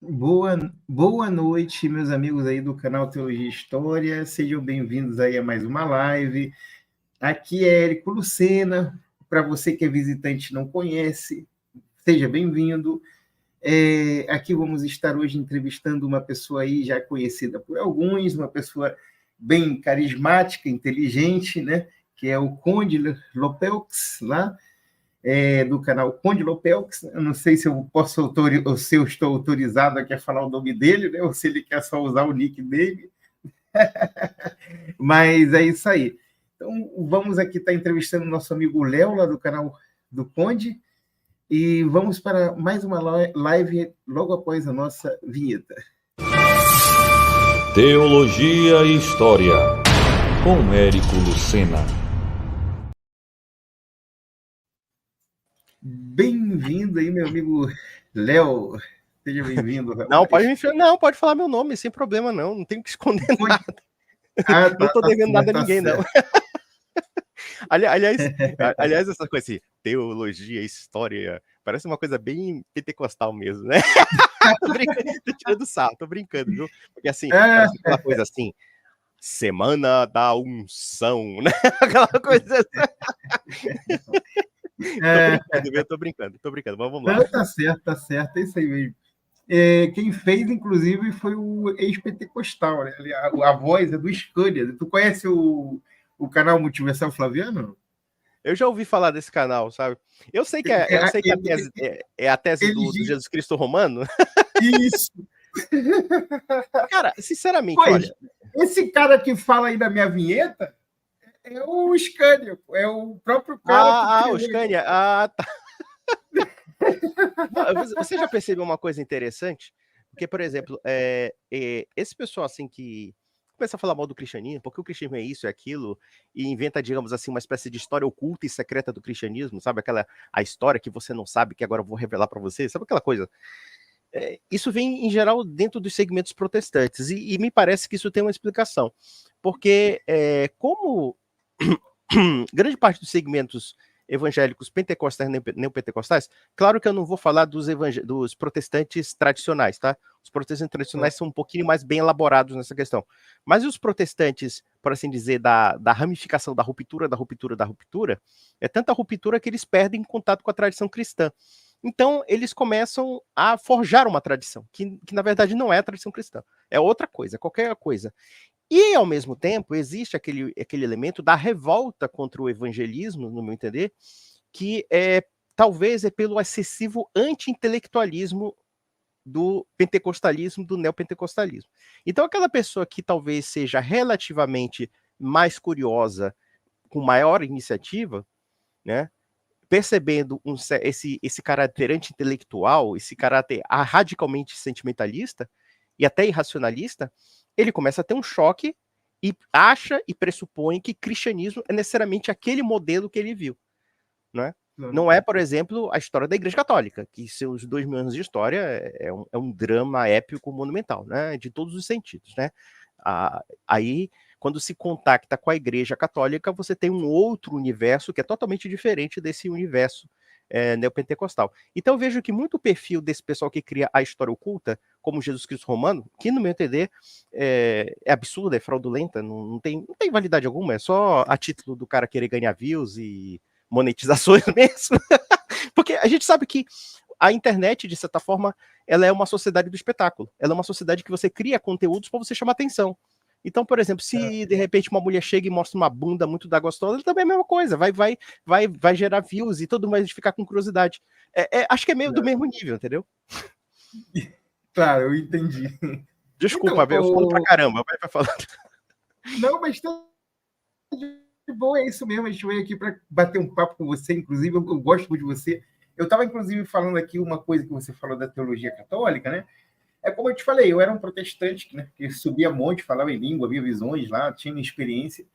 Boa noite, meus amigos aí do canal Teologia e História. Sejam bem-vindos aí a mais uma live. Aqui é Érico Lucena. Para você que é visitante e não conhece, seja bem-vindo. Aqui vamos estar hoje entrevistando uma pessoa aí já conhecida por alguns, uma pessoa bem carismática, inteligente, né? Que é o Conde Lopelks, lá do canal Conde Lopelks. Eu não sei se eu posso ou se eu estou autorizado aqui a falar o nome dele, né? Ou se ele quer só usar o nick dele. Mas é isso aí. Então, vamos aqui estar entrevistando o nosso amigo Léo, lá do canal do Conde, e vamos para mais uma live logo após a nossa vinheta. Teologia e História, com Érico Lucena. Bem-vindo aí, meu amigo Léo. Seja bem-vindo. Não, pode falar meu nome, sem problema, não. Não tenho que esconder nada. Tá, não tô devendo nada a tá ninguém, certo. não. aliás, essa coisa assim, teologia, história, parece uma coisa bem pentecostal mesmo, né? Tô tirando sarro, tô brincando, viu? Porque assim, parece aquela coisa assim, semana da unção, né? Aquela coisa assim. Tô brincando, vamos lá. Não, tá certo, é isso aí mesmo. Quem fez, inclusive, foi o ex-pentecostal, né? A voz é do Scania. Tu conhece o canal Multiversal Flaviano? Eu já ouvi falar desse canal, sabe? Eu sei que a tese do Jesus Cristo romano. Isso. Cara, sinceramente, Pois, olha... esse cara que fala aí da minha vinheta é o Scania, é o próprio cara que o Scania. Tá. Você já percebeu uma coisa interessante? Porque, por exemplo, esse pessoal assim que começa a falar mal do cristianismo, porque o cristianismo é isso, é aquilo, e inventa, digamos assim, uma espécie de história oculta e secreta do cristianismo, sabe? A história que você não sabe, que agora eu vou revelar para você, sabe aquela coisa? Isso vem, em geral, dentro dos segmentos protestantes, e me parece que isso tem uma explicação. Porque, como grande parte dos segmentos evangélicos pentecostais e neopentecostais, claro que eu não vou falar dos protestantes tradicionais, tá? Os protestantes tradicionais são um pouquinho mais bem elaborados nessa questão. Mas os protestantes, por assim dizer, da ramificação, da ruptura, é tanta ruptura que eles perdem contato com a tradição cristã. Então, eles começam a forjar uma tradição, que na verdade não é a tradição cristã, é outra coisa, qualquer coisa. E, ao mesmo tempo, existe aquele elemento da revolta contra o evangelismo, no meu entender, que talvez é pelo excessivo anti-intelectualismo do pentecostalismo, do neopentecostalismo. Então, aquela pessoa que talvez seja relativamente mais curiosa, com maior iniciativa, né, percebendo esse caráter anti-intelectual, esse caráter radicalmente sentimentalista e até irracionalista, ele começa a ter um choque e acha e pressupõe que cristianismo é necessariamente aquele modelo que ele viu, né? Não é, por exemplo, a história da Igreja Católica, que seus 2000 anos de história é um drama épico monumental, né? De todos os sentidos, né? Aí, quando se contacta com a Igreja Católica, você tem um outro universo que é totalmente diferente desse universo neopentecostal. Então eu vejo que muito o perfil desse pessoal que cria a história oculta, como Jesus Cristo romano, que no meu entender é absurda, é fraudulenta, não tem validade alguma, é só a título do cara querer ganhar views e monetizações mesmo. Porque a gente sabe que a internet, de certa forma, ela é uma sociedade do espetáculo. Ela é uma sociedade que você cria conteúdos para você chamar atenção. Então, por exemplo, se de repente uma mulher chega e mostra uma bunda muito da gostosa, também é a mesma coisa, vai gerar views e todo mundo vai ficar com curiosidade. Acho que é meio do mesmo nível, entendeu? Claro, eu entendi. Desculpa, então, eu falo pra caramba, vai falando. Não, mas tá de boa, é isso mesmo, a gente veio aqui para bater um papo com você, inclusive, eu gosto muito de você. Eu estava, inclusive, falando aqui uma coisa que você falou da teologia católica, né? É como eu te falei, eu era um protestante, né, que subia monte, falava em língua, via visões lá, tinha minha experiência.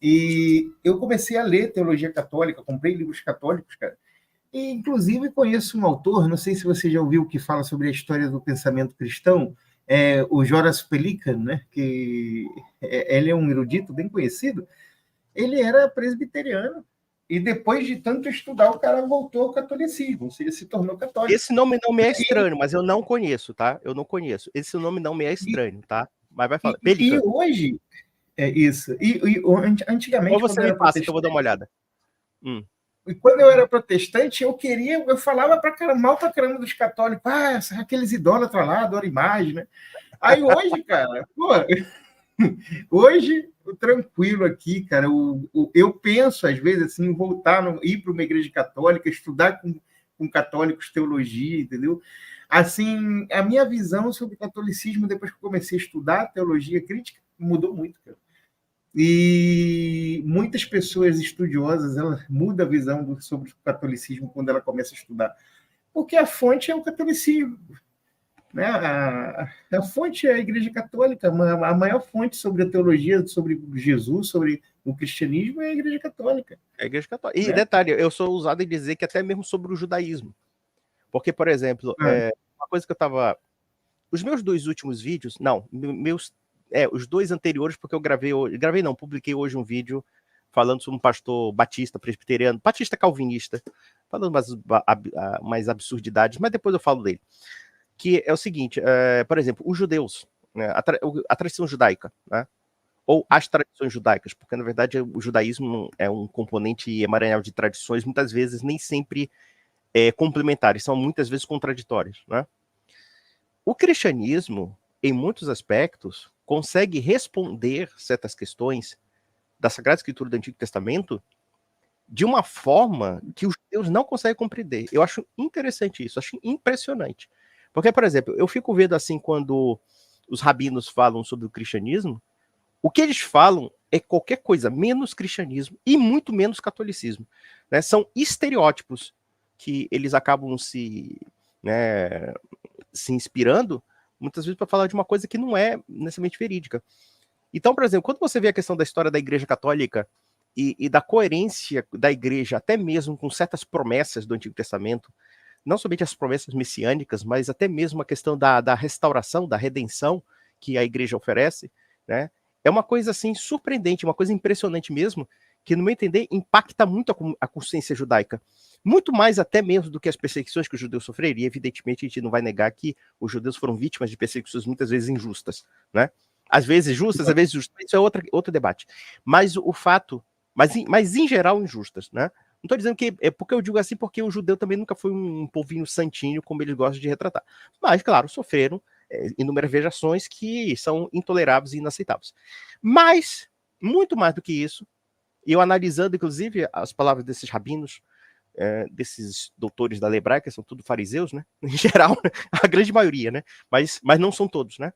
E eu comecei a ler teologia católica, comprei livros católicos, cara. E, inclusive, conheço um autor, não sei se você já ouviu, que fala sobre a história do pensamento cristão, o Joras Pelikan, né, que ele é um erudito bem conhecido. Ele era presbiteriano E depois de tanto estudar, o cara voltou ao catolicismo, ou seja, se tornou católico. Esse nome não me é estranho, mas eu não conheço, tá? Eu não conheço. Esse nome não me é estranho, tá? Mas vai falar. E hoje, é isso. Antigamente, ou você quando eu me era passa que eu vou dar uma olhada. E quando eu era protestante, eu falava mal pra caramba dos católicos, aqueles idólatras lá, adoram imagem, né? Aí hoje, cara, hoje, tranquilo aqui, cara, eu penso, às vezes, assim, ir para uma igreja católica, estudar com católicos teologia, entendeu? Assim, a minha visão sobre o catolicismo, depois que eu comecei a estudar teologia crítica, mudou muito, cara. E muitas pessoas estudiosas, ela muda a visão sobre o catolicismo quando ela começa a estudar, porque a fonte é o catolicismo, né? A fonte é a Igreja Católica, a maior fonte sobre a teologia, sobre Jesus, sobre o cristianismo é a Igreja Católica. É a Igreja Católica. E detalhe, eu sou ousado em dizer que até mesmo sobre o judaísmo, porque, por exemplo, uma coisa que eu estava... Os meus 2 últimos vídeos, não, os 2 anteriores, porque eu publiquei hoje um vídeo falando sobre um pastor batista, presbiteriano, batista calvinista, falando mais absurdidades, mas depois eu falo dele. Que é o seguinte, por exemplo, os judeus, né, a tradição judaica, né, ou as tradições judaicas, porque na verdade o judaísmo é um componente emaranhado de tradições, muitas vezes nem sempre complementares, são muitas vezes contraditórias, né? O cristianismo, em muitos aspectos, consegue responder certas questões da Sagrada Escritura do Antigo Testamento de uma forma que os judeus não conseguem compreender. Eu acho interessante isso, acho impressionante. Porque, por exemplo, eu fico vendo assim, quando os rabinos falam sobre o cristianismo, o que eles falam é qualquer coisa, menos cristianismo e muito menos catolicismo. Né? São estereótipos que eles acabam se inspirando, muitas vezes, para falar de uma coisa que não é necessariamente verídica. Então, por exemplo, quando você vê a questão da história da Igreja Católica e da coerência da Igreja, até mesmo com certas promessas do Antigo Testamento, não somente as promessas messiânicas, mas até mesmo a questão da restauração, da redenção que a Igreja oferece, né? É uma coisa assim surpreendente, uma coisa impressionante mesmo, que, no meu entender, impacta muito a consciência judaica. Muito mais até mesmo do que as perseguições que os judeus sofreram, e evidentemente a gente não vai negar que os judeus foram vítimas de perseguições muitas vezes injustas, né? Às vezes justas, às vezes justas, isso é outro debate. Mas o fato, mas em geral injustas, né? Não estou dizendo que é porque eu digo assim, porque o judeu também nunca foi um povinho santinho, como eles gostam de retratar. Mas, claro, sofreram inúmeras vejações que são intoleráveis e inaceitáveis. Mas, muito mais do que isso, eu analisando, inclusive, as palavras desses rabinos, desses doutores da lei hebraica, são tudo fariseus, né? Em geral, a grande maioria, né? Mas não são todos, né?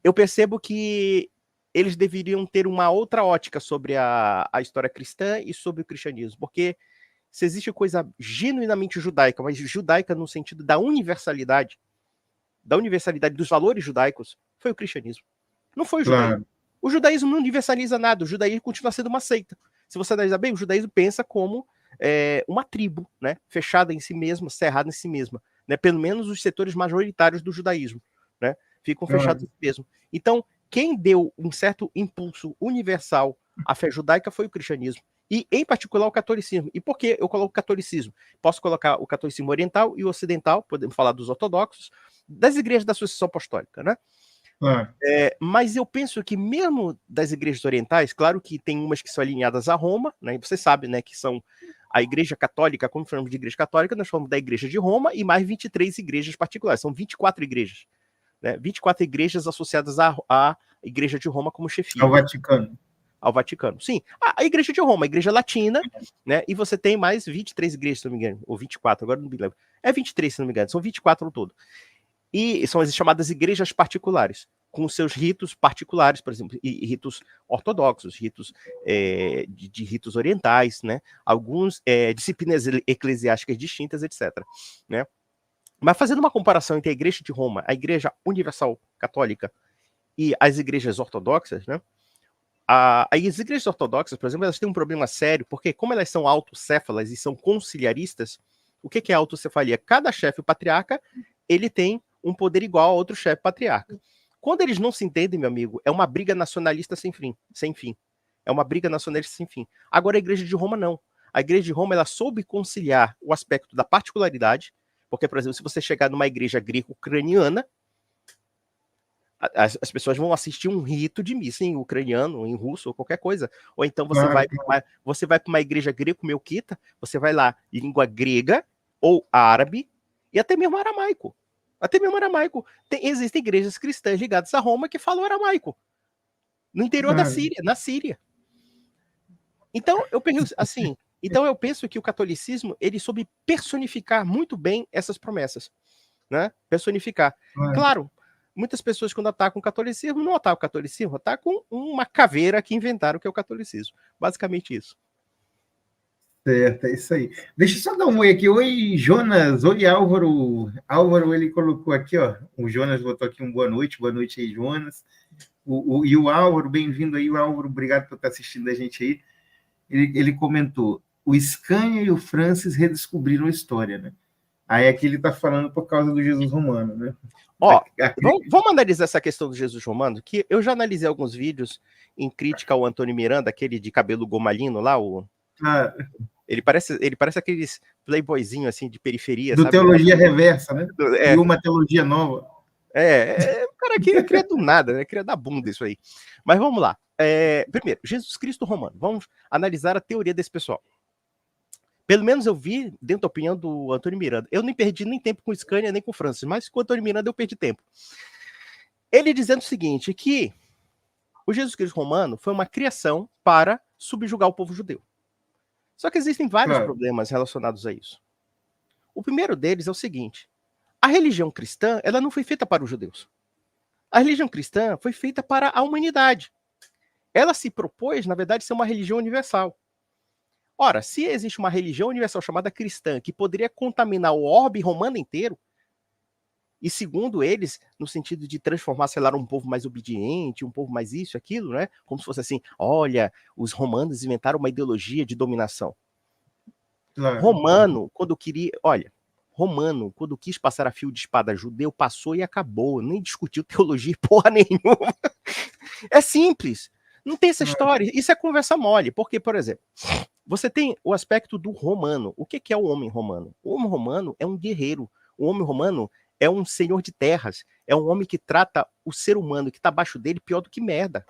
Eu percebo que eles deveriam ter uma outra ótica sobre a história cristã e sobre o cristianismo, porque se existe coisa genuinamente judaica, mas judaica no sentido da universalidade dos valores judaicos, foi o cristianismo. Não foi o judaísmo. O judaísmo não universaliza nada, o judaísmo continua sendo uma seita. Se você analisar bem, o judaísmo pensa como uma tribo, né, fechada em si mesma, cerrada em si mesma, né, pelo menos os setores majoritários do judaísmo, né, ficam fechados em si mesmo. Então, quem deu um certo impulso universal à fé judaica foi o cristianismo, e em particular o catolicismo. E por que eu coloco o catolicismo? Posso colocar o catolicismo oriental e o ocidental, podemos falar dos ortodoxos, das igrejas da sucessão apostólica, né? Mas eu penso que mesmo das igrejas orientais, claro que tem umas que são alinhadas a Roma, né? E você sabe, né, que são a Igreja Católica. Quando falamos de Igreja Católica, nós falamos da Igreja de Roma e mais 23 igrejas particulares, são 24 igrejas, né? 24 igrejas associadas à Igreja de Roma como chefia. Ao Vaticano, sim. A Igreja de Roma, a Igreja Latina, né? E você tem mais 23 igrejas, se não me engano, ou 24, agora não me lembro. É 23, se não me engano, são 24 no todo. E são as chamadas igrejas particulares, com seus ritos particulares, por exemplo, e ritos ortodoxos, ritos de ritos orientais, né? Alguns disciplinas eclesiásticas distintas, etc. Né? Mas fazendo uma comparação entre a Igreja de Roma, a Igreja Universal Católica e as igrejas ortodoxas, né? As igrejas ortodoxas, por exemplo, elas têm um problema sério, porque como elas são autocéfalas e são conciliaristas, o que é autocefalia? Cada chefe patriarca, ele tem um poder igual a outro chefe patriarca. Quando eles não se entendem, meu amigo, é uma briga nacionalista sem fim. É uma briga nacionalista sem fim. Agora a Igreja de Roma não. A Igreja de Roma ela soube conciliar o aspecto da particularidade, porque, por exemplo, se você chegar numa igreja greco-ucraniana, as pessoas vão assistir um rito de missa em ucraniano, em russo, ou qualquer coisa. Ou então você vai para uma igreja greco-melquita, você vai lá, língua grega ou árabe, e até mesmo aramaico. Existem igrejas cristãs ligadas a Roma que falam aramaico. No interior da Síria, na Síria. Então, eu penso que o catolicismo, ele soube personificar muito bem essas promessas, né? Personificar. Claro, muitas pessoas, quando atacam o catolicismo, não atacam o catolicismo, atacam uma caveira que inventaram, que é o catolicismo. Basicamente isso. Certo, é isso aí. Deixa eu só dar um oi aqui. Oi, Jonas. Oi, Álvaro. Álvaro, ele colocou aqui, ó. O Jonas botou aqui boa noite aí, Jonas. E o Álvaro, bem-vindo aí, o Álvaro. Obrigado por estar assistindo a gente aí. Ele comentou: o Scania e o Francis redescobriram a história, né? Aí aqui ele está falando por causa do Jesus romano, né? Ó, vamos analisar essa questão do Jesus romano, que eu já analisei alguns vídeos em crítica ao Antônio Miranda, aquele de cabelo gomalino lá, ele parece aqueles playboyzinho assim de periferia, do sabe? Teologia Reversa, né? E uma teologia nova. O cara que cria do nada, né? Cria da bunda isso aí. Mas vamos lá. Primeiro, Jesus Cristo romano. Vamos analisar a teoria desse pessoal. Pelo menos eu vi, dentro da opinião do Antônio Miranda, eu nem perdi nem tempo com o Scania, nem com o Francis, mas com o Antônio Miranda eu perdi tempo. Ele dizendo o seguinte, que o Jesus Cristo romano foi uma criação para subjugar o povo judeu. Só que existem vários problemas relacionados a isso. O primeiro deles é o seguinte: a religião cristã, ela não foi feita para os judeus. A religião cristã foi feita para a humanidade. Ela se propôs, na verdade, ser uma religião universal. Ora, se existe uma religião universal chamada cristã que poderia contaminar o orbe romano inteiro, e segundo eles, no sentido de transformar, sei lá, um povo mais obediente, um povo mais isso, aquilo, né? Como se fosse assim, olha, os romanos inventaram uma ideologia de dominação. Romano, quando quis passar a fio de espada judeu, passou e acabou, nem discutiu teologia porra nenhuma. É simples, não tem essa história, isso é conversa mole, porque, por exemplo, você tem o aspecto do romano. O que é o homem romano? O homem romano é um guerreiro. O homem romano é um senhor de terras. É um homem que trata o ser humano que está abaixo dele pior do que merda.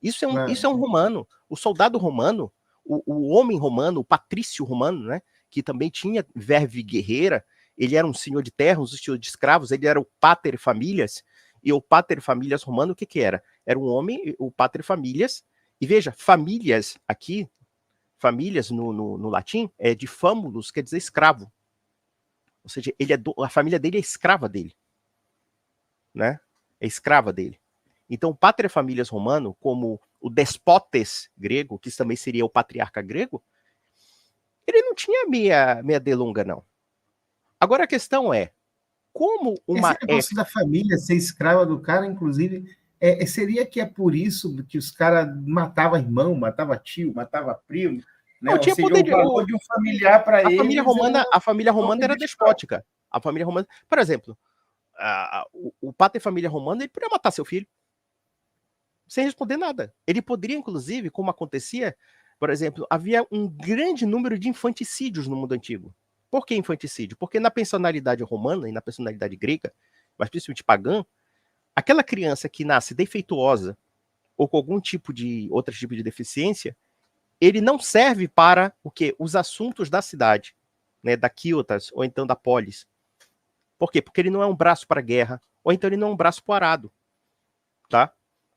Isso é um romano. O soldado romano, o homem romano, o patrício romano, né, que também tinha verve guerreira, ele era um senhor de terra, um senhor de escravos, ele era o pater familias. E o pater familias romano, o que era? Era um homem, o pater familias. E veja, famílias aqui, famílias no latim é de famulus, quer dizer escravo. Ou seja, a família dele é escrava dele, né? É escrava dele. Então, o pater familias romano, como o despotes grego, que também seria o patriarca grego, ele não tinha meia delonga, não. Agora a questão é, como uma... Esse negócio da família ser escrava do cara, inclusive, seria que é por isso que os caras matavam irmão, matavam tio, matavam primo? Né? Não, tinha seja, poder o valor de um familiar para eles. A família romana era despótica. A família romana, por exemplo, o pater família romana, ele poderia matar seu filho sem responder nada. Ele poderia, inclusive, como acontecia, por exemplo, havia um grande número de infanticídios no mundo antigo. Por que infanticídio? Porque na personalidade romana e na personalidade grega, mas principalmente pagã, aquela criança que nasce defeituosa ou com algum outro tipo de deficiência, ele não serve para o quê? Os assuntos da cidade, né, da quiotas, ou então da polis. Por quê? Porque ele não é um braço para a guerra, ou então ele não é um braço para o arado. Tá?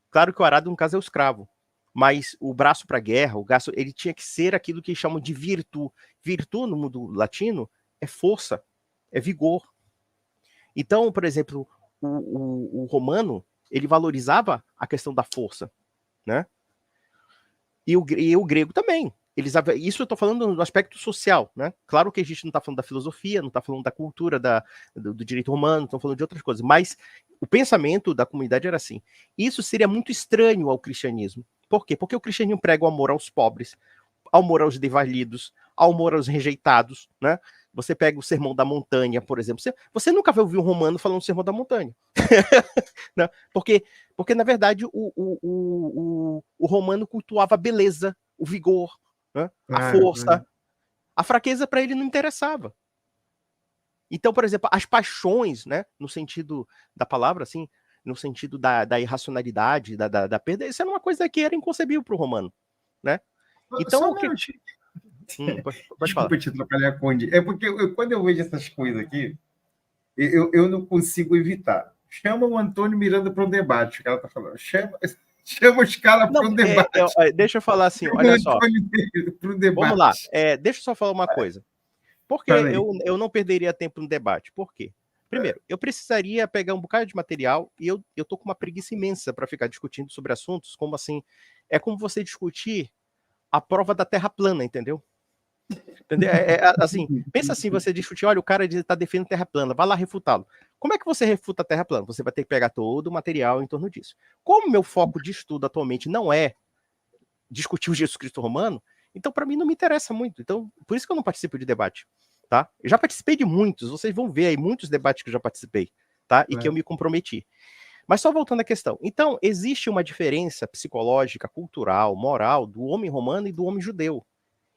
Claro que o arado, no caso, é o escravo. Mas o braço para a guerra, ele tinha que ser aquilo que chamam de virtu. Virtu, no mundo latino, é força, é vigor. Então, por exemplo, o romano, ele valorizava a questão da força, né? E o grego também. Isso eu estou falando no aspecto social, né? Claro que a gente não está falando da filosofia, não está falando da cultura, do direito romano, estamos falando de outras coisas, mas o pensamento da comunidade era assim. Isso seria muito estranho ao cristianismo. Por quê? Porque o cristianismo prega o amor aos pobres, ao amor aos desvalidos, ao amor aos rejeitados, né? Você pega o Sermão da Montanha, por exemplo. Você nunca vai ouvir um romano falando do Sermão da Montanha. Não, porque, na verdade, o romano cultuava a beleza, o vigor, né? A força. A fraqueza para ele não interessava. Então, por exemplo, as paixões, né, no sentido da palavra, assim, no sentido da irracionalidade, da perda, isso era uma coisa que era inconcebível para o romano, né? Então, pode falar. Desculpa te atrapalhar, Conde. É porque quando eu vejo essas coisas aqui, eu não consigo evitar. Chama o Antônio Miranda para um debate, o cara está falando. Chama os caras para um debate. Deixa eu falar assim, olha só. Vamos lá, deixa eu só falar uma coisa. Por que eu não perderia tempo no debate? Por quê? Primeiro, eu precisaria pegar um bocado de material e eu tô com uma preguiça imensa para ficar discutindo sobre assuntos como assim, é como você discutir a prova da Terra plana, entendeu? Assim, pensa assim, você discutir, olha, o cara está defendendo Terra plana, vai lá refutá-lo. Como é que você refuta a Terra plana? Você vai ter que pegar todo o material em torno disso. Como meu foco de estudo atualmente não é discutir o Jesus Cristo romano, então para mim não me interessa muito. Então, por isso que eu não participo de debate, tá? Eu já participei de muitos, vocês vão ver aí muitos debates que eu já participei, tá? E que eu me comprometi. Mas só voltando à questão. Então, existe uma diferença psicológica, cultural, moral do homem romano e do homem judeu.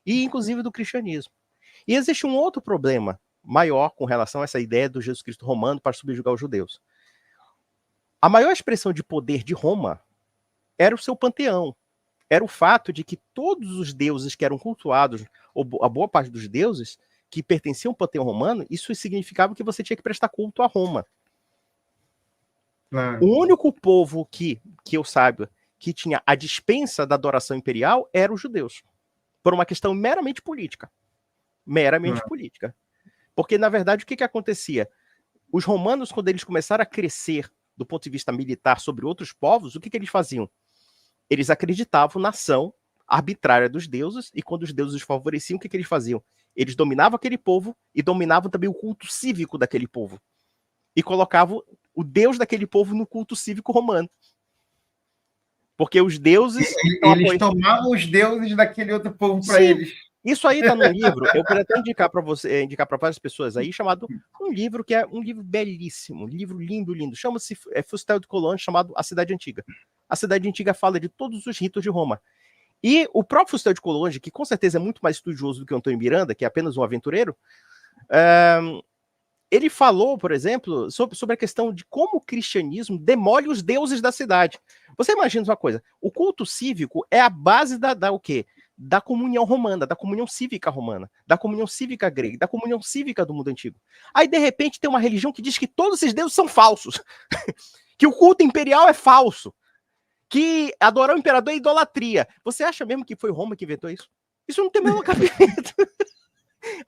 E inclusive do cristianismo. E existe um outro problema maior com relação a essa ideia do Jesus Cristo romano para subjugar os judeus. A maior expressão de poder de Roma era o seu panteão. Era o fato de que todos os deuses que eram cultuados, ou a boa parte dos deuses que pertenciam ao panteão romano, isso significava que você tinha que prestar culto a Roma. O único povo que eu saiba que tinha a dispensa da adoração imperial eram os judeus. Por uma questão meramente política. Meramente política. Porque, na verdade, o que acontecia? Os romanos, quando eles começaram a crescer do ponto de vista militar sobre outros povos, o que eles faziam? Eles acreditavam na ação arbitrária dos deuses, e quando os deuses os favoreciam, o que eles faziam? Eles dominavam aquele povo e dominavam também o culto cívico daquele povo. E colocavam o deus daquele povo no culto cívico romano. Porque os deuses... Eles tomavam os deuses daquele outro povo para eles. Isso aí tá no livro, eu quero até indicar para várias pessoas aí, chamado um livro que é um livro belíssimo, um livro lindo, lindo. Chama-se Fustel de Colônia, chamado A Cidade Antiga. A Cidade Antiga fala de todos os ritos de Roma. E o próprio Fustel de Colônia, que com certeza é muito mais estudioso do que o Antônio Miranda, que é apenas um aventureiro, ele falou, por exemplo, sobre a questão de como o cristianismo demole os deuses da cidade. Você imagina uma coisa, o culto cívico é a base o quê? Da comunhão romana, da comunhão cívica romana, da comunhão cívica grega, da comunhão cívica do mundo antigo. Aí, de repente, tem uma religião que diz que todos esses deuses são falsos, que o culto imperial é falso, que adorar o imperador é idolatria. Você acha mesmo que foi Roma que inventou isso? Isso não tem o menor cabimento.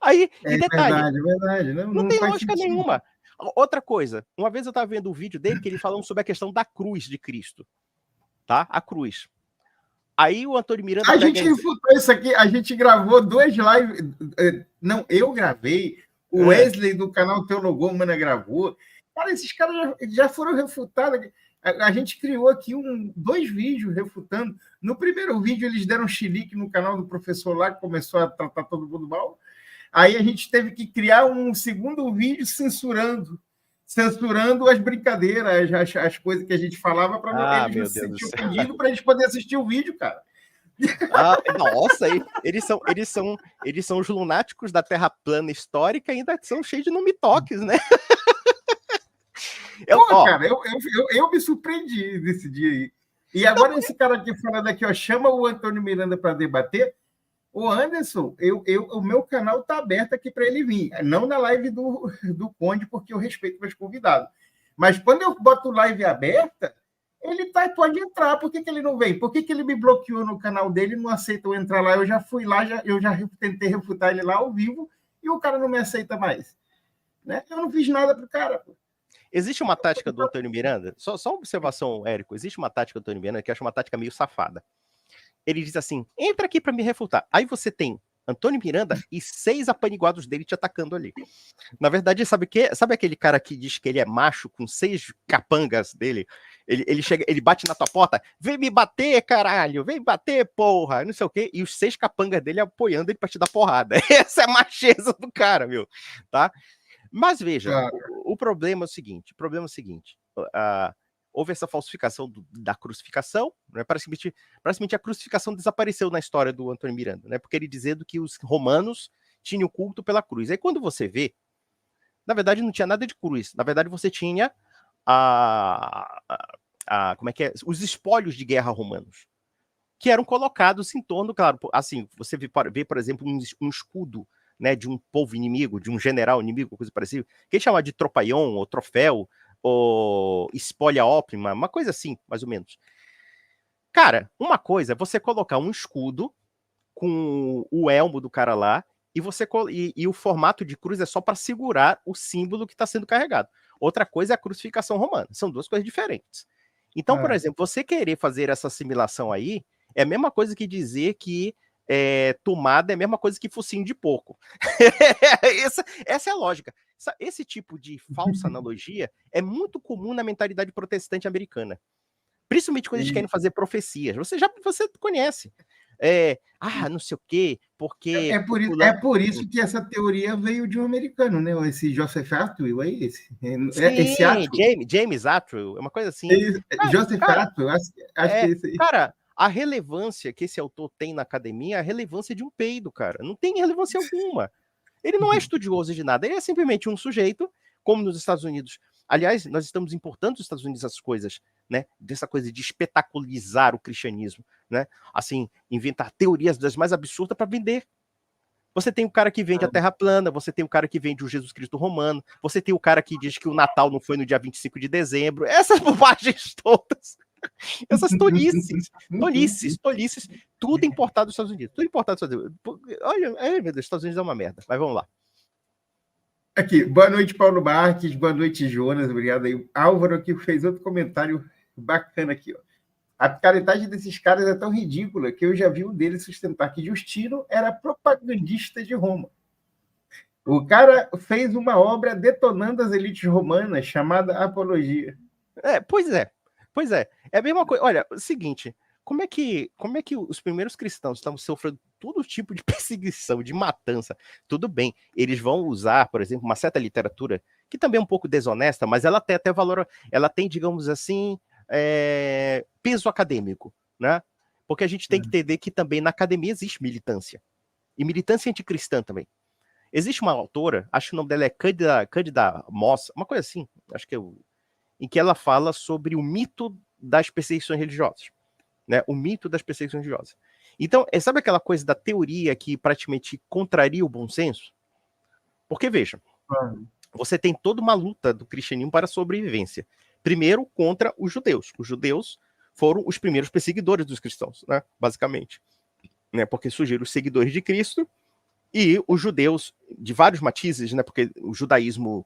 Aí, e detalhe, verdade. Não tem lógica nenhuma. Outra coisa, uma vez eu estava vendo um vídeo dele que ele falando sobre a questão da cruz de Cristo, tá? A cruz. Aí o Antônio Miranda... A gente refutou isso aqui, a gente gravou 2 lives... Não, eu gravei, o Wesley do canal Teologômana gravou. Cara, esses caras já foram refutados. A gente criou aqui 2 vídeos refutando. No primeiro vídeo, eles deram chilique no canal do professor lá, que começou a tratar todo mundo mal. Aí a gente teve que criar um segundo vídeo censurando as brincadeiras, as coisas que a gente falava para eles não se sentirem ofendidos, para eles poderem assistir o vídeo, cara. Nossa, eles são os lunáticos da Terra plana histórica e ainda são cheios de não-me-toques, né? Cara, eu me surpreendi nesse dia aí. E agora esse cara aqui falando aqui, chama o Antônio Miranda para debater. Ô, Anderson, o meu canal está aberto aqui para ele vir. Não na live do Conde, porque eu respeito meus convidados. Mas quando eu boto live aberta, ele pode entrar. Por que ele não vem? Por que ele me bloqueou no canal dele e não aceita eu entrar lá? Eu já fui lá, eu já tentei refutar ele lá ao vivo e o cara não me aceita mais. Né? Eu não fiz nada para o cara. Pô. Existe uma tática do Antônio Miranda, só uma observação, Érico, existe uma tática do Antônio Miranda que eu acho uma tática meio safada. Ele diz assim, entra aqui para me refutar. Aí você tem Antônio Miranda e 6 apaniguados dele te atacando ali. Na verdade, sabe aquele cara que diz que ele é macho com 6 capangas dele? Ele chega, ele bate na tua porta, vem me bater, caralho, vem bater, porra, não sei o quê, e os 6 capangas dele apoiando ele pra te dar porrada. Essa é a macheza do cara, meu, tá? Mas veja, o problema é o seguinte, houve essa falsificação da crucificação, né? Praticamente a crucificação desapareceu na história do Antônio Miranda, né? Porque ele dizendo que os romanos tinham culto pela cruz. Aí quando você vê, na verdade não tinha nada de cruz, na verdade você tinha como é que é? Os espólios de guerra romanos, que eram colocados em torno, claro, assim, você vê, por exemplo, um escudo, né, de um povo inimigo, de um general inimigo, coisa parecida, que chama de tropaion, ou troféu, ou spolia opima, uma coisa assim, mais ou menos. Cara, uma coisa é você colocar um escudo com o elmo do cara lá, e o formato de cruz é só para segurar o símbolo que está sendo carregado. Outra coisa é a crucificação romana. São duas coisas diferentes. Então, por exemplo, você querer fazer essa assimilação aí é a mesma coisa que dizer que tomada é a mesma coisa que focinho de porco. Essa é a lógica. Esse tipo de falsa analogia é muito comum na mentalidade protestante americana. Principalmente quando eles querem fazer profecias. Você conhece. Não sei o quê, porque... É por isso que essa teoria veio de um americano, né? Esse Joseph Atwill, esse Atwill. James Atwill, é uma coisa assim. Joseph Atwill, acho que é isso aí. Cara, a relevância que esse autor tem na academia é a relevância de um peido, cara. Não tem relevância alguma. Ele não é estudioso de nada, ele é simplesmente um sujeito, como nos Estados Unidos. Aliás, nós estamos importando dos Estados Unidos essas coisas, né? Dessa coisa de espetaculizar o cristianismo, né? Assim, inventar teorias das mais absurdas para vender. Você tem o cara que vende a Terra plana, você tem o cara que vende o Jesus Cristo romano, você tem o cara que diz que o Natal não foi no dia 25 de dezembro. Essas bobagens todas. Essas tolices, tudo importado dos Estados Unidos. Tudo importado dos Estados Unidos. Olha, meu Deus, Estados Unidos é uma merda. Mas vamos lá. Aqui, boa noite, Paulo Marques, boa noite, Jonas, obrigado aí. Álvaro aqui fez outro comentário bacana aqui, ó. A picaretagem desses caras é tão ridícula que eu já vi um deles sustentar que Justino era propagandista de Roma. O cara fez uma obra detonando as elites romanas, chamada Apologia. Pois é. É a mesma coisa. Olha, o seguinte, como é que os primeiros cristãos estavam sofrendo todo tipo de perseguição, de matança? Tudo bem, eles vão usar, por exemplo, uma certa literatura, que também é um pouco desonesta, mas ela tem até valor, ela tem, digamos assim, peso acadêmico, né? Porque a gente tem que entender que também na academia existe militância. E militância anticristã também. Existe uma autora, acho que o nome dela é Cândida Moss, uma coisa assim, acho que em que ela fala sobre o mito das perseguições religiosas, né? O mito das perseguições religiosas. Então, sabe aquela coisa da teoria que praticamente contraria o bom senso? Porque, veja, você tem toda uma luta do cristianismo para a sobrevivência. Primeiro, contra os judeus. Os judeus foram os primeiros perseguidores dos cristãos, né? Basicamente. Né? Porque surgiram os seguidores de Cristo e os judeus de vários matizes, né? Porque o judaísmo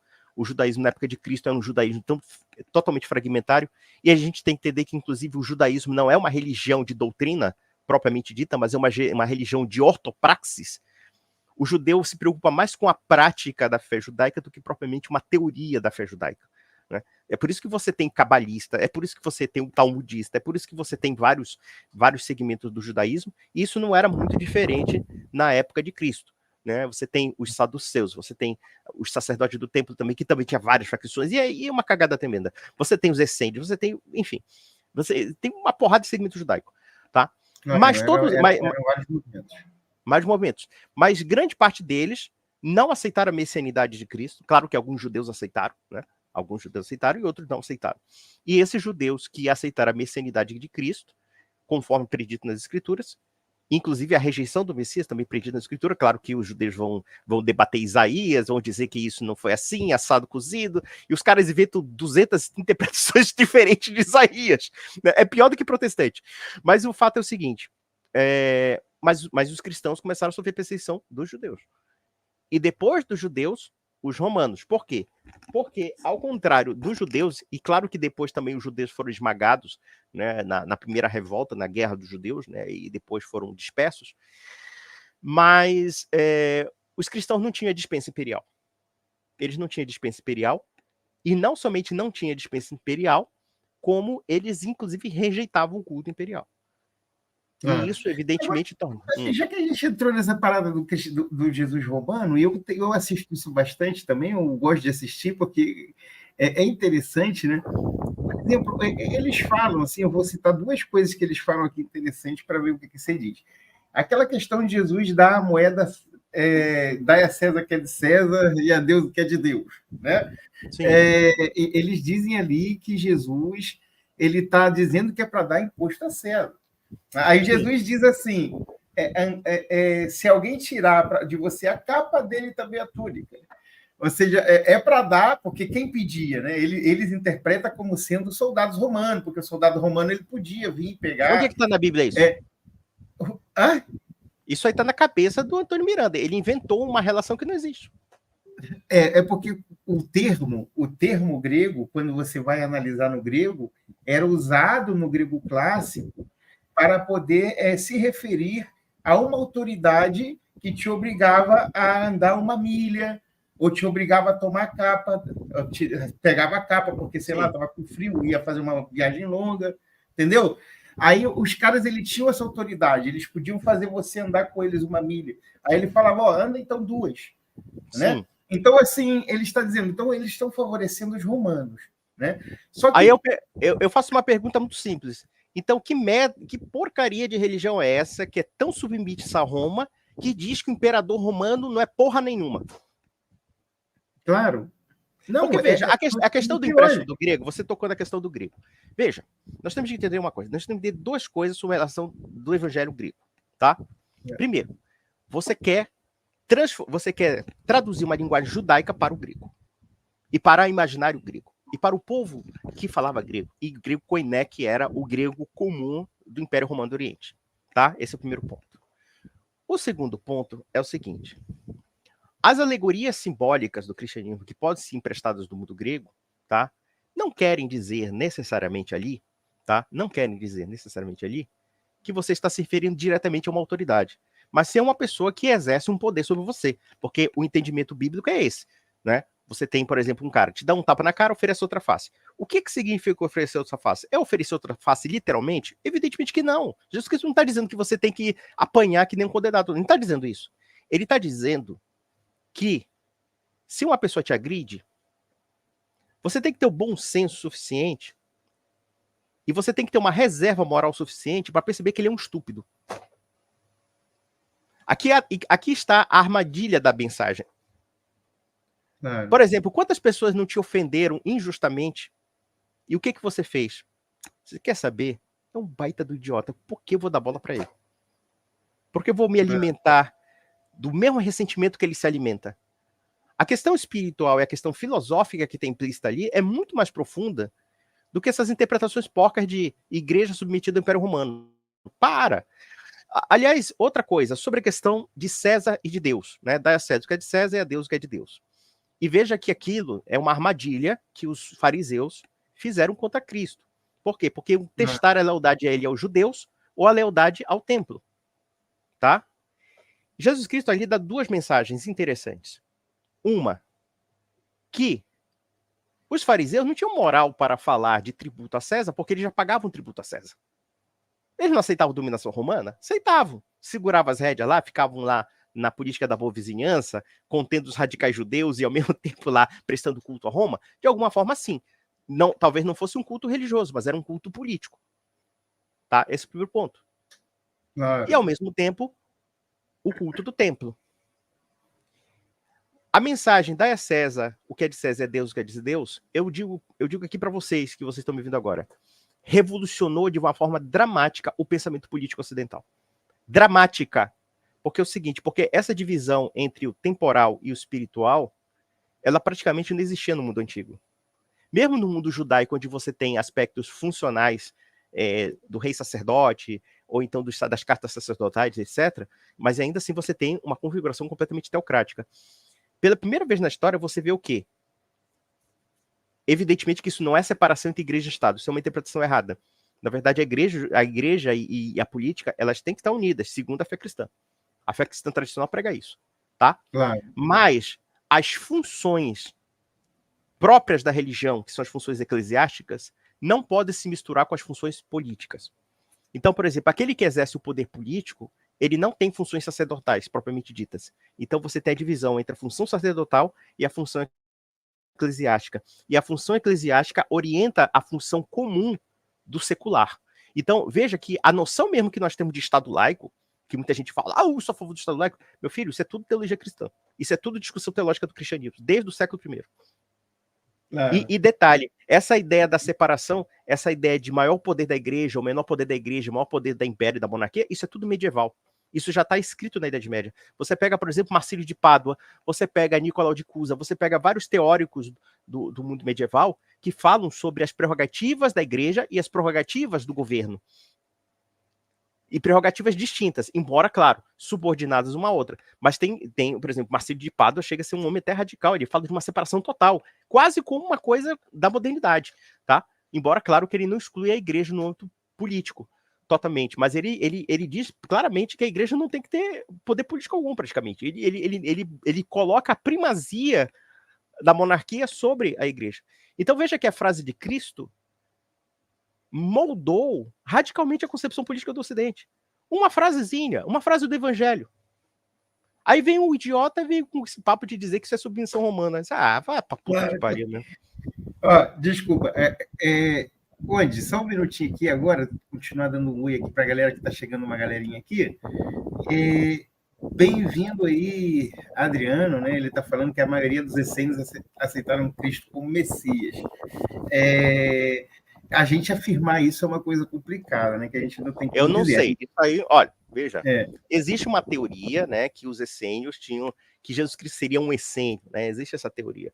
na época de Cristo era um judaísmo totalmente fragmentário, e a gente tem que entender que, inclusive, o judaísmo não é uma religião de doutrina propriamente dita, mas é uma religião de ortopraxis. O judeu se preocupa mais com a prática da fé judaica do que propriamente uma teoria da fé judaica. Né? É por isso que você tem cabalista, é por isso que você tem um talmudista, é por isso que você tem vários segmentos do judaísmo, e isso não era muito diferente na época de Cristo. Né? Você tem os saduceus, você tem os sacerdotes do templo também, que também tinha várias facções, e aí é uma cagada tremenda. Você tem os essênios, você tem, enfim, você tem uma porrada de segmento judaico, tá? Mas todos, mais movimentos. Mas grande parte deles não aceitaram a messianidade de Cristo. Claro que alguns judeus aceitaram, né? Alguns judeus aceitaram e outros não aceitaram. E esses judeus que aceitaram a messianidade de Cristo, conforme predito nas Escrituras, inclusive a rejeição do Messias também predita na Escritura. Claro que os judeus vão debater Isaías, vão dizer que isso não foi assim, assado, cozido, e os caras inventam 200 interpretações diferentes de Isaías. É pior do que protestante. Mas o fato é o seguinte, mas os cristãos começaram a sofrer perseguição dos judeus. E depois dos judeus, os romanos. Por quê? Porque, ao contrário dos judeus, e claro que depois também os judeus foram esmagados, né, na primeira revolta, na guerra dos judeus, né, e depois foram dispersos, Mas os cristãos não tinham dispensa imperial. Eles não tinham dispensa imperial, e não somente não tinha dispensa imperial, como eles, inclusive, rejeitavam o culto imperial. E isso, evidentemente, torna... Já que a gente entrou nessa parada do Jesus romano, e eu assisto isso bastante também, eu gosto de assistir, porque é interessante, né? Por exemplo, eles falam, assim, eu vou citar duas coisas que eles falam aqui interessantes para ver o que você diz. Aquela questão de Jesus dar a moeda, dai a César o que é de César e a Deus o que é de Deus, né? Eles dizem ali que Jesus ele está dizendo que é para dar imposto a César. Aí Jesus diz assim, se alguém tirar de você a capa dele, também a túnica. Ou seja, é para dar, porque quem pedia, né? Eles interpretam como sendo soldados romanos, porque o soldado romano ele podia vir pegar... Onde é que está na Bíblia isso? Isso aí está na cabeça do Antônio Miranda. Ele inventou uma relação que não existe. Porque o termo grego, quando você vai analisar no grego, era usado no grego clássico para poder se referir a uma autoridade que te obrigava a andar uma milha, ou te obrigava a tomar capa, pegava a capa, porque, sei lá, estava com frio, ia fazer uma viagem longa, entendeu? Aí os caras tinham essa autoridade, eles podiam fazer você andar com eles uma milha. Aí ele falava, anda então 2. Né? Então, assim, ele está dizendo, então eles estão favorecendo os romanos. Né? Só que... Aí eu faço uma pergunta muito simples. Então, que porcaria de religião é essa que é tão submissa a Roma que diz que o imperador romano não é porra nenhuma? Claro. Não, porque, veja, a questão do empréstimo do grego, você tocou na questão do grego. Veja, nós temos que entender uma coisa. Nós temos que entender duas coisas sobre a relação do evangelho grego, tá? Primeiro, você quer traduzir uma linguagem judaica para o grego. E para o imaginário grego. E para o povo que falava grego. E grego koiné, que era o grego comum do Império Romano do Oriente. Tá? Esse é o primeiro ponto. O segundo ponto é o seguinte. As alegorias simbólicas do cristianismo que podem ser emprestadas do mundo grego, tá? Não querem dizer necessariamente ali, tá? Não querem dizer necessariamente ali que você está se referindo diretamente a uma autoridade, mas ser uma pessoa que exerce um poder sobre você, porque o entendimento bíblico é esse, né? Você tem, por exemplo, um cara, te dá um tapa na cara, oferece outra face. O que significa oferecer outra face? É oferecer outra face literalmente? Evidentemente que não. Jesus Cristo não está dizendo que você tem que apanhar que nem um condenado. Ele não está dizendo isso. Ele está dizendo que se uma pessoa te agride, você tem que ter o bom senso suficiente e você tem que ter uma reserva moral suficiente para perceber que ele é um estúpido. Aqui está a armadilha da mensagem. Por exemplo, quantas pessoas não te ofenderam injustamente e o que você fez? Você quer saber? É um baita do idiota. Por que eu vou dar bola para ele? Porque eu vou me alimentar do mesmo ressentimento que ele se alimenta. A questão espiritual e a questão filosófica que tem implícita ali é muito mais profunda do que essas interpretações porcas de igreja submetida ao Império Romano. Para! Aliás, outra coisa, sobre a questão de César e de Deus, né? Dá a César o que é de César e a Deus o que é de Deus. E veja que aquilo é uma armadilha que os fariseus fizeram contra Cristo. Por quê? Porque testaram a lealdade a ele aos judeus ou a lealdade ao templo. Tá? Jesus Cristo ali dá duas mensagens interessantes. Uma, que os fariseus não tinham moral para falar de tributo a César porque eles já pagavam tributo a César. Eles não aceitavam dominação romana? Aceitavam. Seguravam as rédeas lá, ficavam lá na política da boa vizinhança, contendo os radicais judeus e ao mesmo tempo lá prestando culto a Roma? De alguma forma, sim. Não, talvez não fosse um culto religioso, mas era um culto político. Tá? Esse é o primeiro ponto. E ao mesmo tempo, o culto do templo. A mensagem dai a César o que é de César é Deus o que é de Deus, eu digo aqui para vocês, que vocês estão me vendo agora, revolucionou de uma forma dramática o pensamento político ocidental. Dramática. Porque é o seguinte, porque essa divisão entre o temporal e o espiritual, ela praticamente não existia no mundo antigo. Mesmo no mundo judaico, onde você tem aspectos funcionais do rei sacerdote, ou então das cartas sacerdotais, etc., mas ainda assim você tem uma configuração completamente teocrática. Pela primeira vez na história, você vê o quê? Evidentemente que isso não é separação entre igreja e Estado, isso é uma interpretação errada. Na verdade, a igreja e a política, elas têm que estar unidas, segundo a fé cristã. A fé cristã tradicional prega isso, tá? Claro. Mas as funções próprias da religião, que são as funções eclesiásticas, não podem se misturar com as funções políticas. Então, por exemplo, aquele que exerce o poder político, ele não tem funções sacerdotais, propriamente ditas. Então, você tem a divisão entre a função sacerdotal e a função eclesiástica. E a função eclesiástica orienta a função comum do secular. Então, veja que a noção mesmo que nós temos de Estado laico, que muita gente fala, eu sou a favor do Estado laico, meu filho, isso é tudo teologia cristã. Isso é tudo discussão teológica do cristianismo, desde o século I. Claro. E detalhe, essa ideia da separação, essa ideia de maior poder da igreja, ou menor poder da igreja, maior poder da império e da monarquia, isso é tudo medieval. Isso já está escrito na Idade Média. Você pega, por exemplo, Marcílio de Pádua, você pega Nicolau de Cusa, você pega vários teóricos do mundo medieval que falam sobre as prerrogativas da igreja e as prerrogativas do governo. E prerrogativas distintas, embora, claro, subordinadas uma à outra. Mas tem, por exemplo, Marcílio de Pádua chega a ser um homem até radical, ele fala de uma separação total, quase como uma coisa da modernidade, tá? Embora, claro, que ele não exclui a igreja no âmbito político, totalmente, mas ele diz claramente que a igreja não tem que ter poder político algum, praticamente. Ele coloca a primazia da monarquia sobre a igreja. Então veja que a frase de Cristo moldou radicalmente a concepção política do Ocidente. Uma frasezinha, uma frase do Evangelho. Aí vem um idiota e vem com esse papo de dizer que isso é submissão romana. Vai pra puta que pariu mesmo. Desculpa, Onde? Só um minutinho aqui agora, continuar dando um oi aqui para a galera que está chegando, uma galerinha aqui. Bem-vindo aí, Adriano, né? Ele está falando que a maioria dos essênios aceitaram Cristo como Messias. A gente afirmar isso é uma coisa complicada, né? Que a gente não tem como Eu não dizer. sei. Isso aí, olha, veja. Existe uma teoria, né, que os essênios tinham, que Jesus Cristo seria um essênio, né? Existe essa teoria.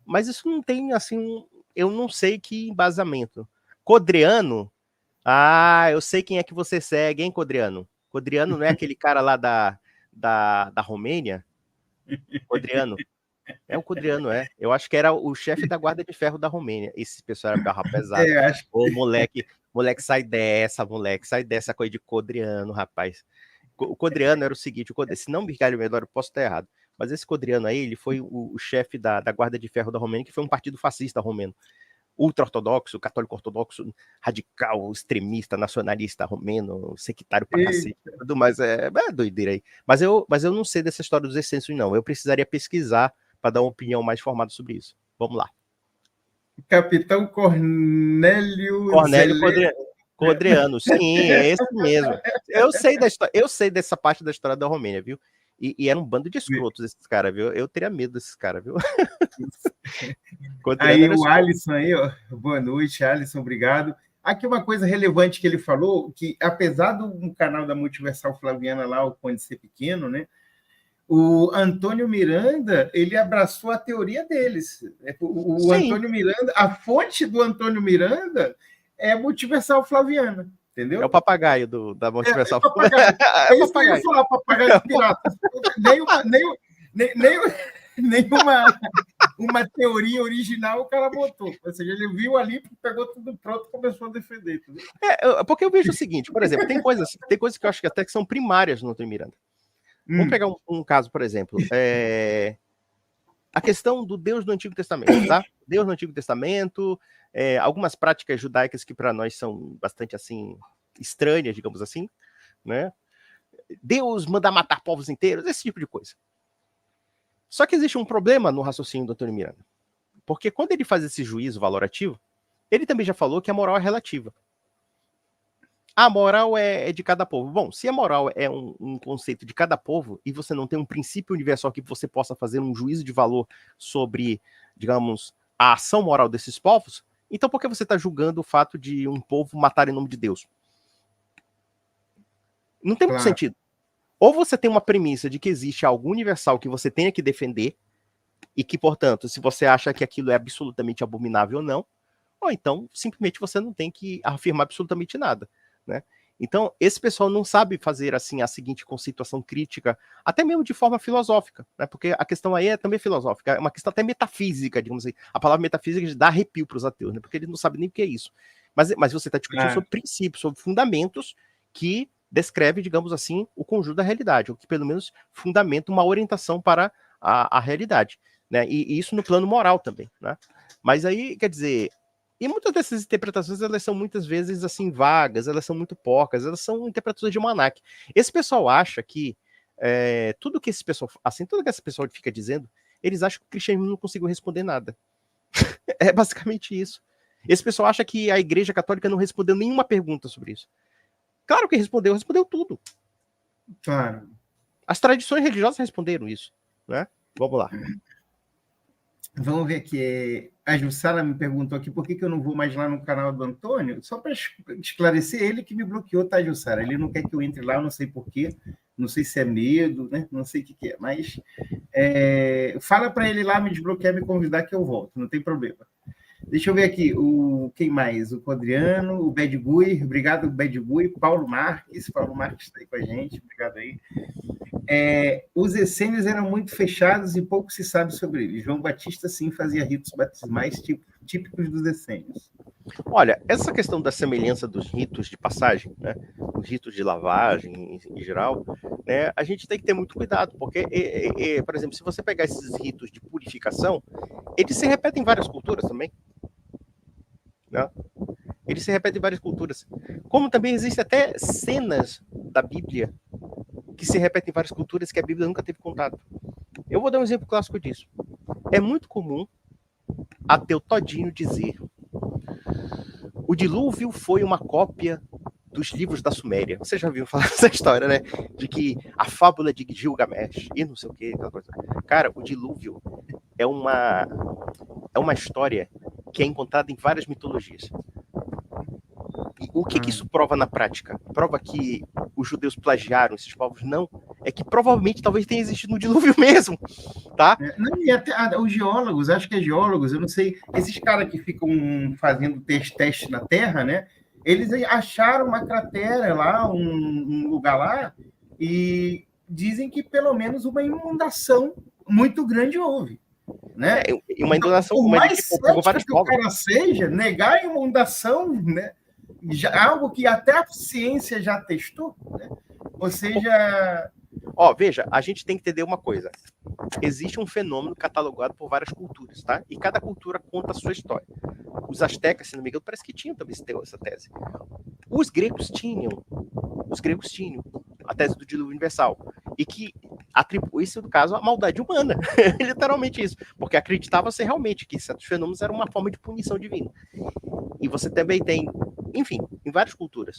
Mas isso não tem, assim, eu não sei que embasamento. Codreano, eu sei quem é que você segue, hein, Codreano? Codreano não é aquele cara lá da Romênia? Codreano. É o Codreano, é. Eu acho que era o chefe da Guarda de Ferro da Romênia. Esse pessoal era barra pesada. Acho que... Ô, moleque, sai dessa coisa de Codreano, rapaz. O Codreano era o seguinte, se não me engano melhor, eu posso estar errado, mas esse Codreano aí, ele foi o chefe da Guarda de Ferro da Romênia, que foi um partido fascista romeno. Ultra-ortodoxo, católico ortodoxo, radical, extremista, nacionalista romeno, sectário pra cacete, tudo mais, é doideira aí. Mas eu não sei dessa história dos essênios, não. Eu precisaria pesquisar para dar uma opinião mais formada sobre isso. Vamos lá. Capitão Cornélio Codreano, sim, é esse mesmo. Eu sei da história, eu sei dessa parte da história da Romênia, viu? E era um bando de escrotos esses caras, viu? Eu teria medo desses caras, viu? Aí o Alisson aí, ó. Boa noite, Alisson, obrigado. Aqui uma coisa relevante que ele falou, que apesar do canal da Multiversal Flaviana lá, o Conde ser pequeno, né? O Antônio Miranda, ele abraçou a teoria deles. O Antônio Miranda, a fonte do Antônio Miranda é Multiversal Flaviana, entendeu? É o papagaio da Multiversal Flaviana. É isso que eu ia falar, papagaio de pirata. Nenhuma teoria original o cara botou. Ou seja, ele viu ali, pegou tudo pronto e começou a defender. Tudo. Porque eu vejo o seguinte, por exemplo, tem coisas que eu acho que até que são primárias no Antônio Miranda. Vamos pegar um caso, por exemplo, a questão do Deus do Antigo Testamento, tá? Deus no Antigo Testamento, algumas práticas judaicas que para nós são bastante, assim, estranhas, digamos assim, né? Deus manda matar povos inteiros, esse tipo de coisa. Só que existe um problema no raciocínio do Antônio Miranda, porque quando ele faz esse juízo valorativo, ele também já falou que a moral é relativa. A moral é de cada povo. Bom, se a moral é um conceito de cada povo e você não tem um princípio universal que você possa fazer um juízo de valor sobre, digamos, a ação moral desses povos, então por que você está julgando o fato de um povo matar em nome de Deus? Não tem muito sentido. Ou você tem uma premissa de que existe algo universal que você tenha que defender e que, portanto, se você acha que aquilo é absolutamente abominável ou não, ou então, simplesmente você não tem que afirmar absolutamente nada. Né? Então, esse pessoal não sabe fazer assim a seguinte conceituação crítica, até mesmo de forma filosófica, né? Porque a questão aí é também filosófica, é uma questão até metafísica, digamos assim. A palavra metafísica dá arrepio para os ateus, né? Porque eles não sabem nem o que é isso. Mas você está discutindo sobre princípios, sobre fundamentos que descreve, digamos assim, o conjunto da realidade, o que pelo menos fundamenta uma orientação para a realidade, né? E isso no plano moral também, né? Mas aí, quer dizer, e muitas dessas interpretações, elas são muitas vezes, assim, vagas, elas são muito porcas, elas são interpretações de almanaque. Esse pessoal acha que tudo que esse pessoal fica dizendo, eles acham que o cristianismo não conseguiu responder nada. É basicamente isso. Esse pessoal acha que a Igreja Católica não respondeu nenhuma pergunta sobre isso. Claro que respondeu tudo. Claro. As tradições religiosas responderam isso, né? Vamos lá. Vamos ver aqui. A Jussara me perguntou aqui por que eu não vou mais lá no canal do Antônio, só para esclarecer, ele que me bloqueou, tá, Jussara? Ele não quer que eu entre lá, eu não sei porquê, não sei se é medo, né? Não sei o que é, mas fala para ele lá me desbloquear, me convidar que eu volto, não tem problema. Deixa eu ver aqui, quem mais? O Codriano, o Bad Gui, obrigado, Bad Gui, Paulo Marques está aí com a gente, obrigado aí. Os essênios eram muito fechados e pouco se sabe sobre eles. João Batista, sim, fazia ritos batismais típicos dos essênios. Olha, essa questão da semelhança dos ritos de passagem, né, os ritos de lavagem em geral, né, a gente tem que ter muito cuidado, porque, por exemplo, se você pegar esses ritos de purificação, eles se repetem em várias culturas também. Né? Eles se repetem em várias culturas. Como também existem até cenas da Bíblia que se repetem em várias culturas que a Bíblia nunca teve contato. Eu vou dar um exemplo clássico disso. É muito comum ateu todinho dizer: o dilúvio foi uma cópia dos livros da Suméria. Você já ouviu falar dessa história, né? De que a fábula de Gilgamesh e não sei o que, aquela coisa. Cara, o dilúvio é uma história que é encontrada em várias mitologias. E o que isso prova na prática? Prova que os judeus plagiaram esses povos? Não. É que provavelmente talvez tenha existido no dilúvio mesmo, tá? Não, e até os geólogos, acho que é geólogos, eu não sei, esses caras que ficam fazendo teste na Terra, né? Eles acharam uma cratera lá, um lugar lá, e dizem que pelo menos uma inundação muito grande houve. Né? Uma inundação, por mais cético que o cara seja, negar a inundação, né? Algo que até a ciência já testou, né? Ou seja... veja, a gente tem que entender uma coisa. Existe um fenômeno catalogado por várias culturas, tá? E cada cultura conta a sua história. Os astecas, se não me engano, parece que tinham também essa tese. Os gregos tinham a tese do dilúvio universal. E que atribui-se, no caso, à maldade humana. Literalmente isso. Porque acreditava-se realmente que certos fenômenos eram uma forma de punição divina. E você também tem, enfim, em várias culturas.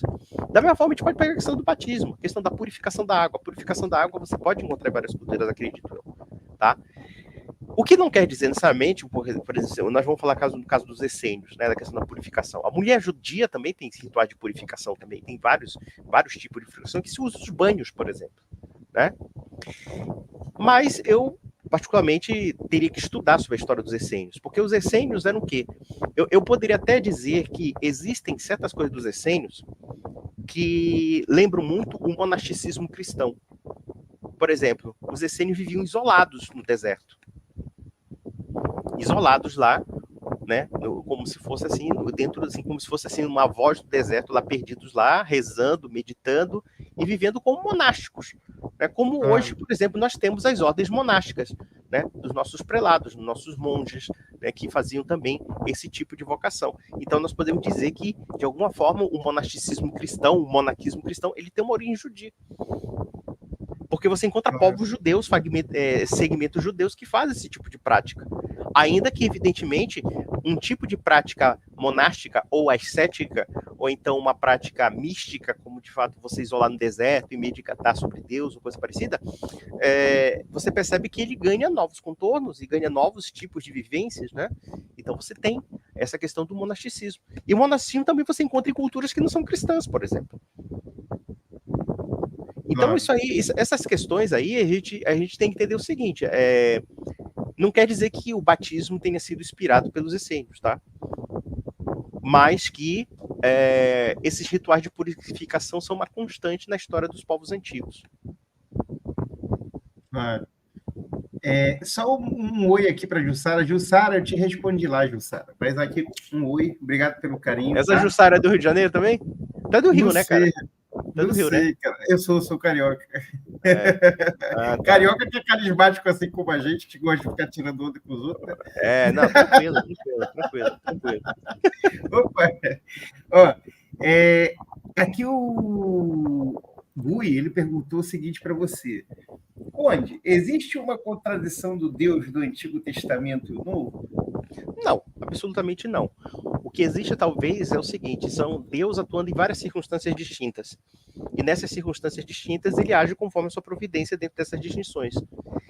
Da mesma forma, a gente pode pegar a questão do batismo, a questão da purificação da água. A purificação da água você pode encontrar em várias culturas, acredito eu. Tá? O que não quer dizer necessariamente, por exemplo, nós vamos falar no caso dos essênios, né, da questão da purificação. A mulher judia também tem rituais de purificação, também tem vários tipos de purificação que se usa os banhos, por exemplo. Né? Mas eu, particularmente, teria que estudar sobre a história dos essênios, porque os essênios eram o quê? Eu poderia até dizer que existem certas coisas dos essênios que lembram muito o monasticismo cristão. Por exemplo, os essênios viviam isolados no deserto. Isolados lá, né? Como se fosse assim, dentro assim, como se fosse assim, uma voz do deserto lá, perdidos lá, rezando, meditando e vivendo como monásticos. Né? Como hoje, por exemplo, nós temos as ordens monásticas, né? Dos nossos prelados, dos nossos monges, né? Que faziam também esse tipo de vocação. Então, nós podemos dizer que, de alguma forma, o monasticismo cristão, o monaquismo cristão, ele tem uma origem judia. Porque você encontra povos judeus, segmentos judeus que fazem esse tipo de prática. Ainda que, evidentemente, um tipo de prática monástica ou ascética, ou então uma prática mística, como de fato você isolar no deserto e meditar sobre Deus ou coisa parecida, você percebe que ele ganha novos contornos e ganha novos tipos de vivências, né? Então você tem essa questão do monasticismo. E o monasticismo também você encontra em culturas que não são cristãs, por exemplo. Então, isso aí, essas questões aí, a gente tem que entender o seguinte, não quer dizer que o batismo tenha sido inspirado pelos essênios, tá? Mas que esses rituais de purificação são uma constante na história dos povos antigos. Claro. Só um oi aqui para a Jussara. Jussara, eu te respondi lá, Jussara. Mas aqui um oi, obrigado pelo carinho. Essa Jussara é do Rio de Janeiro também? Tá do Rio, né, cara? Tô no Não Rio, né? sei, cara. Eu sou carioca. Ah, tá. Carioca que é carismático assim como a gente, que gosta de ficar tirando onda com os outros, né? Não, tranquilo. Opa! Ó, aqui o Gui, ele perguntou o seguinte para você. Conde, existe uma contradição do Deus do Antigo Testamento e o Novo? Não, absolutamente não. O que existe, talvez, é o seguinte: são Deus atuando em várias circunstâncias distintas. E nessas circunstâncias distintas, ele age conforme a sua providência dentro dessas distinções.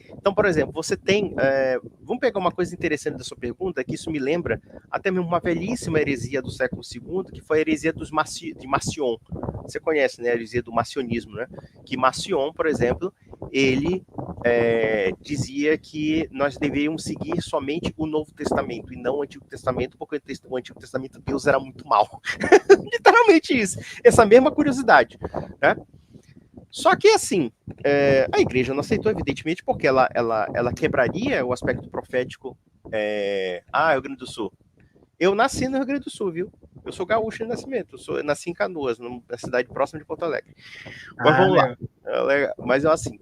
Então, por exemplo, você tem... vamos pegar uma coisa interessante da sua pergunta, que isso me lembra até mesmo uma velhíssima heresia do século II, que foi a heresia de Marcion. Você conhece, né, a heresia do marcionismo, né? Que Marcion, por exemplo, ele dizia que nós deveríamos seguir somente o Novo Testamento e não o Antigo Testamento, porque o Antigo Testamento Deus era muito mau. Literalmente isso. Essa mesma curiosidade, né? Só que, assim, a igreja não aceitou, evidentemente, porque ela quebraria o aspecto profético. Rio Grande do Sul. Eu nasci no Rio Grande do Sul, viu? Eu sou gaúcho de nascimento. Eu nasci em Canoas, na cidade próxima de Porto Alegre. Mas vamos lá. Mas, assim...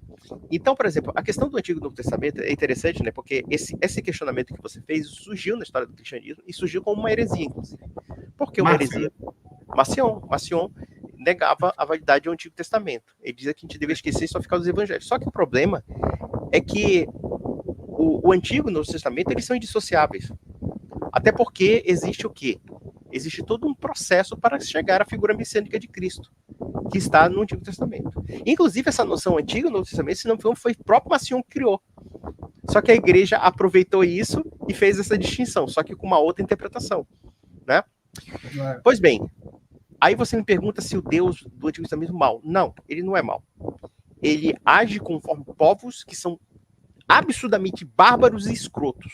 Então, por exemplo, a questão do Antigo e Novo Testamento é interessante, né? Porque esse questionamento que você fez surgiu na história do cristianismo e surgiu como uma heresia, inclusive. Por que uma heresia? Marcion negava a validade do Antigo Testamento. Ele dizia que a gente deveria esquecer e só ficar dos evangelhos. Só que o problema é que o Antigo e o Novo Testamento, eles são indissociáveis. Até porque existe o quê? Existe todo um processo para chegar à figura messiânica de Cristo, que está no Antigo Testamento. Inclusive, essa noção Antigo e Novo Testamento, se não foi o próprio Marcion que criou. Só que a igreja aproveitou isso e fez essa distinção, só que com uma outra interpretação, né? Pois bem, aí você me pergunta se o Deus do Antigo Testamento é mau. Não, ele não é mau. Ele age conforme povos que são absurdamente bárbaros e escrotos.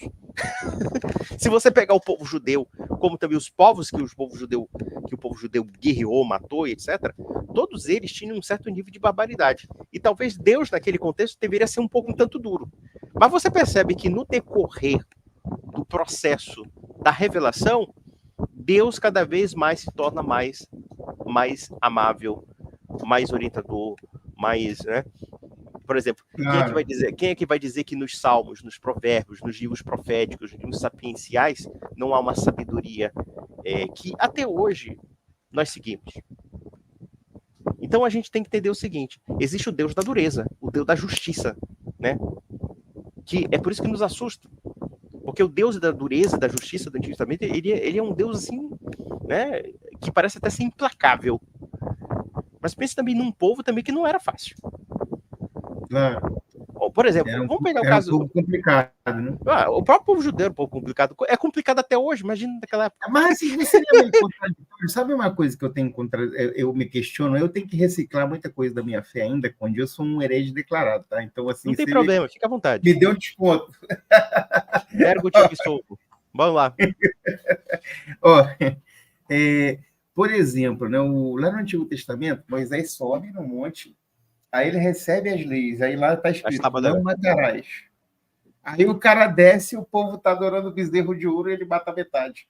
Se você pegar o povo judeu, como também os povos que o povo judeu guerreou, matou, etc., todos eles tinham um certo nível de barbaridade. E talvez Deus, naquele contexto, deveria ser um pouco um tanto duro. Mas você percebe que no decorrer do processo da revelação, Deus cada vez mais se torna mais amável, mais orientador, mais, né? Por exemplo, quem é que vai dizer que nos salmos, nos provérbios, nos livros proféticos, nos livros sapienciais, não há uma sabedoria que até hoje nós seguimos? Então a gente tem que entender o seguinte: existe o Deus da dureza, o Deus da justiça, né? Que é por isso que nos assusta. Porque o Deus da dureza, da justiça do Antigo Testamento, ele é um Deus assim, né, que parece até ser implacável. Mas pense também num povo também que não era fácil. Claro. Por exemplo, vamos pegar o caso... Era um pouco complicado, né? O próprio povo judeu era um pouco complicado. É complicado até hoje, imagina naquela época. Mas assim, você é meio contraditório. Sabe uma coisa que eu me questiono? Eu tenho que reciclar muita coisa da minha fé ainda, quando eu sou um herege declarado, tá? Então, assim... Não tem problema, fica à vontade. Me deu um desconto. Ergo te absolvo. Vamos lá. Por exemplo, né, lá no Antigo Testamento, Moisés sobe no monte, aí ele recebe as leis, aí lá está escrito, não matarás. Aí o cara desce, o povo está adorando o bezerro de ouro e ele mata a metade.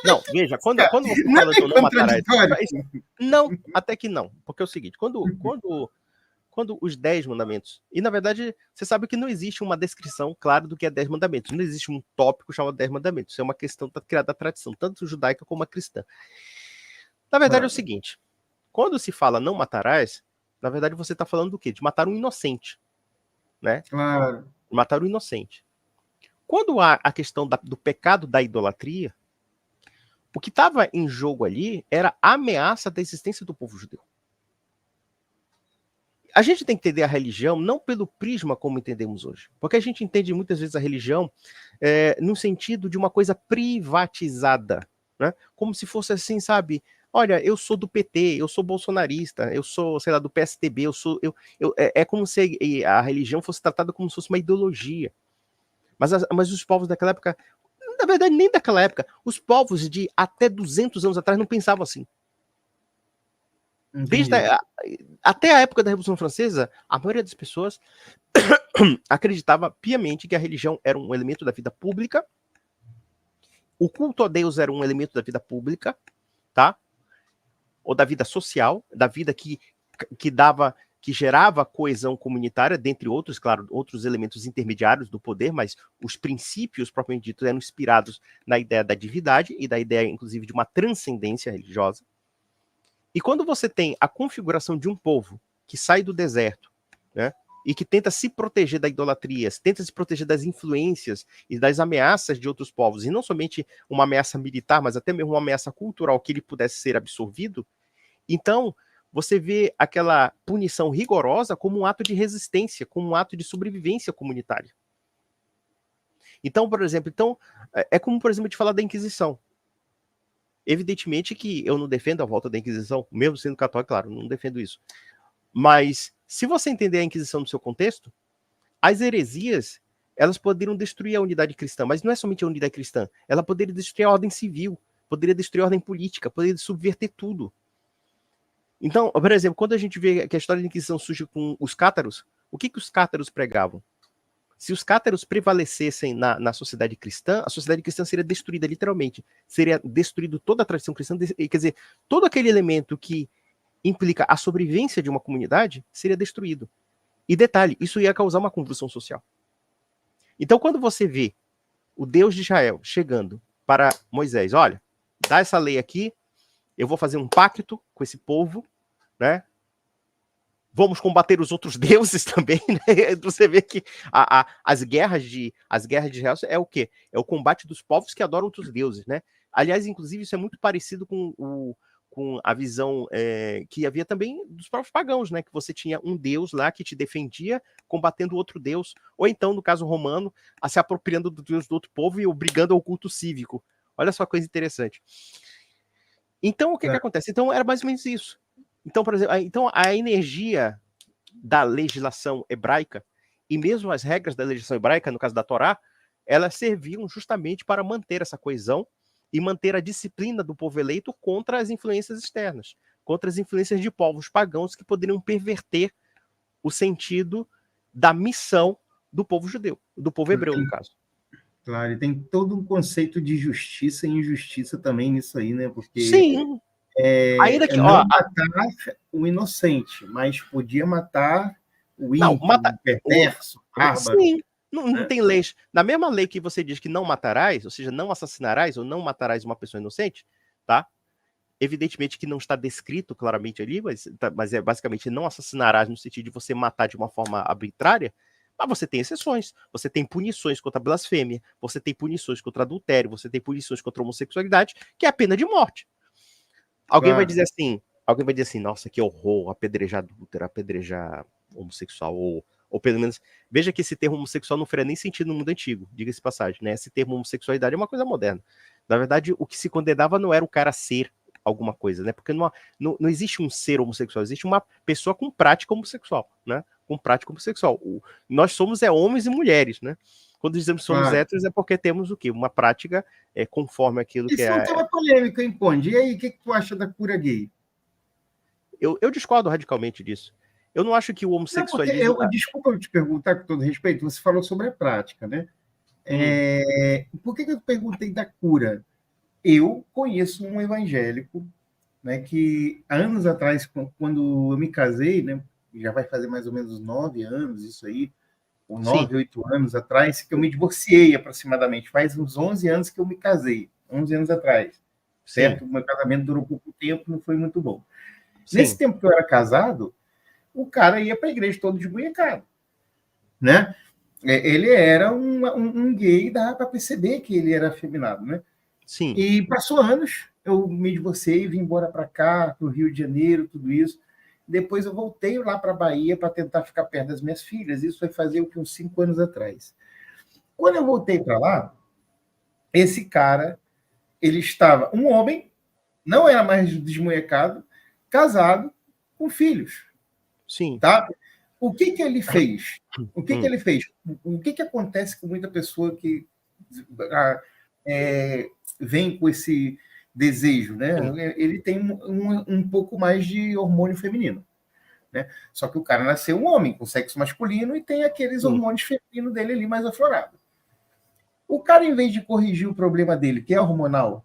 Não, veja, quando você fala do não matarás... Não, até que não. Porque é o seguinte, quando os 10 mandamentos... E, na verdade, você sabe que não existe uma descrição clara do que é 10 mandamentos. Não existe um tópico chamado 10 mandamentos. Isso é uma questão criada da tradição, tanto judaica como a cristã. Na verdade, é o seguinte. Quando se fala não matarás, na verdade, você está falando do quê? De matar um inocente. Né? Claro. Matar um inocente. Quando há a questão do pecado da idolatria, o que estava em jogo ali era a ameaça da existência do povo judeu. A gente tem que entender a religião não pelo prisma como entendemos hoje. Porque a gente entende muitas vezes a religião no sentido de uma coisa privatizada. Né? Como se fosse assim, sabe? Olha, eu sou do PT, eu sou bolsonarista, eu sou, sei lá, do PSDB, é como se a religião fosse tratada como se fosse uma ideologia. Mas os povos daquela época, na verdade, nem daquela época, os povos de até 200 anos atrás não pensavam assim. Até a época da Revolução Francesa, a maioria das pessoas acreditava piamente que a religião era um elemento da vida pública, o culto a Deus era um elemento da vida pública, tá? ou da vida social, da vida que gerava coesão comunitária, dentre outros, claro, outros elementos intermediários do poder, mas os princípios, propriamente dito, eram inspirados na ideia da divindade e da ideia, inclusive, de uma transcendência religiosa. E quando você tem a configuração de um povo que sai do deserto, né, e que tenta se proteger da idolatria, tenta se proteger das influências e das ameaças de outros povos, e não somente uma ameaça militar, mas até mesmo uma ameaça cultural que ele pudesse ser absorvido, então você vê aquela punição rigorosa como um ato de resistência, como um ato de sobrevivência comunitária. Então, por exemplo, é como, por exemplo, de falar da Inquisição. Evidentemente que eu não defendo a volta da Inquisição, mesmo sendo católico, claro, não defendo isso. Mas, se você entender a Inquisição no seu contexto, as heresias, elas poderiam destruir a unidade cristã, mas não é somente a unidade cristã, ela poderia destruir a ordem civil, poderia destruir a ordem política, poderia subverter tudo. Então, por exemplo, quando a gente vê que a história da Inquisição surge com os cátaros, o que os cátaros pregavam? Se os cátaros prevalecessem na sociedade cristã, a sociedade cristã seria destruída literalmente. Seria destruído toda a tradição cristã, quer dizer, todo aquele elemento que implica a sobrevivência de uma comunidade seria destruído. E detalhe, isso ia causar uma convulsão social. Então, quando você vê o Deus de Israel chegando para Moisés, olha, dá essa lei aqui, eu vou fazer um pacto com esse povo, né? Vamos combater os outros deuses também, né? Você vê que as guerras de Israel é o quê? É o combate dos povos que adoram outros deuses, né? Aliás, inclusive, isso é muito parecido com a visão que havia também dos próprios pagãos, né? Que você tinha um deus lá que te defendia combatendo outro deus, ou então, no caso romano, se apropriando do deus do outro povo e obrigando ao culto cívico. Olha só a coisa interessante. Então, o que acontece? Então, era mais ou menos isso. Então, por exemplo, a energia da legislação hebraica, e mesmo as regras da legislação hebraica, no caso da Torá, elas serviam justamente para manter essa coesão e manter a disciplina do povo eleito contra as influências externas, contra as influências de povos pagãos que poderiam perverter o sentido da missão do povo judeu, do povo hebreu, no caso. Claro, e tem todo um conceito de justiça e injustiça também nisso aí, né? Porque sim. Ainda que, não matar o inocente, mas podia matar o ímpio, o perverso, o bárbaro. Sim, não tem leis. Na mesma lei que você diz que não matarás, ou seja, não assassinarás ou não matarás uma pessoa inocente, tá? Evidentemente que não está descrito claramente ali, mas é basicamente não assassinarás no sentido de você matar de uma forma arbitrária, mas você tem exceções. Você tem punições contra a blasfêmia, você tem punições contra adultério, você tem punições contra a homossexualidade, que é a pena de morte. Alguém vai dizer assim, nossa, que horror, apedrejar adúltero, apedrejar homossexual, ou pelo menos, veja que esse termo homossexual não faria nem sentido no mundo antigo, diga-se passagem, né? Esse termo homossexualidade é uma coisa moderna. Na verdade, o que se condenava não era o cara ser alguma coisa, né? Porque não existe um ser homossexual, existe uma pessoa com prática homossexual, né? Com prática homossexual. Nós somos homens e mulheres, né? Quando dizemos que somos héteros é porque temos o quê? Uma prática conforme aquilo que é... Isso é um tema polêmico, hein, Conde? E aí, o que tu acha da cura gay? Eu discordo radicalmente disso. Eu não acho que o homossexualismo... Desculpa eu te perguntar, com todo respeito, você falou sobre a prática, né? Por que eu perguntei da cura? Eu conheço um evangélico, né, que anos atrás, quando eu me casei, né, já vai fazer mais ou menos 9 anos isso aí, ou 9, 8 anos atrás, que eu me divorciei aproximadamente. Faz uns 11 anos que eu me casei, 11 anos atrás, certo? O meu casamento durou pouco tempo, não foi muito bom. Sim. Nesse tempo que eu era casado, o cara ia para a igreja todo de bunhecado, né? Ele era um gay, dava para perceber que ele era afeminado, né? Sim. E passou anos, eu me divorciei, vim embora para cá, para o Rio de Janeiro, tudo isso. Depois eu voltei lá para a Bahia para tentar ficar perto das minhas filhas. Isso foi fazer uns 5 anos atrás. Quando eu voltei para lá, esse cara, ele estava um homem, não era mais desmunhecado, casado, com filhos. Sim. Tá? O que ele fez? O que ele fez? O que acontece com muita pessoa que vem com esse desejo, né? Ele tem um pouco mais de hormônio feminino, né? Só que o cara nasceu um homem com sexo masculino e tem aqueles hormônios femininos dele ali mais aflorados. O cara, em vez de corrigir o problema dele, que é hormonal,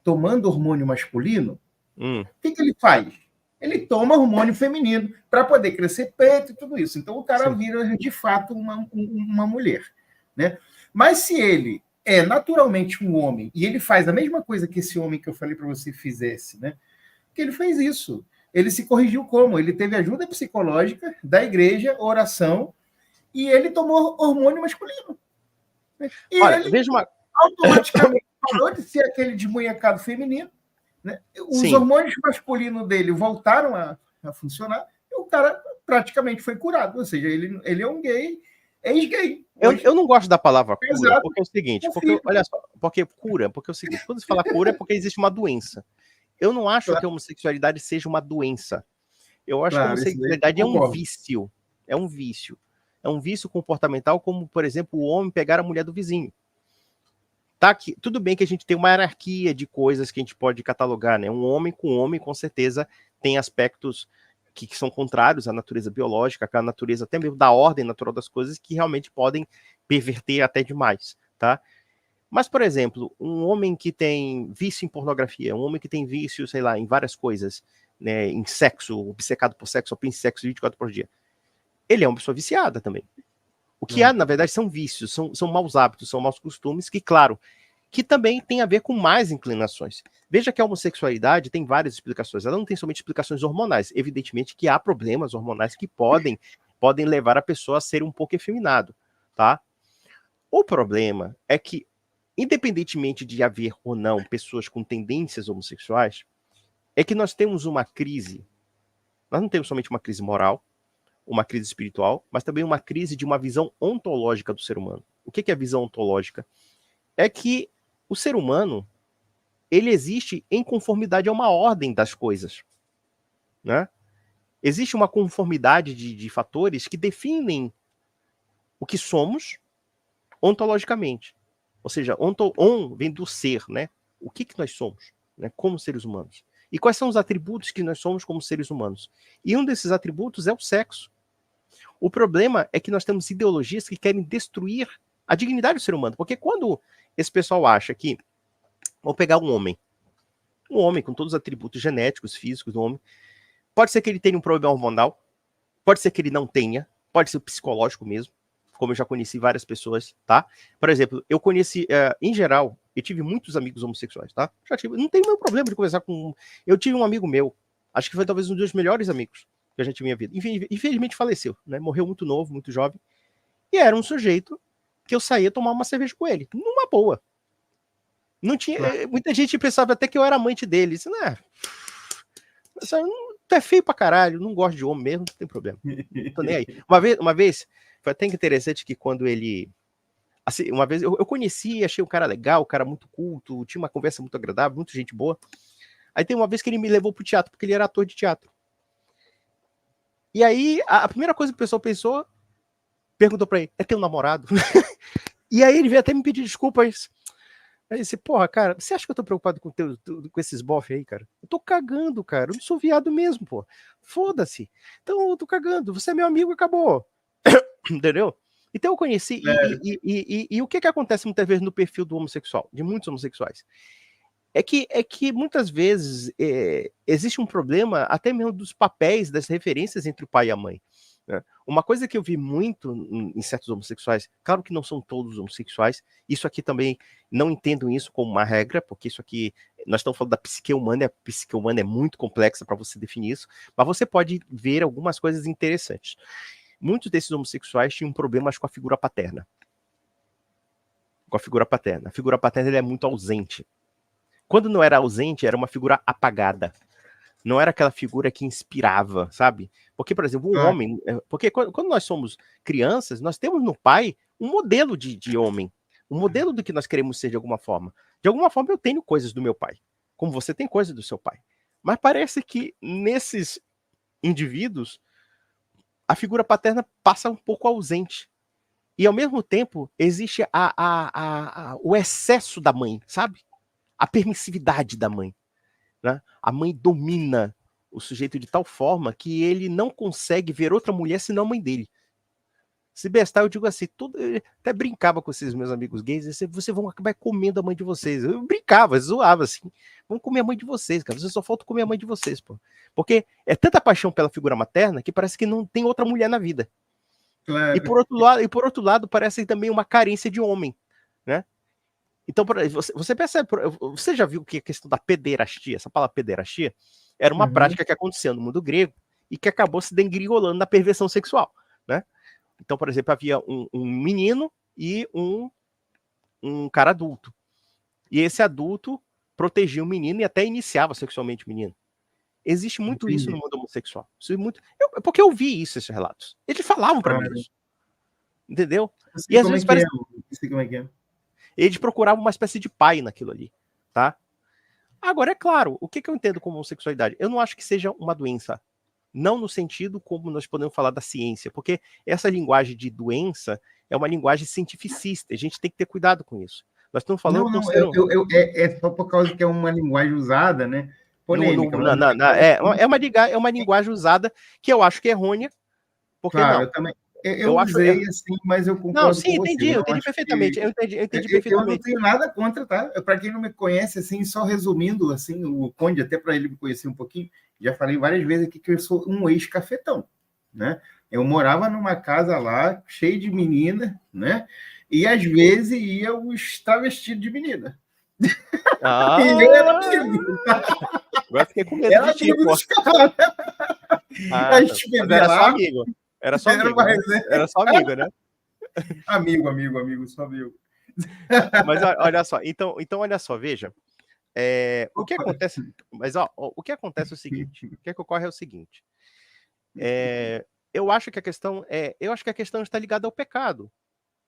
tomando hormônio masculino, O que ele faz? Ele toma hormônio feminino para poder crescer peito e tudo isso. Então, o cara vira, de fato, uma mulher. Né? Mas se ele é naturalmente um homem e ele faz a mesma coisa que esse homem que eu falei para você fizesse, né? Que ele fez isso. Ele se corrigiu como? Ele teve ajuda psicológica da igreja, oração, e ele tomou hormônio masculino. E Olha, ele veja uma... automaticamente parou de ser aquele desmunhecado feminino, né? Os Sim. hormônios masculinos dele voltaram a funcionar e o cara praticamente foi curado. Ou seja, ele é um gay, ex-gay. Eu não gosto da palavra cura, Exato. porque é o seguinte, porque, olha só, porque cura, porque é o seguinte, quando se fala cura é porque existe uma doença. Eu não acho que a homossexualidade seja uma doença. Eu acho que a homossexualidade é um vício. É um vício. É um vício comportamental, como, por exemplo, o homem pegar a mulher do vizinho. Tá? Tudo bem que a gente tem uma hierarquia de coisas que a gente pode catalogar, né? Um homem, com certeza, tem aspectos que são contrários à natureza biológica, à natureza até mesmo da ordem natural das coisas, que realmente podem perverter até demais, tá? Mas, por exemplo, um homem que tem vício em pornografia, um homem que tem vício, sei lá, em várias coisas, né, em sexo, obcecado por sexo, ou pensa em sexo 24 por dia, ele é uma pessoa viciada também. O que há, na verdade, são vícios, são maus hábitos, são maus costumes, que, claro, que também tem a ver com mais inclinações. Veja que a homossexualidade tem várias explicações. Ela não tem somente explicações hormonais. Evidentemente que há problemas hormonais que podem levar a pessoa a ser um pouco efeminado, tá? O problema é que, independentemente de haver ou não pessoas com tendências homossexuais, é que nós temos uma crise. Nós não temos somente uma crise moral, uma crise espiritual, mas também uma crise de uma visão ontológica do ser humano. O que é a visão ontológica? É que o ser humano, ele existe em conformidade a uma ordem das coisas, né? Existe uma conformidade de fatores que definem o que somos ontologicamente. Ou seja, on vem do ser, né? O que nós somos, né? Como seres humanos. E quais são os atributos que nós somos como seres humanos? E um desses atributos é o sexo. O problema é que nós temos ideologias que querem destruir a dignidade do ser humano. Porque quando esse pessoal acha que, vou pegar um homem com todos os atributos genéticos, físicos do homem, pode ser que ele tenha um problema hormonal, pode ser que ele não tenha, pode ser psicológico mesmo, como eu já conheci várias pessoas, tá? Por exemplo, eu conheci, em geral, eu tive muitos amigos homossexuais, tá? Não tem nenhum problema de conversar com... Eu tive um amigo meu, acho que foi talvez um dos melhores amigos que eu já tive na minha vida. Infelizmente faleceu, né? Morreu muito novo, muito jovem. E era um sujeito que eu saía tomar uma cerveja com ele, numa boa. Não tinha, muita gente pensava até que eu era amante dele. Isso, né? Tu é feio pra caralho, não gosto de homem mesmo, não tem problema. Não tô nem aí. Uma vez, foi até interessante que quando ele... Assim, uma vez eu conheci, achei o cara legal, o cara muito culto, tinha uma conversa muito agradável, muita gente boa. Aí tem uma vez que ele me levou pro teatro, porque ele era ator de teatro. E aí, a primeira coisa que o pessoal pensou, perguntou pra ele, é teu namorado? E aí ele veio até me pedir desculpas. Aí disse, porra, cara, você acha que eu tô preocupado com esses bofs aí, cara? Eu tô cagando, cara, eu não sou viado mesmo, pô. Foda-se. Então eu tô cagando, você é meu amigo, acabou. Entendeu? Então eu conheci, e o que acontece muitas vezes no perfil do homossexual, de muitos homossexuais? É que muitas vezes existe um problema até mesmo dos papéis, das referências entre o pai e a mãe. Né? Uma coisa que eu vi muito em certos homossexuais, claro que não são todos homossexuais, isso aqui também não entendo isso como uma regra, porque isso aqui, nós estamos falando da psique humana, e a psique humana é muito complexa para você definir isso, mas você pode ver algumas coisas interessantes. Muitos desses homossexuais tinham problemas com a figura paterna. Com a figura paterna. A figura paterna ele é muito ausente. Quando não era ausente, era uma figura apagada. Não era aquela figura que inspirava, sabe? Porque, por exemplo, um homem... Porque quando nós somos crianças, nós temos no pai um modelo de homem. Um modelo do que nós queremos ser de alguma forma. De alguma forma, eu tenho coisas do meu pai. Como você tem coisas do seu pai. Mas parece que nesses indivíduos, a figura paterna passa um pouco ausente. E, ao mesmo tempo, existe o excesso da mãe, sabe? A permissividade da mãe. Né? A mãe domina o sujeito de tal forma que ele não consegue ver outra mulher senão a mãe dele. Se bestar, eu digo assim, eu até brincava com esses meus amigos gays, vocês vão acabar comendo a mãe de vocês. Eu brincava, zoava assim, vão comer a mãe de vocês, cara, vocês só falta comer a mãe de vocês, pô. Porque é tanta paixão pela figura materna que parece que não tem outra mulher na vida. Claro. E por outro lado, parece também uma carência de homem, né? Então, você percebe, você já viu que a questão da pederastia, essa palavra pederastia, era uma prática que acontecia no mundo grego e que acabou se degringolando na perversão sexual, né? Então, por exemplo, havia um menino e um cara adulto. E esse adulto protegia o menino e até iniciava sexualmente o menino. Existe muito isso no mundo homossexual. Isso é muito... porque eu vi isso, esses relatos. Eles falavam para mim isso. Entendeu? E às vezes parece... como é que é. Eles procuravam uma espécie de pai naquilo ali, tá? Agora, é claro, o que eu entendo como homossexualidade? Eu não acho que seja uma doença. Não no sentido como nós podemos falar da ciência, porque essa linguagem de doença é uma linguagem cientificista. A gente tem que ter cuidado com isso. Nós estamos falando... É só por causa que é uma linguagem usada, né? Polêmica. É uma linguagem usada que eu acho que é errônea. Porque claro, não? eu também. Eu usei assim, mas eu concordo não, sim, com você. Eu entendi perfeitamente. Eu entendi perfeitamente. Eu não tenho nada contra, tá? Para quem não me conhece, assim, só resumindo, assim, o Conde, até para ele me conhecer um pouquinho, já falei várias vezes aqui que eu sou um ex-cafetão, né? Eu morava numa casa lá, cheia de menina, né? E às vezes ia os travestidos de menina. E eu era amigo. Agora fiquei com medo de ti, pô. A gente bebia era lá. Só amigo. Era só amigo. Era só amigo, né? Amigo, só amigo. Mas olha só, então olha só, veja. O que acontece? Mas o que acontece é o seguinte: o que ocorre é o seguinte. Eu acho que a questão está ligada ao pecado,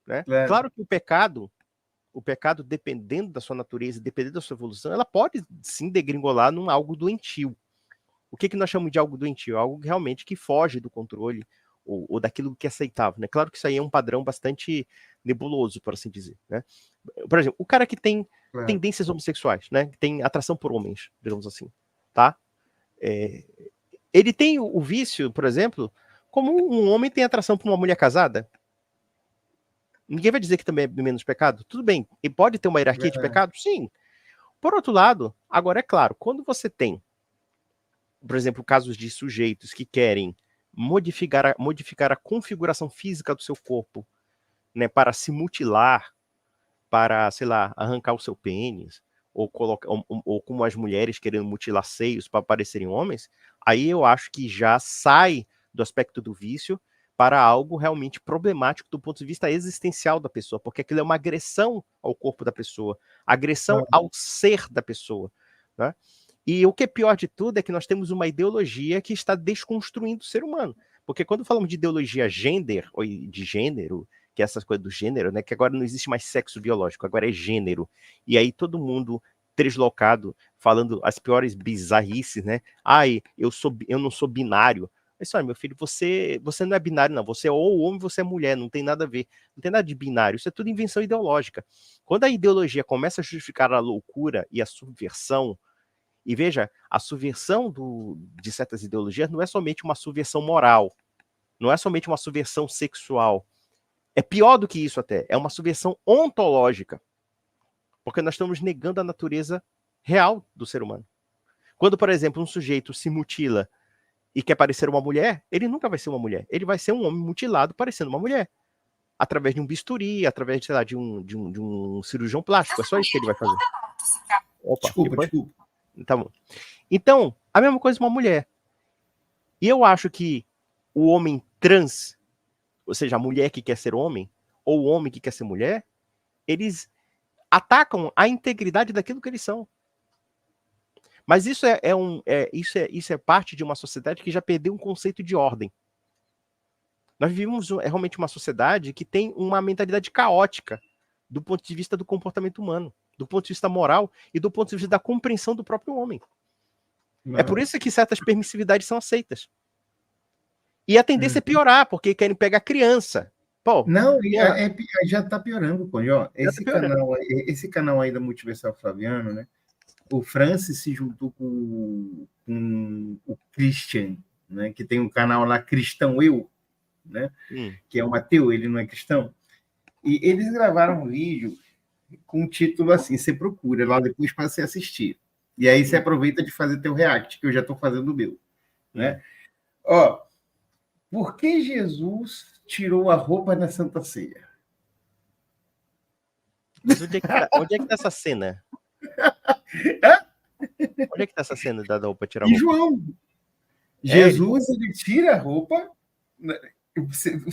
né? Claro que o pecado, dependendo da sua natureza, dependendo da sua evolução, ela pode sim degringolar num algo doentio. O que nós chamamos de algo doentio? Algo realmente que foge do controle ou daquilo que é aceitável, né? Claro que isso aí é um padrão bastante nebuloso, por assim dizer, né? Por exemplo, o cara que tem tendências homossexuais, né? Que tem atração por homens, digamos assim, tá? Ele tem o vício, por exemplo, como um homem tem atração por uma mulher casada. Ninguém vai dizer que também é menos pecado? Tudo bem. E pode ter uma hierarquia de pecado? Sim. Por outro lado, agora é claro, quando você tem, por exemplo, casos de sujeitos que querem modificar a configuração física do seu corpo, né, para se mutilar, para, sei lá, arrancar o seu pênis, ou como as mulheres querendo mutilar seios para parecerem homens, aí eu acho que já sai do aspecto do vício para algo realmente problemático do ponto de vista existencial da pessoa, porque aquilo é uma agressão ao corpo da pessoa, agressão ao ser da pessoa, né? E o que é pior de tudo é que nós temos uma ideologia que está desconstruindo o ser humano. Porque quando falamos de ideologia gender, ou de gênero, que é essas coisas do gênero, né? Que agora não existe mais sexo biológico, agora é gênero. E aí todo mundo deslocado, falando as piores bizarrices, né? Eu não sou binário. Mas olha, meu filho, você não é binário, não. Você é ou homem, você é mulher, não tem nada a ver. Não tem nada de binário. Isso é tudo invenção ideológica. Quando a ideologia começa a justificar a loucura e a subversão, e veja, a subversão de certas ideologias não é somente uma subversão moral, não é somente uma subversão sexual. É pior do que isso até, é uma subversão ontológica. Porque nós estamos negando a natureza real do ser humano. Quando, por exemplo, um sujeito se mutila e quer parecer uma mulher, ele nunca vai ser uma mulher. Ele vai ser um homem mutilado parecendo uma mulher. Através de um bisturi, através, sei lá, de um cirurgião plástico. É só isso que ele vai fazer. Opa, desculpa. Tá bom. Então, a mesma coisa uma mulher. E eu acho que o homem trans, ou seja, a mulher que quer ser homem, ou o homem que quer ser mulher, eles atacam a integridade daquilo que eles são. Mas isso é parte de uma sociedade que já perdeu um conceito de ordem. Nós vivemos realmente uma sociedade que tem uma mentalidade caótica do ponto de vista do comportamento humano, do ponto de vista moral e do ponto de vista da compreensão do próprio homem. É por isso que certas permissividades são aceitas. E a tendência é piorar, porque querem pegar criança. Pô, não, já está piorando, Conde. Esse canal aí da Multiversal Flaviano, né? O Francis se juntou com o Christian, né? Que tem um canal lá, Cristão Eu, né? Que é um ateu, ele não é cristão. E eles gravaram um vídeo com um título assim, você procura lá depois para você assistir. E aí você aproveita de fazer teu react, que eu já estou fazendo o meu, né? Ó, por que Jesus tirou a roupa na Santa Ceia? Mas onde é que tá essa cena? Onde é que tá essa cena da roupa tirar a roupa? E João, Jesus, ele tira a roupa.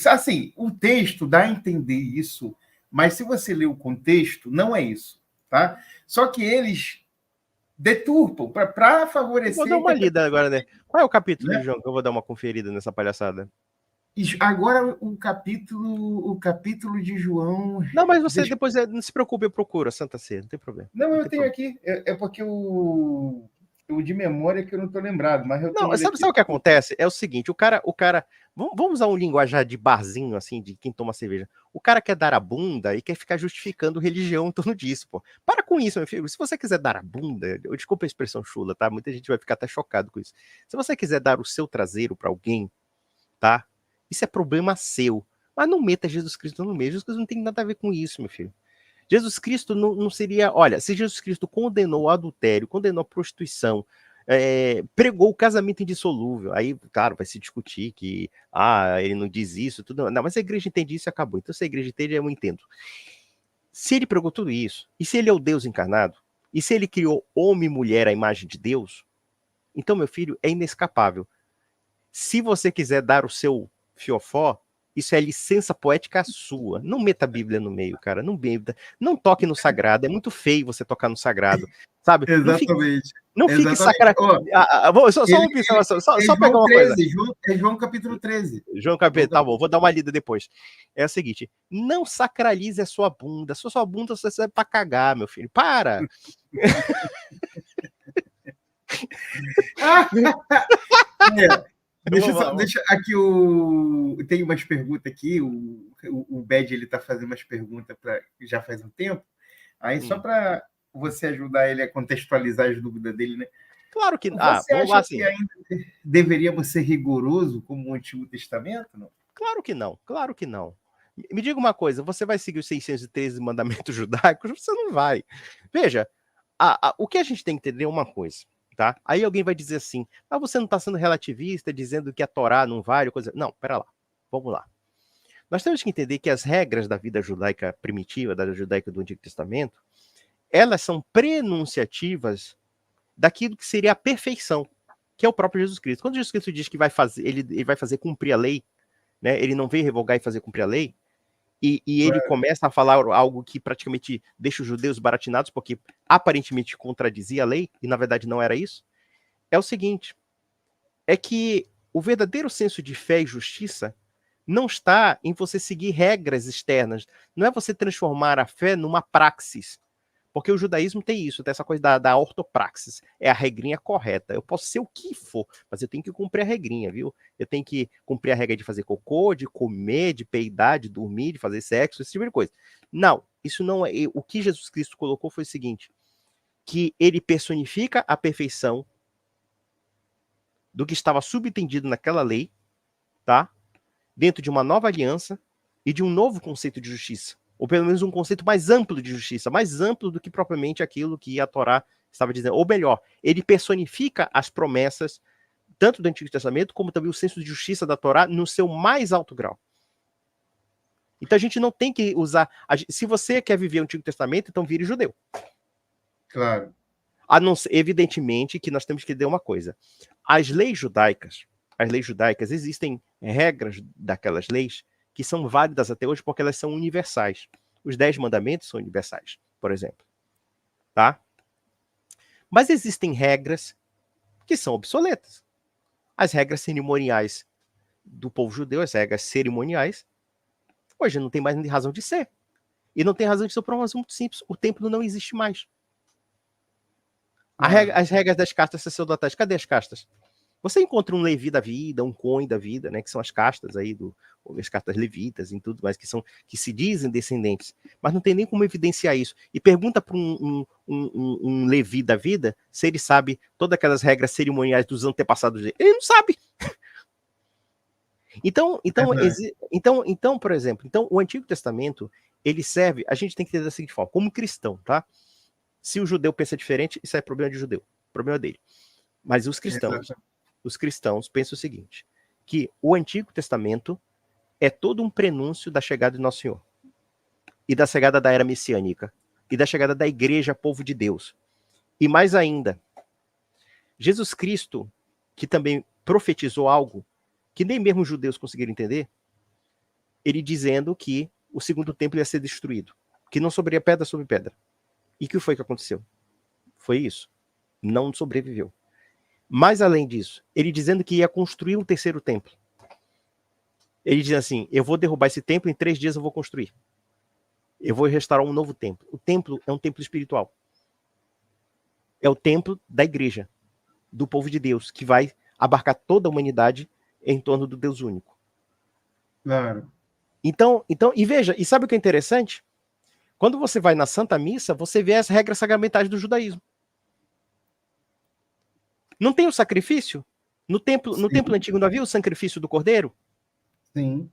Assim, o texto dá a entender isso, mas se você ler o contexto, não é isso, tá? Só que eles deturpam para favorecer. Vou dar uma lida agora, né? Qual é o capítulo, né, João? Que eu vou dar uma conferida nessa palhaçada. Agora o capítulo de João. Não, mas você depois não se preocupe, eu procuro a Santa Ceia, não tem problema. Não, eu tenho aqui. É porque o de memória que eu não estou lembrado, mas eu tenho. Não, sabe o que acontece? É o seguinte, o cara, vamos usar um linguajar de barzinho, assim, de quem toma cerveja. O cara quer dar a bunda e quer ficar justificando religião em torno disso, pô. Para com isso, meu filho. Se você quiser dar a bunda, eu desculpa a expressão chula, tá? Muita gente vai ficar até chocado com isso. Se você quiser dar o seu traseiro para alguém, tá? Isso é problema seu. Mas não meta Jesus Cristo no meio. Jesus Cristo não tem nada a ver com isso, meu filho. Jesus Cristo não seria... Olha, se Jesus Cristo condenou o adultério, condenou a prostituição, pregou o casamento indissolúvel, aí, claro, vai se discutir que ele não diz isso, tudo. Não, mas a igreja entende isso e acabou. Então, se a igreja entende, eu entendo. Se ele pregou tudo isso, e se ele é o Deus encarnado, e se ele criou homem e mulher à imagem de Deus, então, meu filho, é inescapável. Se você quiser dar o seu fiofó, isso é licença poética sua. Não meta a Bíblia no meio, cara. Não beba. Não toque no sagrado. É muito feio você tocar no sagrado, sabe? Exatamente. Não fique sacrado. Só pegar uma coisa. É João capítulo 13. João capítulo, tá bom. Vou dar uma lida depois. É o seguinte. Não sacralize a sua bunda. Sua bunda você serve pra cagar, meu filho. Para! Deixa aqui tem umas perguntas aqui. O Bad ele tá fazendo umas perguntas já faz um tempo. Aí só para você ajudar ele a contextualizar as dúvidas dele, né? Claro que você acha que ainda deveríamos ser rigoroso como o Antigo Testamento, não? Claro que não, claro que não. Me diga uma coisa, você vai seguir os 613 mandamentos judaicos? Você não vai. Veja, o que a gente tem que entender é uma coisa. Tá? Aí alguém vai dizer assim, você não está sendo relativista, dizendo que a Torá não vale, coisa... Não, pera lá, vamos lá. Nós temos que entender que as regras da vida judaica primitiva, da judaica do Antigo Testamento, elas são prenunciativas daquilo que seria a perfeição, que é o próprio Jesus Cristo. Quando Jesus Cristo diz que ele vai fazer cumprir a lei, né? Ele não veio revogar e fazer cumprir a lei, e ele começa a falar algo que praticamente deixa os judeus baratinados, porque aparentemente contradizia a lei, e na verdade não era isso, é o seguinte, é que o verdadeiro senso de fé e justiça não está em você seguir regras externas, não é você transformar a fé numa praxis, porque o judaísmo tem isso, tem essa coisa da ortopraxis, é a regrinha correta. Eu posso ser o que for, mas eu tenho que cumprir a regrinha, viu? Eu tenho que cumprir a regra de fazer cocô, de comer, de peidar, de dormir, de fazer sexo, esse tipo de coisa. Não, isso não é. O que Jesus Cristo colocou foi o seguinte, que ele personifica a perfeição do que estava subentendido naquela lei, tá? Dentro de uma nova aliança e de um novo conceito de justiça. Ou pelo menos um conceito mais amplo de justiça, mais amplo do que propriamente aquilo que a Torá estava dizendo. Ou melhor, ele personifica as promessas, tanto do Antigo Testamento, como também o senso de justiça da Torá no seu mais alto grau. Então a gente não tem que usar... Se você quer viver o Antigo Testamento, então vire judeu. Claro. Evidentemente que nós temos que dizer uma coisa. As leis judaicas, existem regras daquelas leis que são válidas até hoje porque elas são universais. Os 10 mandamentos são universais, por exemplo. Tá? Mas existem regras que são obsoletas. As regras cerimoniais do povo judeu, as regras cerimoniais, hoje não tem mais razão de ser. E não tem razão de ser por uma razão muito simples. O templo não existe mais. As regras das castas sacerdotais, cadê as castas? Você encontra um Levi da vida, um Cohen da vida, né, que são as castas aí, as castas levitas e tudo mais, que se dizem descendentes, mas não tem nem como evidenciar isso. E pergunta para um Levi da vida se ele sabe todas aquelas regras cerimoniais dos antepassados dele. Ele não sabe. Então, por exemplo, o Antigo Testamento, ele serve, a gente tem que entender da seguinte forma, como cristão, tá? Se o judeu pensa diferente, isso é problema de judeu, problema dele. Mas os cristãos pensam o seguinte, que o Antigo Testamento é todo um prenúncio da chegada de Nosso Senhor, e da chegada da era messiânica, e da chegada da igreja, povo de Deus. E mais ainda, Jesus Cristo, que também profetizou algo que nem mesmo os judeus conseguiram entender, ele dizendo que o segundo templo ia ser destruído, que não sobraria pedra sobre pedra. E o que foi que aconteceu? Foi isso. Não sobreviveu. Mais além disso, ele dizendo que ia construir um terceiro templo. Ele diz assim, eu vou derrubar esse templo, em 3 dias eu vou construir. Eu vou restaurar um novo templo. O templo é um templo espiritual. É o templo da igreja, do povo de Deus, que vai abarcar toda a humanidade em torno do Deus único. Claro. Então, e veja, e sabe o que é interessante? Quando você vai na Santa Missa, você vê as regras sacramentais do judaísmo. Não tem o sacrifício? No templo antigo não havia o sacrifício do cordeiro? Sim.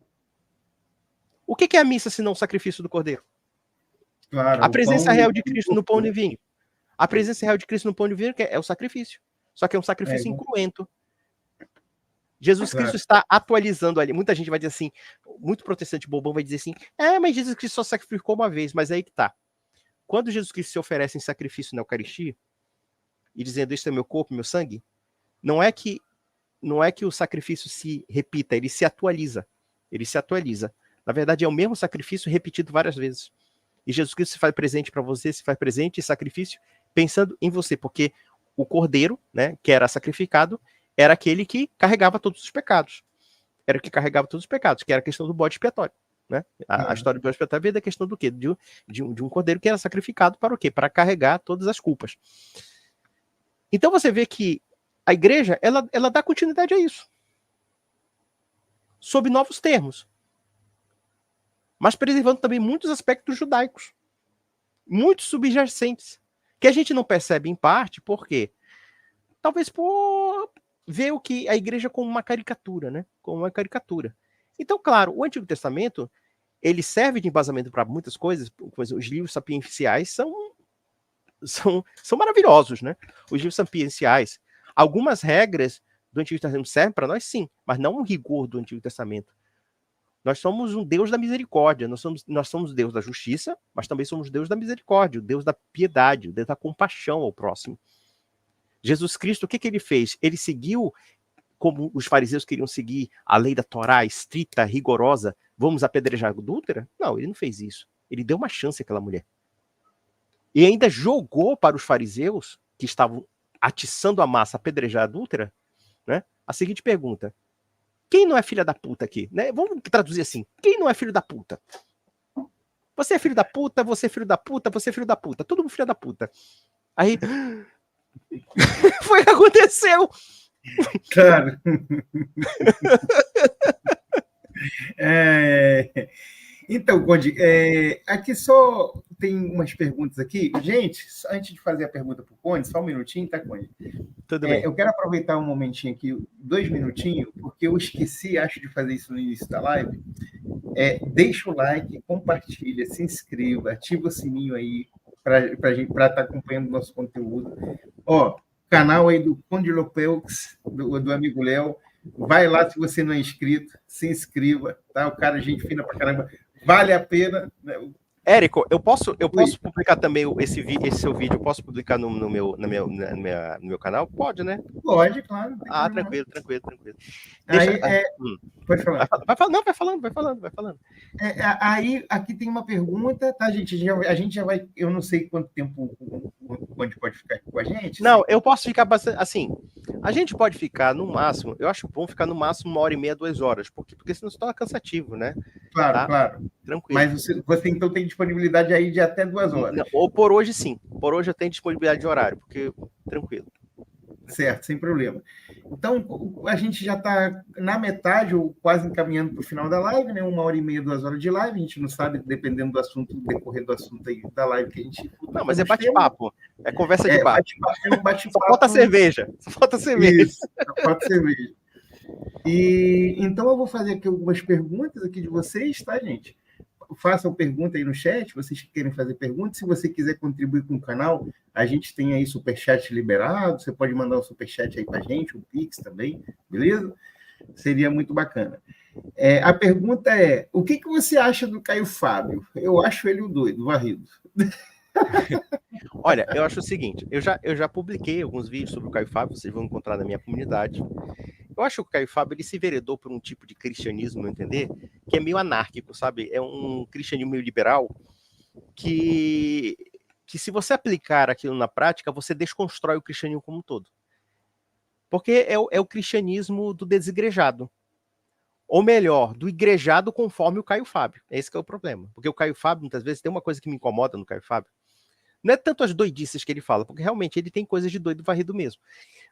O que é a missa se não o sacrifício do cordeiro? Claro. A presença real de Cristo no pão e vinho. A presença real de Cristo no pão e vinho é o sacrifício. Só que é um sacrifício incruento. Jesus Cristo está atualizando ali. Muita gente vai dizer assim, muito protestante bobão vai dizer assim, mas Jesus Cristo só sacrificou uma vez, mas aí que tá. Quando Jesus Cristo se oferece em sacrifício na Eucaristia, e dizendo, este é meu corpo, meu sangue, não é que o sacrifício se repita, ele se atualiza. Ele se atualiza. Na verdade, é o mesmo sacrifício repetido várias vezes. E Jesus Cristo se faz presente para você, se faz presente em sacrifício, pensando em você, porque o cordeiro, né, que era sacrificado, era aquele que carregava todos os pecados. Era o que carregava todos os pecados, que era a questão do bode expiatório. Né? A história do bode expiatório veio da questão do quê? De um cordeiro que era sacrificado para o quê? Para carregar todas as culpas. Então você vê que a igreja, ela dá continuidade a isso. Sob novos termos. Mas preservando também muitos aspectos judaicos. Muitos subjacentes. Que a gente não percebe em parte, por quê? Talvez por ver o que a igreja como uma caricatura, né? Como uma caricatura. Então, claro, o Antigo Testamento, ele serve de embasamento para muitas coisas. Os livros sapienciais são maravilhosos, né? Os livros sapienciais. Algumas regras do Antigo Testamento servem para nós, sim, mas não um rigor do Antigo Testamento. Nós somos um Deus da misericórdia, nós somos Deus da justiça, mas também somos Deus da misericórdia, o Deus da piedade, o Deus da compaixão ao próximo. Jesus Cristo, o que ele fez? Ele seguiu, como os fariseus queriam seguir, a lei da Torá estrita, rigorosa, vamos apedrejar a adúltera? Não, ele não fez isso. Ele deu uma chance àquela mulher. E ainda jogou para os fariseus, que estavam atiçando a massa a apedrejar a adúltera, né, a seguinte pergunta. Quem não é filha da puta aqui? Né? Vamos traduzir assim. Quem não é filho da puta? Você é filho da puta, você é filho da puta, você é filho da puta. Todo mundo filho da puta. Aí... foi o que aconteceu. Claro. Então, Conde, aqui só tem umas perguntas aqui. Gente, antes de fazer a pergunta para o Conde, só um minutinho, tá, Conde? Tudo bem. Eu quero aproveitar um momentinho aqui, 2 minutinhos, porque eu esqueci, acho, de fazer isso no início da live. Deixa o like, compartilha, se inscreva, ativa o sininho aí para estar acompanhando o nosso conteúdo. Canal aí do Conde Lopeux, do amigo Léo. Vai lá, se você não é inscrito, se inscreva, tá? O cara, gente fina pra caramba. Vale a pena. Né? Érico, eu posso publicar também esse seu vídeo, eu posso publicar no meu canal? Pode, né? Pode, claro. Tranquilo. Pode falar. Vai falando. Aí, aqui tem uma pergunta, tá, gente? A gente já vai... Eu não sei quanto tempo o Conde pode ficar aqui com a gente. Não, eu posso ficar bastante... Assim, a gente pode ficar no máximo... Eu acho bom ficar no máximo 1h30, 2 horas. Porque senão se torna cansativo, né? Claro, tá? Claro. Tranquilo. Mas você então tem disponibilidade aí de até 2 horas. Não, ou por hoje, sim. Por hoje eu tenho disponibilidade de horário, porque... Tranquilo. Certo, sem problema. Então, a gente já está na metade, ou quase encaminhando para o final da live, né? 1h30, 2 horas de live. A gente não sabe, dependendo do assunto, do decorrer do assunto aí da live que a gente... Não, mas é bate-papo. É conversa de papo. Bate-papo. Só falta cerveja. Isso, só falta cerveja. E então eu vou fazer aqui algumas perguntas aqui de vocês, tá, gente? Façam pergunta aí no chat, vocês que querem fazer perguntas. Se você quiser contribuir com o canal, a gente tem aí superchat liberado, você pode mandar um superchat aí para a gente, um Pix também, beleza? Seria muito bacana. A pergunta é, o que você acha do Caio Fábio? Eu acho ele o doido, varrido. Olha, eu acho o seguinte, eu já publiquei alguns vídeos sobre o Caio Fábio, vocês vão encontrar na minha comunidade. Eu acho que o Caio Fábio, ele se enveredou por um tipo de cristianismo, não entender, que é meio anárquico, sabe? É um cristianismo meio liberal que se você aplicar aquilo na prática, você desconstrói o cristianismo como um todo. Porque é o cristianismo do desigrejado. Ou melhor, do igrejado conforme o Caio Fábio. Esse que é o problema. Porque o Caio Fábio, muitas vezes, tem uma coisa que me incomoda no Caio Fábio. Não é tanto as doidices que ele fala, porque realmente ele tem coisas de doido varrido mesmo.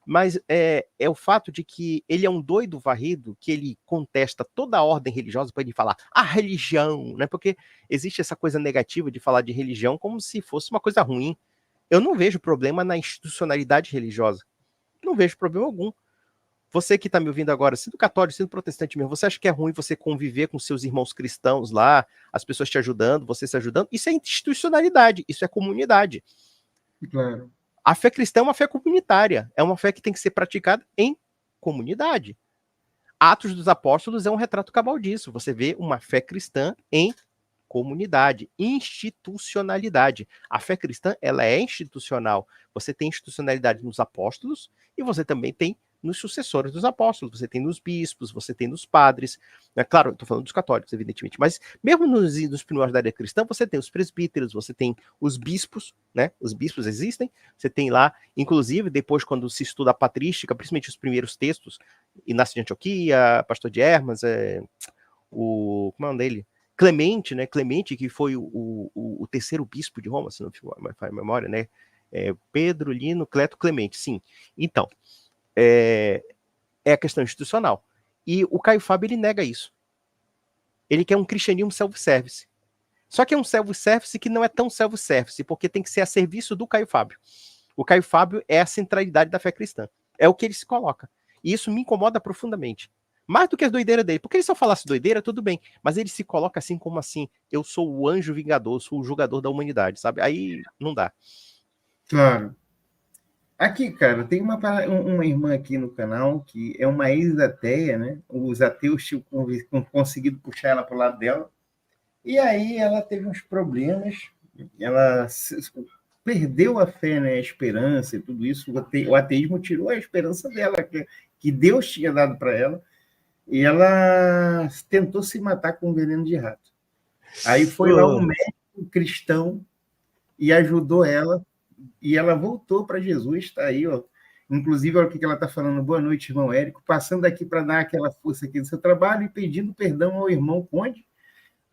Mas é o fato de que ele é um doido varrido, que ele contesta toda a ordem religiosa, para ele falar a religião, né? Porque existe essa coisa negativa de falar de religião como se fosse uma coisa ruim. Eu não vejo problema na institucionalidade religiosa. Não vejo problema algum. Você que está me ouvindo agora, sendo católico, sendo protestante mesmo, você acha que é ruim você conviver com seus irmãos cristãos lá, as pessoas te ajudando, você se ajudando? Isso é institucionalidade, isso é comunidade. Claro. A fé cristã é uma fé comunitária, é uma fé que tem que ser praticada em comunidade. Atos dos Apóstolos é um retrato cabal disso. Você vê uma fé cristã em comunidade, institucionalidade. A fé cristã, ela é institucional. Você tem institucionalidade nos apóstolos e você também tem nos sucessores dos apóstolos, você tem nos bispos, você tem nos padres, né? Claro, estou falando dos católicos, evidentemente, mas mesmo nos primórdios da área cristã, você tem os presbíteros, você tem os bispos, né? Os bispos existem, você tem lá, inclusive, depois quando se estuda a patrística, principalmente os primeiros textos, Inácio de Antioquia, Pastor de Hermas, como é o nome dele? Clemente, né? Clemente, que foi o terceiro bispo de Roma, se não me falha a memória, né? Pedro, Lino, Cleto, Clemente, sim. Então, é a questão institucional. E o Caio Fábio, ele nega isso. Ele quer um cristianismo self-service. Só que é um self-service que não é tão self-service, porque tem que ser a serviço do Caio Fábio. O Caio Fábio é a centralidade da fé cristã. É o que ele se coloca. E isso me incomoda profundamente. Mais do que as doideiras dele. Porque ele só falasse doideira, tudo bem. Mas ele se coloca assim como assim, eu sou o anjo vingador, sou o julgador da humanidade, sabe? Aí não dá. Claro. Aqui, cara, tem uma irmã aqui no canal que é uma ex-ateia, né? Os ateus tinham conseguido puxar ela para o lado dela. E aí ela teve uns problemas, ela perdeu a fé, né, a esperança e tudo isso. O ateísmo tirou a esperança dela, que Deus tinha dado para ela, e ela tentou se matar com veneno de rato. Aí foi lá um médico cristão e ajudou ela, e ela voltou para Jesus, está aí, ó. Inclusive, olha o que ela está falando. Boa noite, irmão Érico. Passando aqui para dar aquela força aqui do seu trabalho e pedindo perdão ao irmão Conde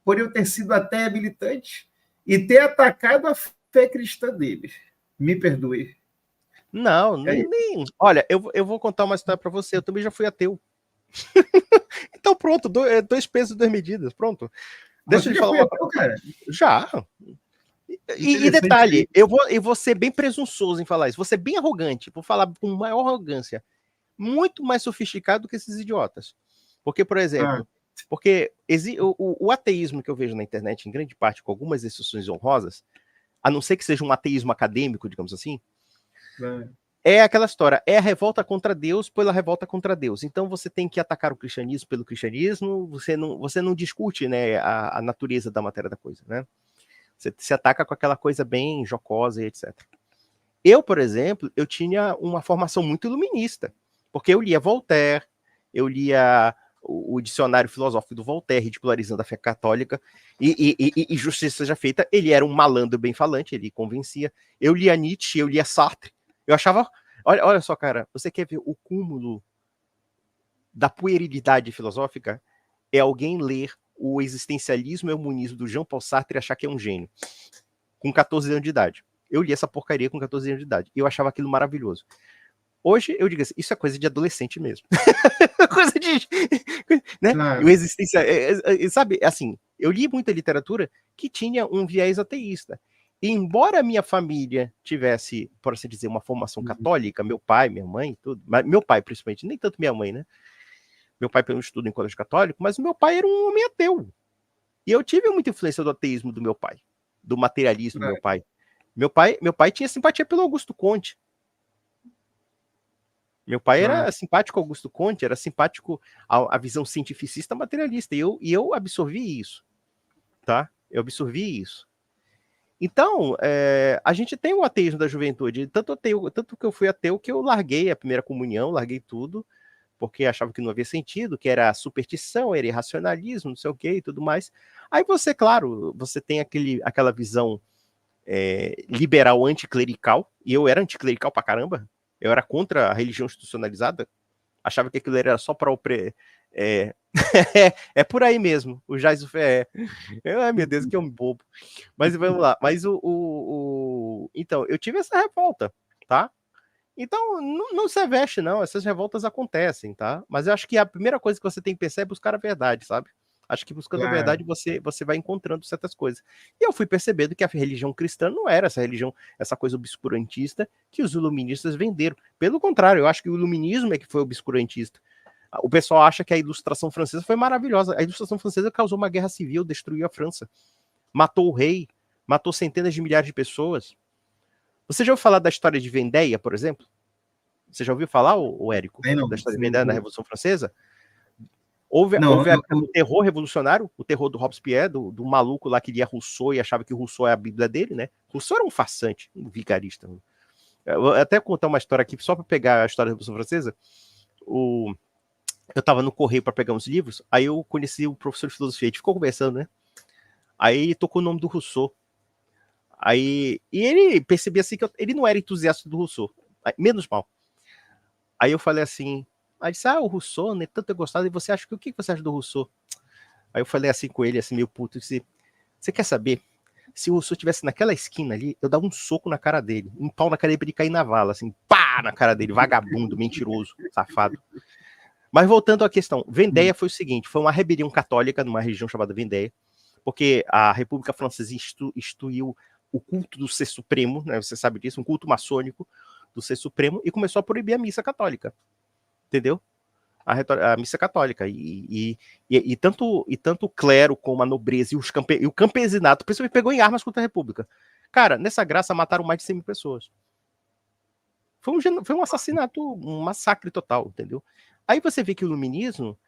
por eu ter sido até habilitante e ter atacado a fé cristã dele. Me perdoe. Não, nem. Olha, eu vou contar uma história para você. Eu também já fui ateu. Então pronto, dois pesos, duas medidas, pronto. Deixa eu te falar ateu, cara? Já. E detalhe, eu vou ser bem presunçoso em falar isso, vou ser bem arrogante, vou falar com maior arrogância, muito mais sofisticado do que esses idiotas. Porque, por exemplo, porque o ateísmo que eu vejo na internet, em grande parte, com algumas exceções honrosas, a não ser que seja um ateísmo acadêmico, digamos assim, é aquela história, é a revolta contra Deus pela revolta contra Deus. Então você tem que atacar o cristianismo pelo cristianismo, você não discute, né, a natureza da matéria da coisa, né? Você se ataca com aquela coisa bem jocosa e etc. Eu, por exemplo, eu tinha uma formação muito iluminista, porque eu lia Voltaire, eu lia o dicionário filosófico do Voltaire, ridicularizando a fé católica, e justiça seja feita, ele era um malandro bem falante, ele convencia. Eu lia Nietzsche, eu lia Sartre, eu achava... Olha só, cara, você quer ver o cúmulo da puerilidade filosófica? É alguém ler o existencialismo e o humanismo do Jean Paul Sartre e achar que é um gênio. Com 14 anos de idade. Eu li essa porcaria com 14 anos de idade. E eu achava aquilo maravilhoso. Hoje, eu digo assim, isso é coisa de adolescente mesmo. Coisa de... né? Claro. O existencial... sabe, assim, eu li muita literatura que tinha um viés ateísta. E embora a minha família tivesse, por assim dizer, uma formação católica, meu pai, minha mãe, tudo, mas meu pai principalmente, nem tanto minha mãe, né? meu pai pelo estudo em colégio católico, mas o meu pai era um homem ateu. E eu tive muita influência do ateísmo do meu pai, do materialismo do meu pai. Meu pai tinha simpatia pelo Augusto Conte. Meu pai era simpático ao Augusto Conte, era simpático à visão cientificista materialista. E eu absorvi isso, tá? Eu absorvi isso. Então, a gente tem o ateísmo da juventude. Tanto que eu fui ateu que eu larguei a primeira comunhão, larguei tudo, porque achava que não havia sentido, que era superstição, era irracionalismo, não sei o que e tudo mais. Aí você, claro, você tem aquela visão liberal anticlerical, e eu era anticlerical pra caramba, eu era contra a religião institucionalizada, achava que aquilo era só para é por aí mesmo, o Jais ai meu Deus, que é um bobo. Mas vamos lá, mas então, eu tive essa revolta, tá? Então, não se veste, não. Essas revoltas acontecem, tá? Mas eu acho que a primeira coisa que você tem que pensar é buscar a verdade, sabe? Acho que buscando a verdade você vai encontrando certas coisas. E eu fui percebendo que a religião cristã não era essa religião, essa coisa obscurantista que os iluministas venderam. Pelo contrário, eu acho que o iluminismo é que foi obscurantista. O pessoal acha que a ilustração francesa foi maravilhosa. A ilustração francesa causou uma guerra civil, destruiu a França. Matou o rei, matou centenas de milhares de pessoas. Você já ouviu falar da história de Vendéia, por exemplo? Você já ouviu falar, o Érico, da história de Vendéia na Revolução Francesa? Houve o terror revolucionário, o terror do Robespierre, do maluco lá que lia Rousseau e achava que o Rousseau é a Bíblia dele, né? Rousseau era um farsante, um vigarista. Eu vou até contar uma história aqui, só para pegar a história da Revolução Francesa. Eu estava no correio para pegar uns livros, aí eu conheci o professor de filosofia, a gente ficou conversando, né? Aí tocou o nome do Rousseau. E ele percebia assim que ele não era entusiasta do Rousseau, menos mal. Aí eu falei assim, disse, o Rousseau, né, tanto eu gostado, e você acha que o que você acha do Rousseau? Aí eu falei assim com ele, assim, meio puto, disse, você quer saber? Se o Rousseau estivesse naquela esquina ali, eu dava um soco na cara dele, um pau na cara dele pra ele cair na vala, assim, pá, na cara dele, vagabundo, mentiroso, safado. Mas voltando à questão, Vendéia foi o seguinte, foi uma rebelião católica numa região chamada Vendéia, porque a República Francesa instituiu o culto do Ser Supremo, né, você sabe disso, um culto maçônico do Ser Supremo, e começou a proibir a missa católica, entendeu? A missa católica, e tanto o clero como a nobreza e o campesinato, principalmente pegou em armas contra a República. Cara, nessa graça mataram mais de 100 mil pessoas. Foi um assassinato, um massacre total, entendeu? Aí você vê que o iluminismo,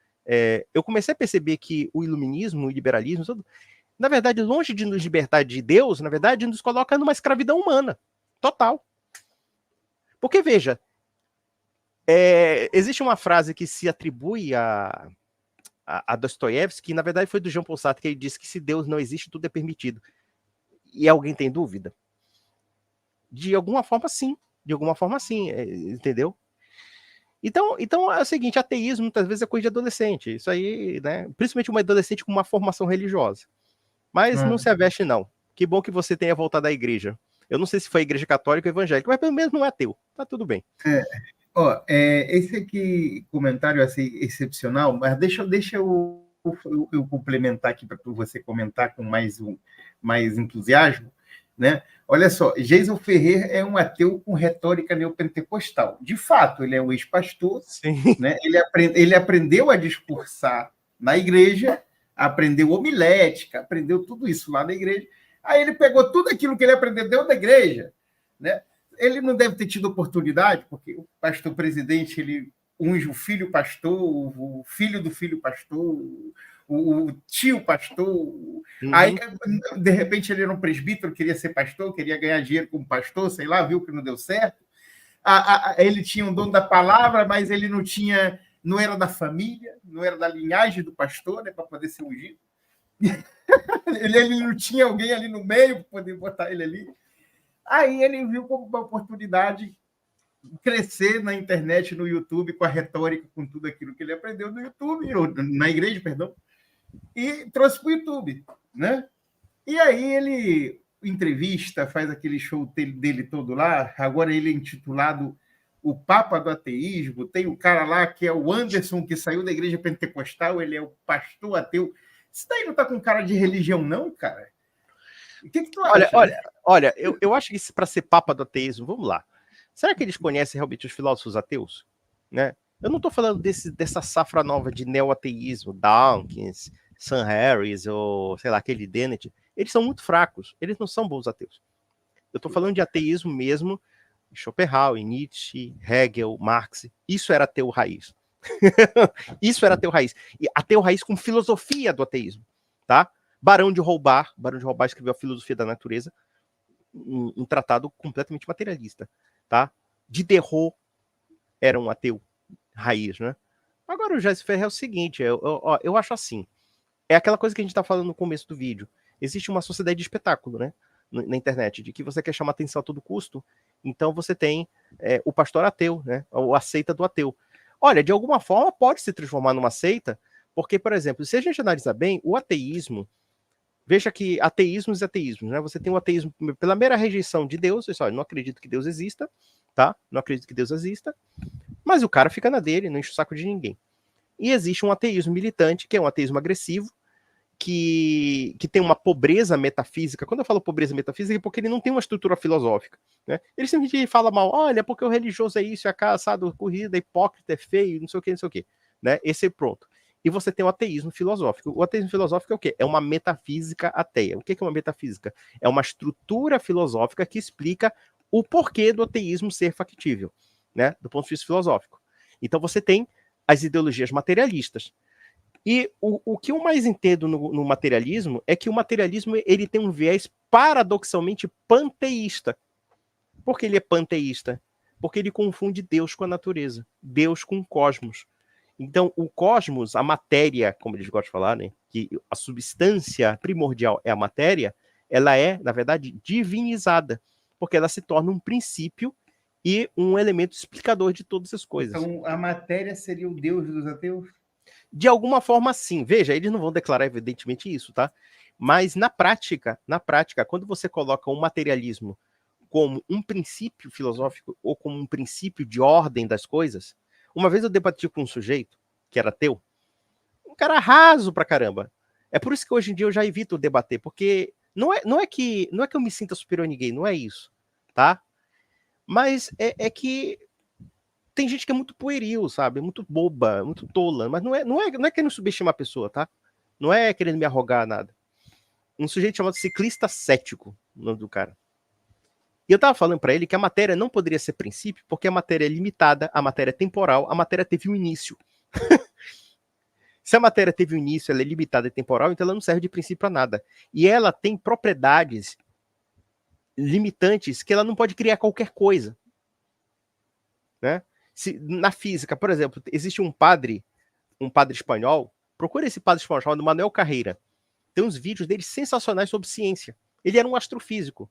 eu comecei a perceber que o iluminismo, o liberalismo, tudo, na verdade, longe de nos libertar de Deus, na verdade, nos coloca numa escravidão humana, total. Porque, veja, existe uma frase que se atribui a Dostoiévski, que na verdade foi do Jean Paul Sartre, que ele disse que se Deus não existe, tudo é permitido. E alguém tem dúvida? De alguma forma, sim. De alguma forma, sim. Entendeu? Então é o seguinte, ateísmo muitas vezes é coisa de adolescente. Isso aí, né? Principalmente uma adolescente com uma formação religiosa. Mas não se aveste, não. Que bom que você tenha voltado à igreja. Eu não sei se foi a igreja católica ou evangélica, mas pelo menos não é ateu. Tá tudo bem. Esse aqui, comentário assim, excepcional, mas deixa eu complementar aqui para você comentar com mais entusiasmo, né? Olha só, Jason Ferrer é um ateu com retórica neopentecostal. De fato, ele é um ex-pastor, né? Ele aprendeu a discursar na igreja, aprendeu homilética, aprendeu tudo isso lá na igreja. Aí ele pegou tudo aquilo que ele aprendeu dentro da igreja, né? Ele não deve ter tido oportunidade, porque o pastor presidente, ele unge o filho pastor, o filho do filho pastor, o tio pastor. Aí, de repente, ele era um presbítero, queria ser pastor, queria ganhar dinheiro como pastor, sei lá, viu que não deu certo. Ele tinha um dom da palavra, mas ele não era da família, não era da linhagem do pastor, né, para poder ser ungido. Ele não tinha alguém ali no meio para poder botar ele ali. Aí ele viu como uma oportunidade crescer na internet, no YouTube, com a retórica, com tudo aquilo que ele aprendeu no YouTube, na igreja, perdão, e trouxe para o YouTube, né? E aí ele entrevista, faz aquele show dele todo lá, agora ele é intitulado O Papa do Ateísmo, tem o cara lá que é o Anderson, que saiu da igreja pentecostal, ele é o pastor ateu. Isso daí não tá com cara de religião, não, cara? O que tu acha? Olha, eu acho que para ser papa do ateísmo, vamos lá. Será que eles conhecem realmente os filósofos ateus? Né? Eu não estou falando dessa safra nova de neo-ateísmo, Dawkins, Sam Harris, ou sei lá, aquele Dennett. Eles são muito fracos, eles não são bons ateus. Eu estou falando de ateísmo mesmo, Schopenhauer, Nietzsche, Hegel, Marx. Isso era ateu raiz. Isso era ateu raiz. E ateu raiz com filosofia do ateísmo, tá? Barão de Roubar escreveu a Filosofia da Natureza, um tratado completamente materialista, tá? Diderot era um ateu raiz, né? Agora o Jesse Ferrer é o seguinte, eu acho assim, é aquela coisa que a gente tá falando no começo do vídeo, existe uma sociedade de espetáculo, né? Na internet, de que você quer chamar atenção a todo custo, então você tem o pastor ateu, né? Ou a seita do ateu. Olha, de alguma forma pode se transformar numa seita, porque, por exemplo, se a gente analisar bem, o ateísmo, veja que ateísmos e ateísmos, né? Você tem o ateísmo pela mera rejeição de Deus, pessoal, não acredito que Deus exista, tá? Não acredito que Deus exista, mas o cara fica na dele, não enche o saco de ninguém. E existe um ateísmo militante, que é um ateísmo agressivo, que tem uma pobreza metafísica. Quando eu falo pobreza metafísica, é porque ele não tem uma estrutura filosófica, né? Ele simplesmente fala mal, olha, porque o religioso é isso, é caçado, corrida, hipócrita, é feio, não sei o que, né? Esse é pronto. E você tem o ateísmo filosófico. O ateísmo filosófico é o quê? É uma metafísica ateia. O que é uma metafísica? É uma estrutura filosófica que explica o porquê do ateísmo ser factível, né? Do ponto de vista filosófico. Então você tem as ideologias materialistas. E o que eu mais entendo no materialismo é que o materialismo ele tem um viés paradoxalmente panteísta. Por que ele é panteísta? Porque ele confunde Deus com a natureza, Deus com o cosmos. Então, o cosmos, a matéria, como eles gostam de falar, né, que a substância primordial é a matéria, ela é, na verdade, divinizada, porque ela se torna um princípio e um elemento explicador de todas as coisas. Então, a matéria seria o Deus dos ateus? De alguma forma, sim. Veja, eles não vão declarar evidentemente isso, tá? Mas na prática, quando você coloca o materialismo como um princípio filosófico ou como um princípio de ordem das coisas, uma vez eu debati com um sujeito que era ateu, um cara raso pra caramba. É por isso que hoje em dia eu já evito debater, porque não é que eu me sinta superior a ninguém, não é isso, tá? Mas é que tem gente que é muito pueril, sabe? Muito boba, muito tola, mas não é querendo subestimar a pessoa, tá? Não é querendo me arrogar nada. Um sujeito chamado Ciclista Cético, o nome do cara. E eu tava falando para ele que a matéria não poderia ser princípio, porque a matéria é limitada, a matéria é temporal, a matéria teve um início. Se a matéria teve um início, ela é limitada e temporal, então ela não serve de princípio para nada. E ela tem propriedades limitantes que ela não pode criar qualquer coisa, né? Na física, por exemplo, existe um padre espanhol, procura esse padre espanhol chamado Manuel Carreira. Tem uns vídeos dele sensacionais sobre ciência. Ele era um astrofísico,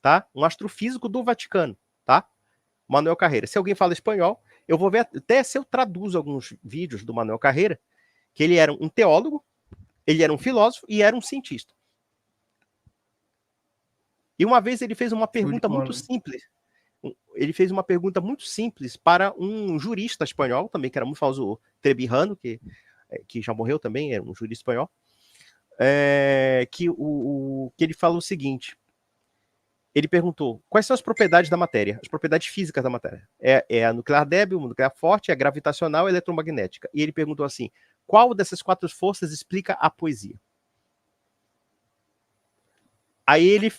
tá? Um astrofísico do Vaticano, tá? Manuel Carreira. Se alguém fala espanhol, eu vou ver até se eu traduzo alguns vídeos do Manuel Carreira, que ele era um teólogo, ele era um filósofo e era um cientista. E uma vez ele fez uma pergunta muito simples. Ele fez uma pergunta muito simples para um jurista espanhol, também, que era muito famoso, Trebijano, que já morreu também, era um jurista espanhol, que ele falou o seguinte, ele perguntou, quais são as propriedades da matéria? As propriedades físicas da matéria. É a nuclear débil, a nuclear forte, a gravitacional e a eletromagnética. E ele perguntou assim, qual dessas 4 forças explica a poesia? Aí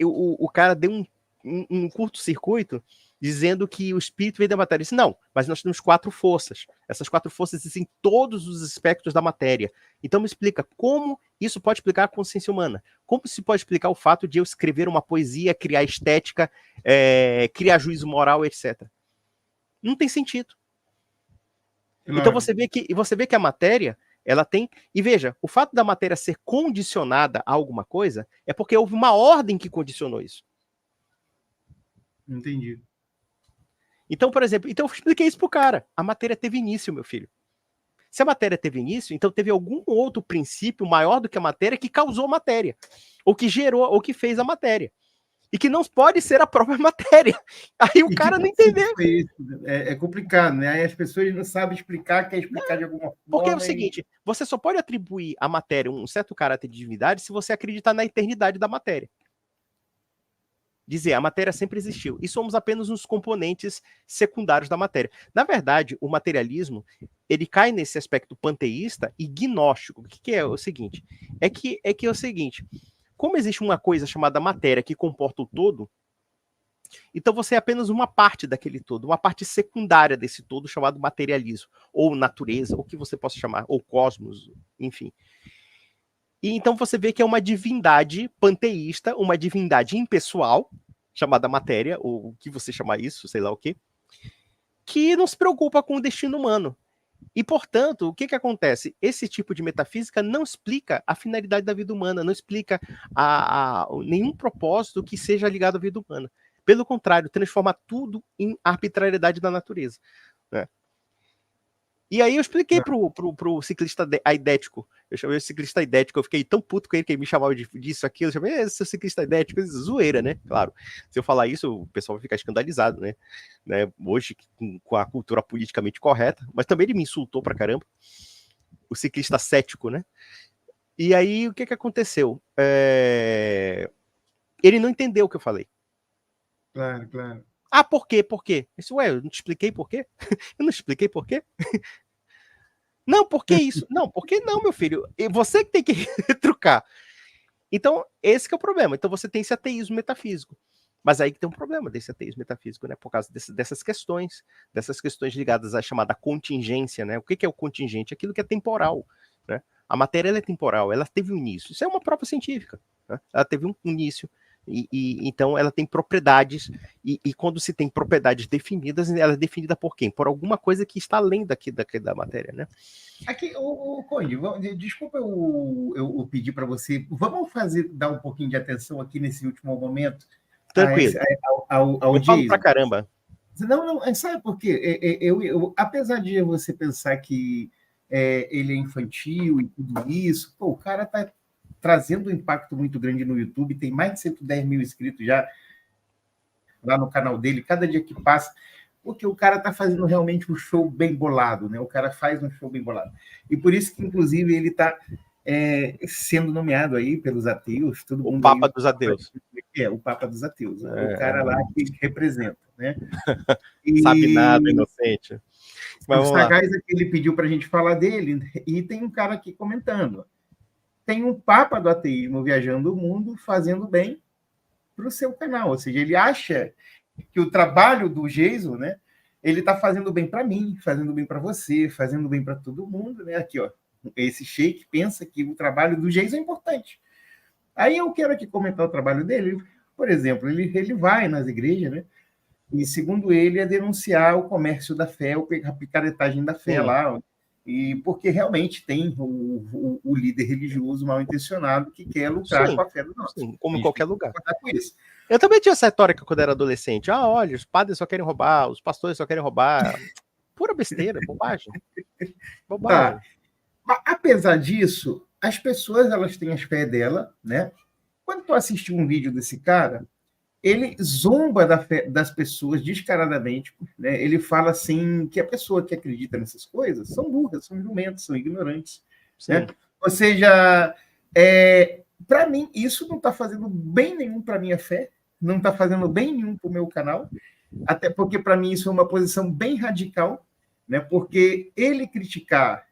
o cara deu um curto-circuito dizendo que o espírito veio da matéria. Ele disse, não, mas nós temos 4 forças. Essas 4 forças existem em todos os aspectos da matéria. Então me explica como isso pode explicar a consciência humana. Como se pode explicar o fato de eu escrever uma poesia, criar estética, criar juízo moral, etc. Não tem sentido. Claro. Então você vê que a matéria, ela tem... E veja, o fato da matéria ser condicionada a alguma coisa é porque houve uma ordem que condicionou isso. Entendi. Então, por exemplo, eu expliquei isso pro cara. A matéria teve início, meu filho. Se a matéria teve início, então teve algum outro princípio maior do que a matéria que causou a matéria. Ou que gerou, ou que fez a matéria. E que não pode ser a própria matéria. Aí o cara não entendeu. É complicado, né? Aí as pessoas não sabem explicar, quer explicar de alguma forma. Porque é o seguinte, você só pode atribuir à matéria um certo caráter de divindade se você acreditar na eternidade da matéria. dizer a matéria sempre existiu e somos apenas uns componentes secundários da matéria. Na verdade, o materialismo ele cai nesse aspecto panteísta e gnóstico. O que é o seguinte? É que é o seguinte: como existe uma coisa chamada matéria que comporta o todo, então você é apenas uma parte daquele todo, uma parte secundária desse todo chamado materialismo, ou natureza, ou o que você possa chamar, ou cosmos, enfim. E então você vê que é uma divindade panteísta, uma divindade impessoal, chamada matéria, ou o que você chama isso, sei lá o quê, que não se preocupa com o destino humano. E, portanto, o que acontece? Esse tipo de metafísica não explica a finalidade da vida humana, não explica nenhum propósito que seja ligado à vida humana. Pelo contrário, transforma tudo em arbitrariedade da natureza, né? E aí eu expliquei pro ciclista aidético. Eu chamei o ciclista aidético, eu fiquei tão puto com ele que ele me chamava disso, aquilo. Eu chamei, seu ciclista aidético, zoeira, né? Claro. Se eu falar isso, o pessoal vai ficar escandalizado, né? Hoje, com a cultura politicamente correta. Mas também ele me insultou pra caramba. O ciclista cético, né? E aí, o que aconteceu? Ele não entendeu o que eu falei. Claro, claro. Ah, por quê? Por quê? Eu disse, eu não te expliquei por quê? Eu não expliquei por quê? Não, por que isso? Não, por que não, meu filho? Você que tem que trucar. Então, esse que é o problema. Então, você tem esse ateísmo metafísico. Mas aí que tem um problema desse ateísmo metafísico, né? Por causa dessas questões ligadas à chamada contingência, né? O que é o contingente? Aquilo que é temporal, né? A matéria ela é temporal, ela teve um início. Isso é uma prova científica, né? Ela teve um início. Então ela tem propriedades, e quando se tem propriedades definidas, ela é definida por quem? Por alguma coisa que está além da matéria, né? Aqui, Conde, desculpa eu pedir para você, vamos dar um pouquinho de atenção aqui nesse último momento. Tranquilo. Ao eu falo pra caramba. Não, sabe por quê? Apesar de você pensar que ele é infantil e tudo isso, o cara está trazendo um impacto muito grande no YouTube, tem mais de 110 mil inscritos já lá no canal dele, cada dia que passa, porque o cara está fazendo realmente um show bem bolado, né? O cara faz um show bem bolado. E por isso que, inclusive, ele está sendo nomeado aí pelos ateus, todo mundo. O Papa dos Ateus. O Papa dos Ateus, o cara lá que representa, né? Sabe nada, inocente. Mas o Sagaz é que ele pediu para a gente falar dele, e tem um cara aqui comentando. Tem um Papa do ateísmo viajando o mundo, fazendo bem para o seu canal. Ou seja, ele acha que o trabalho do Geiso, né, ele está fazendo bem para mim, fazendo bem para você, fazendo bem para todo mundo, né? Aqui, ó, esse sheik pensa que o trabalho do Geiso é importante. Aí eu quero aqui comentar o trabalho dele. Por exemplo, ele vai nas igrejas, né? E, segundo ele, é denunciar o comércio da fé, a picaretagem da fé lá, e porque realmente tem o líder religioso mal intencionado que quer lucrar com a fé do nosso. Sim, como em qualquer lugar. Com isso. Eu também tinha essa retórica quando era adolescente. Olha, os padres só querem roubar, os pastores só querem roubar. Pura besteira, bobagem. Bobagem. Tá. Mas, apesar disso, as pessoas elas têm as fé dela, né? Quando tu assistiu um vídeo desse cara, ele zomba da fé das pessoas descaradamente, né? Ele fala assim que a pessoa que acredita nessas coisas são burras, são jumentos, são ignorantes, né? Ou seja, para mim isso não está fazendo bem nenhum para minha fé, não está fazendo bem nenhum para o meu canal, até porque para mim isso é uma posição bem radical, né? Porque ele criticar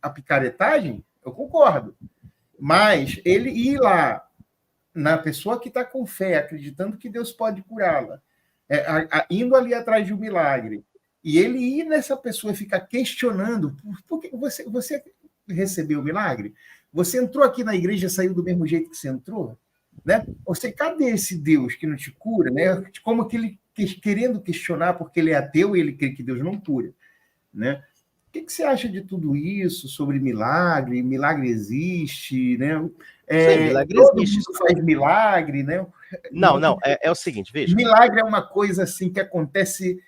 a picaretagem, eu concordo, mas ele ir lá na pessoa que está com fé, acreditando que Deus pode curá-la, indo ali atrás de um milagre, e ele ir nessa pessoa e ficar questionando, porque você recebeu o milagre? Você entrou aqui na igreja e saiu do mesmo jeito que você entrou? Né? Cadê esse Deus que não te cura? Né? Como que ele querendo questionar porque ele é ateu e ele crê que Deus não cura, né? O que você acha de tudo isso, sobre milagre? Milagre existe, né? Sim, milagre todo existe. mundo faz milagre, né? Não, é o seguinte, veja. Milagre é uma coisa assim que acontece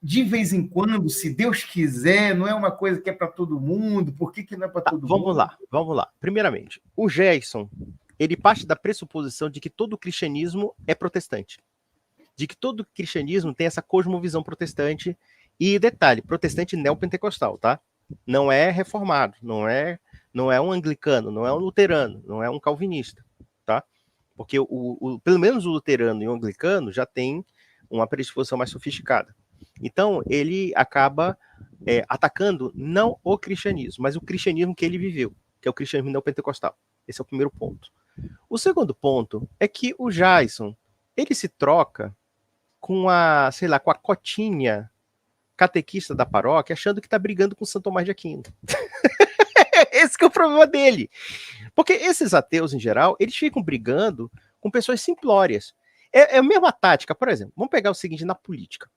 de vez em quando, se Deus quiser, não é uma coisa que é para todo mundo. Por que não é para todo mundo? Vamos lá. Primeiramente, o Gerson, ele parte da pressuposição de que todo cristianismo é protestante. De que todo cristianismo tem essa cosmovisão protestante. E detalhe, protestante neopentecostal, tá? Não é reformado, não é um anglicano, não é um luterano, não é um calvinista, tá? Porque pelo menos o luterano e o anglicano já tem uma predisposição mais sofisticada. Então, ele acaba atacando não o cristianismo, mas o cristianismo que ele viveu, que é o cristianismo neopentecostal. Esse é o primeiro ponto. O segundo ponto é que o Jason, ele se troca com a, sei lá, com a cotinha catequista da paróquia, achando que tá brigando com São Tomás de Aquino. Esse que é o problema dele. Porque esses ateus, em geral, eles ficam brigando com pessoas simplórias. É a mesma tática, por exemplo, vamos pegar o seguinte na política.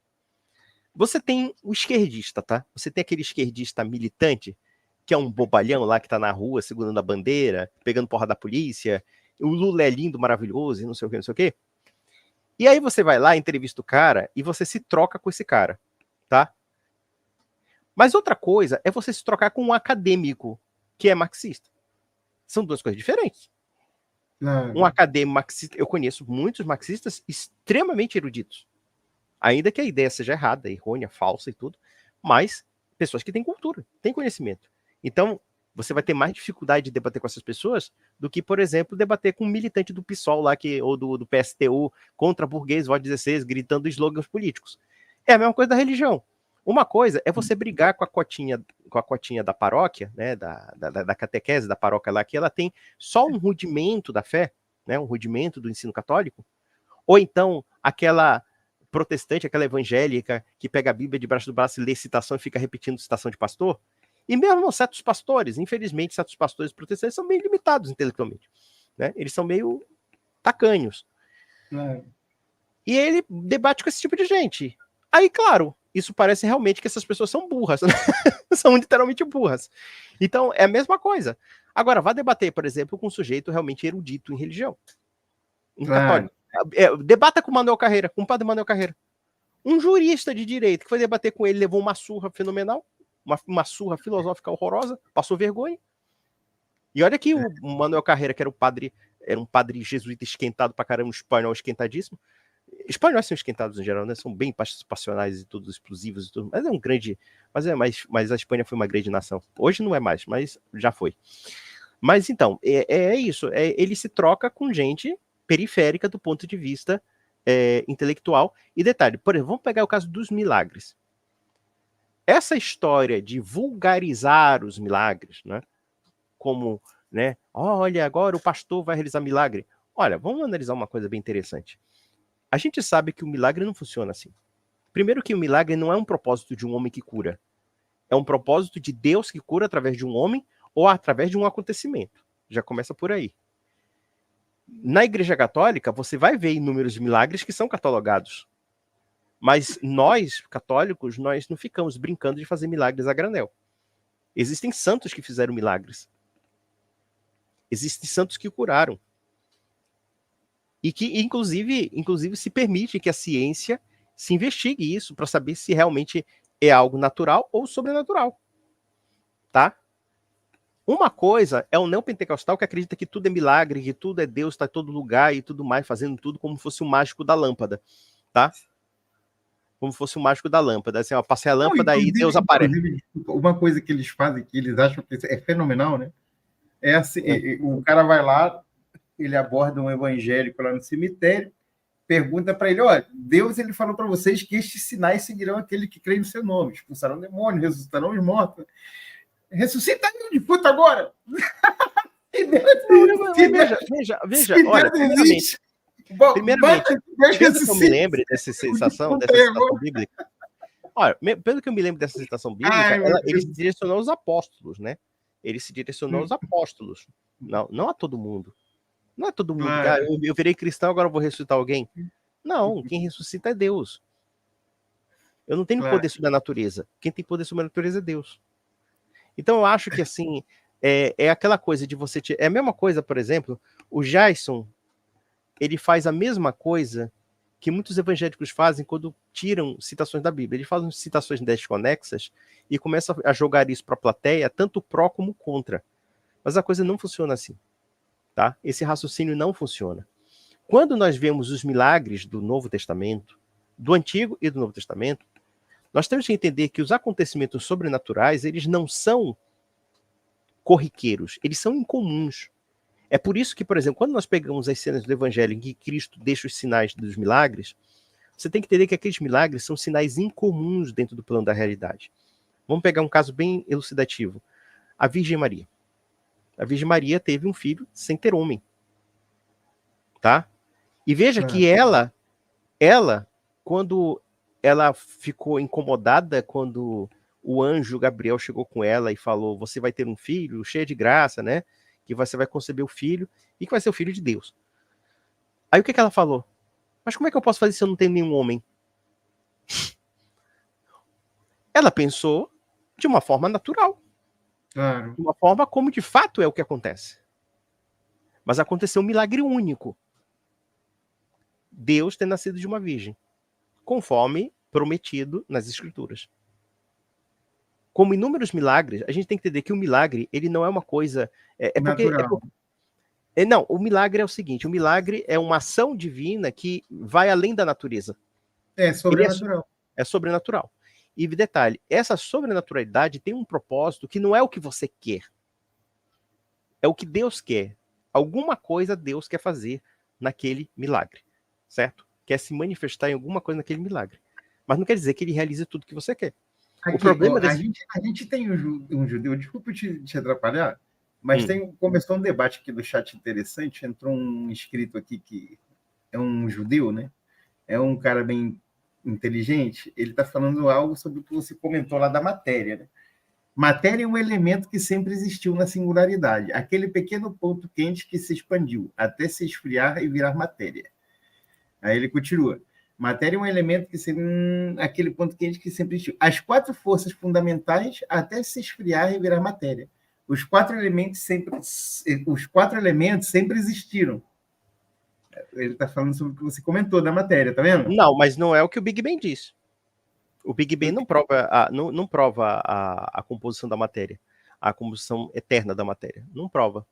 Você tem o esquerdista, tá? Você tem aquele esquerdista militante, que é um bobalhão lá que tá na rua segurando a bandeira, pegando porra da polícia, o Lula é lindo, maravilhoso, e não sei o que, não sei o que. E aí você vai lá, entrevista o cara, e você se troca com esse cara, tá? Mas outra coisa é você se trocar com um acadêmico que é marxista. São duas coisas diferentes. Um acadêmico marxista, eu conheço muitos marxistas extremamente eruditos. Ainda que a ideia seja errada, errônea, falsa e tudo, mas pessoas que têm cultura, têm conhecimento. Então, você vai ter mais dificuldade de debater com essas pessoas do que, por exemplo, debater com um militante do PSOL lá, ou do PSTU, contra burguês, voto 16, gritando slogans políticos. É a mesma coisa da religião. Uma coisa é você brigar com a cotinha da paróquia, né, da catequese da paróquia lá, que ela tem só um rudimento da fé, né, um rudimento do ensino católico, ou então aquela protestante, aquela evangélica que pega a Bíblia debaixo do braço e lê citação e fica repetindo citação de pastor. E mesmo certos pastores, infelizmente, certos pastores protestantes são meio limitados intelectualmente, né? Eles são meio tacanhos. E ele debate com esse tipo de gente. Aí, claro, isso parece realmente que essas pessoas são burras, né? São literalmente burras. Então, é a mesma coisa. Agora, vá debater, por exemplo, com um sujeito realmente erudito em religião. Um católico. Debata com o Manuel Carreira, com o padre Manuel Carreira. Um jurista de direito que foi debater com ele, levou uma surra fenomenal, uma surra filosófica horrorosa, passou vergonha. E olha que o Manuel Carreira, que era um padre jesuíta esquentado pra caramba, um espanhol esquentadíssimo. Espanhóis são esquentados em geral, né? São bem passionais e tudo, explosivos e tudo. Mas é um grande. Mas a Espanha foi uma grande nação. Hoje não é mais, mas já foi. Mas então, é isso. Ele se troca com gente periférica do ponto de vista intelectual. E detalhe, por exemplo, vamos pegar o caso dos milagres. Essa história de vulgarizar os milagres, né? Como, né? Olha, agora o pastor vai realizar milagre. Olha, vamos analisar uma coisa bem interessante. A gente sabe que o milagre não funciona assim. Primeiro que o milagre não é um propósito de um homem que cura. É um propósito de Deus que cura através de um homem ou através de um acontecimento. Já começa por aí. Na Igreja Católica, você vai ver inúmeros milagres que são catalogados. Mas nós, católicos, nós não ficamos brincando de fazer milagres a granel. Existem santos que fizeram milagres. Existem santos que curaram. E que, inclusive se permite que a ciência se investigue isso para saber se realmente é algo natural ou sobrenatural. Tá? Uma coisa é o neopentecostal que acredita que tudo é milagre, que tudo é Deus, está em todo lugar e tudo mais, fazendo tudo como fosse o mágico da lâmpada. Tá? Como fosse o mágico da lâmpada. Assim, ó, passei a lâmpada e Deus aparece. Uma coisa que eles fazem, que eles acham que é fenomenal, né? É assim, o cara vai lá, ele aborda um evangélico lá no cemitério, pergunta para ele, olha, Deus ele falou para vocês que estes sinais seguirão aquele que crê no seu nome, expulsarão demônios, ressuscitarão os mortos. Ressuscita aí o defunto agora! Veja, olha, primeiramente, pelo que eu me lembro dessa citação bíblica, olha, pelo que eu me lembro dessa citação bíblica, ele se direcionou aos apóstolos, né? Ele se direcionou aos apóstolos, não a todo mundo. Não é todo mundo. Eu virei cristão, agora eu vou ressuscitar alguém. Não, quem ressuscita é Deus. Eu não tenho poder sobre a natureza. Quem tem poder sobre a natureza é Deus. Então eu acho que assim, é aquela coisa de você... É a mesma coisa, por exemplo, o Jason, ele faz a mesma coisa que muitos evangélicos fazem quando tiram citações da Bíblia. Eles fazem citações desconexas e começam a jogar isso para a plateia, tanto pró como contra. Mas a coisa não funciona assim. Tá? Esse raciocínio não funciona. Quando nós vemos os milagres do Novo Testamento, do Antigo e do Novo Testamento, nós temos que entender que os acontecimentos sobrenaturais, eles não são corriqueiros, eles são incomuns. É por isso que, por exemplo, quando nós pegamos as cenas do Evangelho em que Cristo deixa os sinais dos milagres, você tem que entender que aqueles milagres são sinais incomuns dentro do plano da realidade. Vamos pegar um caso bem elucidativo. A Virgem Maria. A Virgem Maria teve um filho sem ter homem. Tá? E veja que ela, quando ela ficou incomodada, quando o anjo Gabriel chegou com ela e falou, você vai ter um filho cheio de graça, né? Que você vai conceber o filho e que vai ser o filho de Deus. Aí o que ela falou? Mas como é que eu posso fazer se eu não tenho nenhum homem? Ela pensou de uma forma natural. Claro. De uma forma como de fato é o que acontece. Mas aconteceu um milagre único. Deus ter nascido de uma virgem, conforme prometido nas Escrituras. Como inúmeros milagres, a gente tem que entender que o milagre, ele não é uma coisa... Não, o milagre é o seguinte, o milagre é uma ação divina que vai além da natureza. É sobrenatural. É sobrenatural. E detalhe, essa sobrenaturalidade tem um propósito que não é o que você quer. É o que Deus quer. Alguma coisa Deus quer fazer naquele milagre. Certo? Quer se manifestar em alguma coisa naquele milagre. Mas não quer dizer que ele realize tudo que você quer. Aqui, o problema a gente tem um judeu, desculpa te atrapalhar, mas começou um debate aqui do chat interessante, entrou um inscrito aqui que é um judeu, né? É um cara bem inteligente, ele está falando algo sobre o que você comentou lá da matéria, né? Matéria é um elemento que sempre existiu na singularidade, aquele pequeno ponto quente que se expandiu até se esfriar e virar matéria. Aí ele continua. Matéria é um elemento que sempre... aquele ponto quente que sempre existiu. As 4 forças fundamentais até se esfriar e virar matéria. Os 4 elementos sempre existiram. Ele está falando sobre o que você comentou da matéria, tá vendo? Não, mas não é o que o Big Bang diz. O Big Bang não prova a composição da matéria, a composição eterna da matéria. Não prova.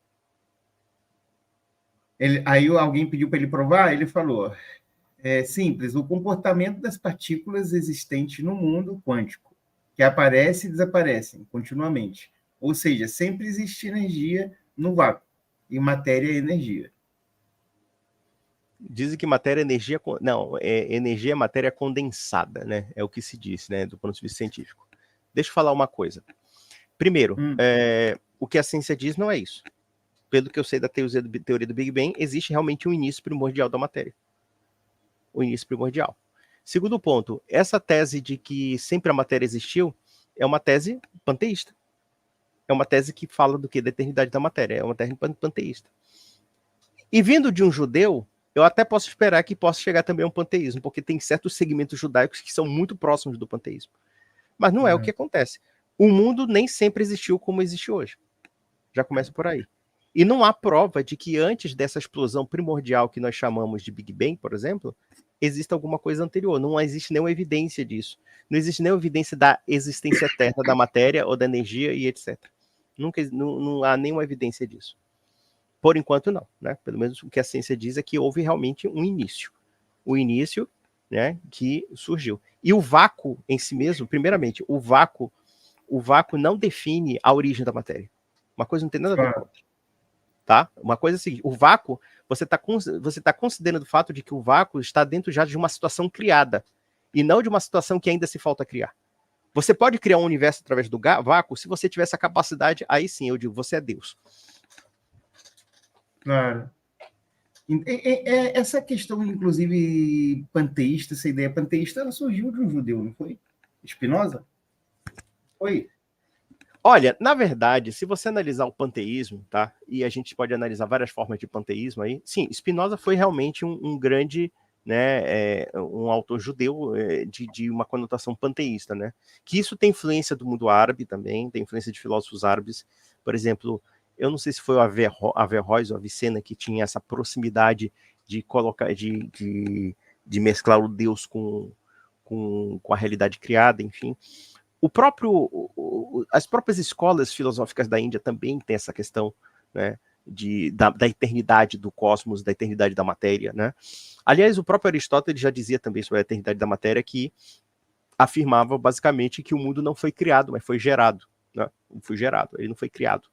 Aí alguém pediu para ele provar, ele falou... É simples, o comportamento das partículas existentes no mundo quântico, que aparecem e desaparecem continuamente. Ou seja, sempre existe energia no vácuo, e matéria é energia. Dizem que matéria é energia... Não, energia é matéria condensada, né? É o que se diz, né? Do ponto de vista científico. Deixa eu falar uma coisa. Primeiro, o que a ciência diz não é isso. Pelo que eu sei da teoria do Big Bang, existe realmente um início primordial da matéria. O início primordial. Segundo ponto, essa tese de que sempre a matéria existiu é uma tese panteísta. É uma tese que fala do que? Da eternidade da matéria. É uma tese panteísta. E vindo de um judeu, eu até posso esperar que possa chegar também a um panteísmo, porque tem certos segmentos judaicos que são muito próximos do panteísmo. Mas não é o que acontece. O mundo nem sempre existiu como existe hoje. Já começa por aí. E não há prova de que antes dessa explosão primordial que nós chamamos de Big Bang, por exemplo, existe alguma coisa anterior. Não existe nenhuma evidência disso. Não existe nenhuma evidência da existência eterna da matéria ou da energia e etc. Não há nenhuma evidência disso. Por enquanto, não. Né? Pelo menos o que a ciência diz é que houve realmente um início. O início, né, que surgiu. E o vácuo em si mesmo, primeiramente, o vácuo não define a origem da matéria. Uma coisa não tem nada a ver com a outra. Tá? Uma coisa é a seguinte, o vácuo, você tá considerando o fato de que o vácuo está dentro já de uma situação criada, e não de uma situação que ainda se falta criar. Você pode criar um universo através do vácuo, se você tiver essa capacidade, aí sim, eu digo, você é Deus. Claro. Essa questão, inclusive, panteísta, essa ideia panteísta, ela surgiu de um judeu, não foi? Spinoza? Foi? Olha, na verdade, se você analisar o panteísmo, tá? E a gente pode analisar várias formas de panteísmo aí. Sim, Spinoza foi realmente um grande, né, um autor judeu de uma conotação panteísta, né? Que isso tem influência do mundo árabe também, tem influência de filósofos árabes. Por exemplo, eu não sei se foi o Averroes ou a Avicena que tinha essa proximidade de colocar, de mesclar o Deus com a realidade criada, enfim. As próprias escolas filosóficas da Índia também têm essa questão, né, da eternidade do cosmos, da eternidade da matéria, né? Aliás, o próprio Aristóteles já dizia também sobre a eternidade da matéria, que afirmava basicamente que o mundo não foi criado, mas foi gerado, né? Foi gerado, ele não foi criado.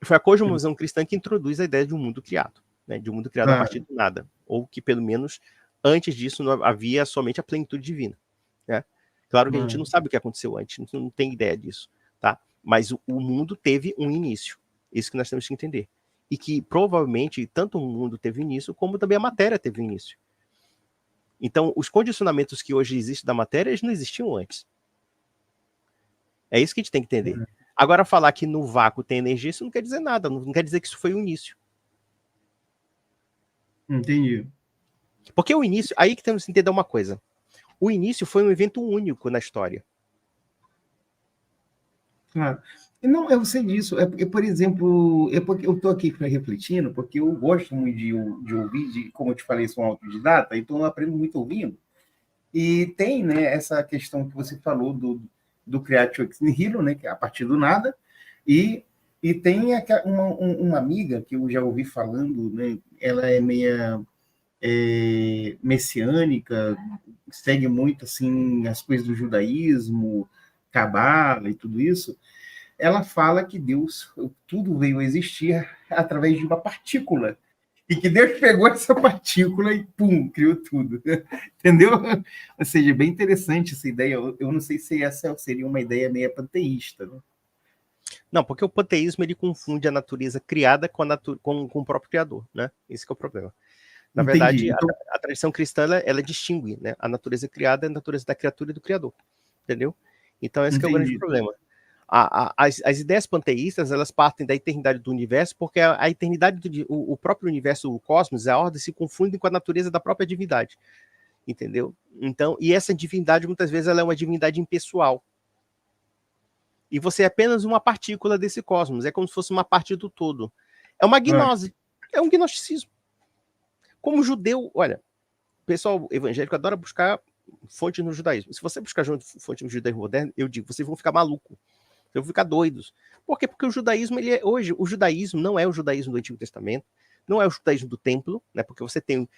Foi a cosmovisão cristã que introduz a ideia de um mundo criado, né? De um mundo criado a partir do nada, ou que pelo menos antes disso não havia somente a plenitude divina, né? Claro que a gente não sabe o que aconteceu antes, a gente não tem ideia disso, tá? Mas o mundo teve um início, isso que nós temos que entender. E que provavelmente tanto o mundo teve início, como também a matéria teve início. Então, os condicionamentos que hoje existem da matéria, eles não existiam antes. É isso que a gente tem que entender. Agora, falar que no vácuo tem energia, isso não quer dizer nada, não quer dizer que isso foi o início. Entendi. Porque o início, aí que temos que entender uma coisa. O início foi um evento único na história. Claro. Não, eu sei disso. É porque, por exemplo, porque eu estou aqui refletindo, porque eu gosto muito de ouvir, como eu te falei, sou um autodidata, então eu aprendo muito ouvindo. E tem, né, essa questão que você falou do Creatio Ex Nihilo, né, que é a partir do nada, e tem uma amiga que eu já ouvi falando, né, ela é meia messiânica, segue muito assim as coisas do judaísmo, cabala e tudo isso. Ela fala que Deus, tudo veio a existir através de uma partícula. E que Deus pegou essa partícula e, pum, criou tudo. Entendeu? Ou seja, bem interessante essa ideia. Eu não sei se essa seria uma ideia meio panteísta. Né? Não, porque o panteísmo ele confunde a natureza criada com o próprio Criador, né? Esse que é o problema. Na verdade, então, a tradição cristã, ela distingue, né? A natureza criada é a natureza da criatura e do Criador. Entendeu? Então, esse que é o grande problema. As ideias panteístas, elas partem da eternidade do universo, porque a eternidade, o próprio universo, o cosmos, a ordem, se confundem com a natureza da própria divindade. Entendeu? Então, e essa divindade, muitas vezes, ela é uma divindade impessoal. E você é apenas uma partícula desse cosmos. É como se fosse uma parte do todo. É uma gnose. É um gnosticismo. Como judeu, olha, o pessoal evangélico adora buscar fonte no judaísmo. Se você buscar fonte no judaísmo moderno, eu digo, vocês vão ficar malucos. Vocês vão ficar doidos. Por quê? Porque o judaísmo, hoje, o judaísmo não é o judaísmo do Antigo Testamento, não é o judaísmo do templo, né? Porque você tem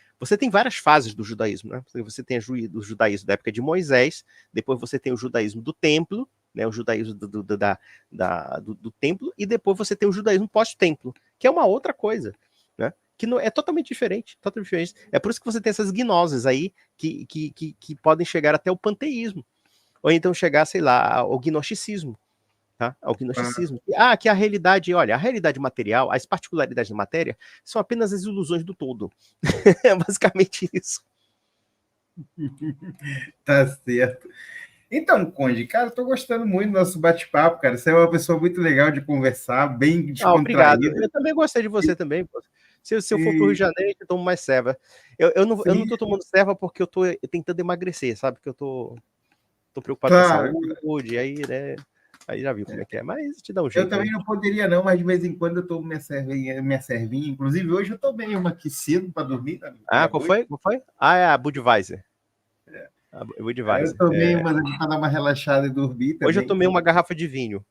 várias fases do judaísmo, né? Você tem o judaísmo da época de Moisés, depois você tem o judaísmo do templo, né? O judaísmo do templo, e depois você tem o judaísmo pós-templo, que é uma outra coisa, né? Que não, é totalmente diferente, totalmente diferente. É por isso que você tem essas gnoses aí que podem chegar até o panteísmo, ou então chegar, sei lá, ao gnosticismo, tá? Ao gnosticismo. Que a realidade, olha, a realidade material, as particularidades da matéria são apenas as ilusões do todo. É basicamente isso. Tá certo. Então, Conde, cara, eu tô gostando muito do nosso bate-papo, cara. Você é uma pessoa muito legal de conversar, bem descontraída. Obrigado. Eu também gostei de você também, pô. Se eu for pro Rio de Janeiro, eu tomo mais serva. Eu não tô tomando serva porque eu tô tentando emagrecer, sabe? Que eu tô preocupado com a saúde, aí, né? Aí já viu como é que é, mas te dá um jeito. Eu também não poderia não, mas de vez em quando eu tomo minha servinha. Inclusive, hoje eu tomei uma aqui cedo para dormir. Qual foi? É a Budweiser. A Budweiser. Eu tomei uma para dar uma relaxada e dormir também. Hoje eu tomei uma garrafa de vinho.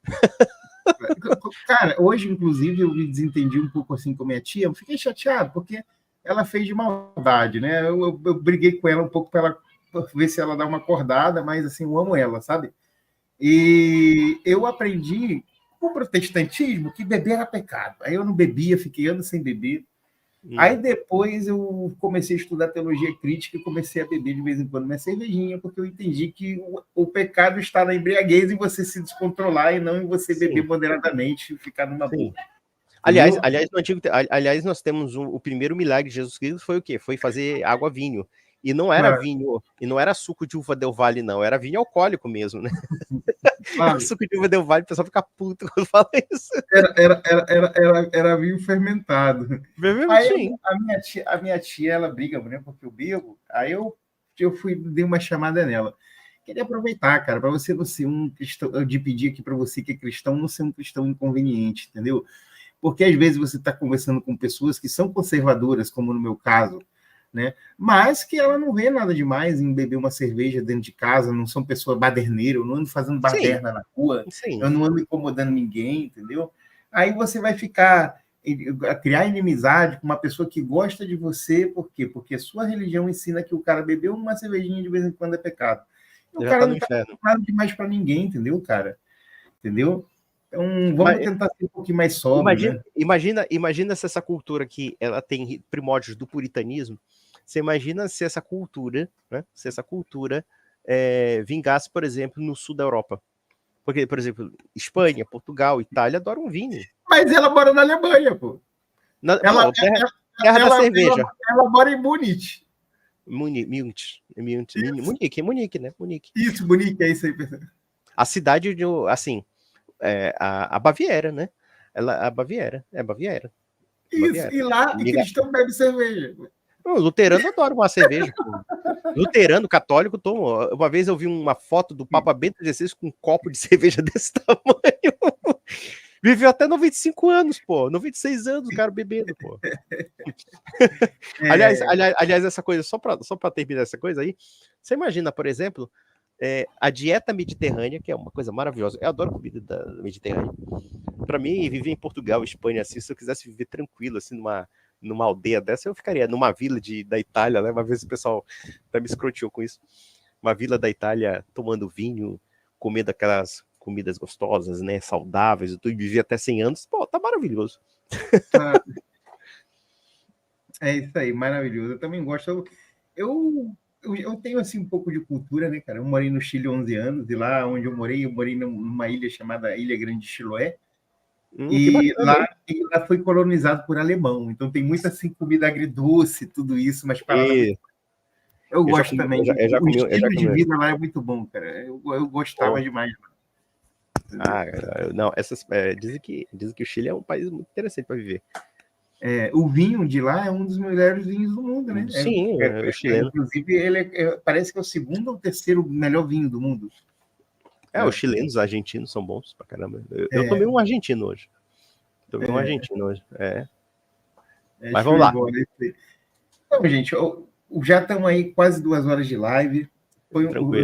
Cara, hoje, inclusive, eu me desentendi um pouco assim com minha tia. Eu fiquei chateado, porque ela fez de maldade, né? Eu briguei com ela um pouco para ver se ela dá uma acordada, mas assim, eu amo ela, sabe? E eu aprendi com o protestantismo que beber era pecado. Aí eu não bebia, fiquei anos sem beber. Aí depois eu comecei a estudar teologia crítica e comecei a beber de vez em quando minha cervejinha, porque eu entendi que o pecado está na embriaguez, em você se descontrolar e não em você beber moderadamente e ficar numa boa. Aliás, no Antigo, nós temos o primeiro milagre de Jesus Cristo foi o quê? Foi fazer água vinho. E não era vinho, e não era suco de uva Del Valle, não. Era vinho alcoólico mesmo, né? Suco de uva Del Valle, o pessoal fica puto quando fala isso. Era vinho fermentado. Aí a minha tia, ela briga, né? Porque eu bebo. Aí eu dei uma chamada nela. Queria aproveitar, cara, para você não ser um cristão, de pedir aqui para você que é cristão, não ser um cristão inconveniente, entendeu? Porque às vezes você está conversando com pessoas que são conservadoras, como no meu caso, né? Mas que ela não vê nada demais em beber uma cerveja dentro de casa, não são pessoas baderneiras, eu não ando fazendo baderna na rua, eu não ando incomodando ninguém, entendeu? Aí você vai criar inimizade com uma pessoa que gosta de você, por quê? Porque a sua religião ensina que o cara bebeu uma cervejinha de vez em quando é pecado. E o cara não tá nada demais para ninguém, entendeu, cara? Entendeu? Então, vamos tentar ser um pouquinho mais sóbrio, né? Imagina se essa cultura aqui, ela tem primórdios do puritanismo. Você imagina se essa cultura, né? Se essa cultura vingasse, por exemplo, no sul da Europa. Porque, por exemplo, Espanha, Portugal, Itália adoram vinho. Mas ela mora na Alemanha, pô. Terra da cerveja. Ela mora em Munique. Munique, né? Munique. Isso, Munique, é isso aí. A cidade de, assim, a Baviera, né? A Baviera, Baviera. Isso, Baviera. e lá, cristão bebe cerveja. O luterano adora uma cerveja. Luterano, católico, toma. Uma vez eu vi uma foto do Papa Bento XVI com um copo de cerveja desse tamanho. Viveu até 95 anos, pô. 96 anos o cara bebendo, pô. Aliás, essa coisa, só pra terminar essa coisa aí, você imagina, por exemplo, a dieta mediterrânea, que é uma coisa maravilhosa. Eu adoro comida da Mediterrânea. Para mim, viver em Portugal, Espanha, assim, se eu quisesse viver tranquilo, assim, numa aldeia dessa, eu ficaria numa vila da Itália, né? Uma vez o pessoal até me escroteou com isso. Uma vila da Itália tomando vinho, comendo aquelas comidas gostosas, né? Saudáveis, e viver até 100 anos. Pô, tá maravilhoso. É isso aí, maravilhoso. Eu também gosto. Eu tenho, assim, um pouco de cultura, né, cara? Eu morei no Chile 11 anos, e lá onde eu morei numa ilha chamada Ilha Grande de Chiloé, e lá foi colonizado por alemão, então tem muita, assim, comida agridoce, tudo isso, mas eu gosto também. O estilo de vida lá é muito bom, cara. Eu gostava demais. Não, dizem que o Chile é um país muito interessante para viver. O vinho de lá é um dos melhores vinhos do mundo, né? Sim, o chileno. Inclusive, ele parece que é o segundo ou terceiro melhor vinho do mundo. Os chilenos, os argentinos são bons pra caramba. Eu tomei um argentino hoje. Mas vamos lá. Então, gente, já estamos aí quase 2 horas de live.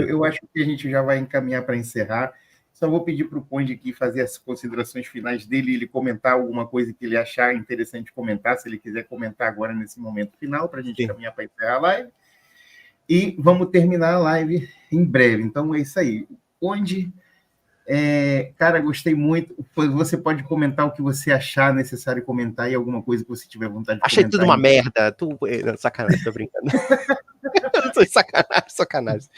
Eu acho que a gente já vai encaminhar para encerrar. Só vou pedir para o Conde aqui fazer as considerações finais dele, ele comentar alguma coisa que ele achar interessante comentar, se ele quiser comentar agora nesse momento final, para a gente caminhar para encerrar a live. E vamos terminar a live em breve. Então, é isso aí. Conde, cara, gostei muito. Você pode comentar o que você achar necessário comentar e alguma coisa que você tiver vontade de Achei comentar. Tudo uma merda. Sacanagem, tô brincando. Sacanagem.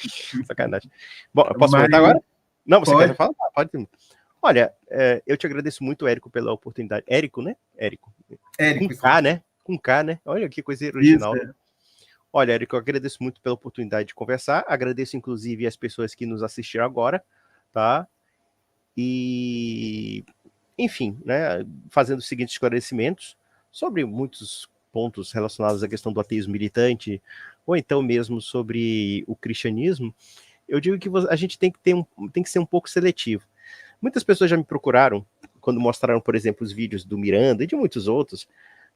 Bom, posso comentar agora? Não, você quer falar? Pode. Olha, eu te agradeço muito, Érico, pela oportunidade. Érico, né? Érico. Com K, né? Olha que coisa original. Isso, Olha, Érico, eu agradeço muito pela oportunidade de conversar. Agradeço, inclusive, as pessoas que nos assistiram agora, tá? E, enfim, né? Fazendo os seguintes esclarecimentos sobre muitos pontos relacionados à questão do ateísmo militante, ou então mesmo sobre o cristianismo. Eu digo que a gente tem que ser um pouco seletivo. Muitas pessoas já me procuraram quando mostraram, por exemplo, os vídeos do Miranda e de muitos outros,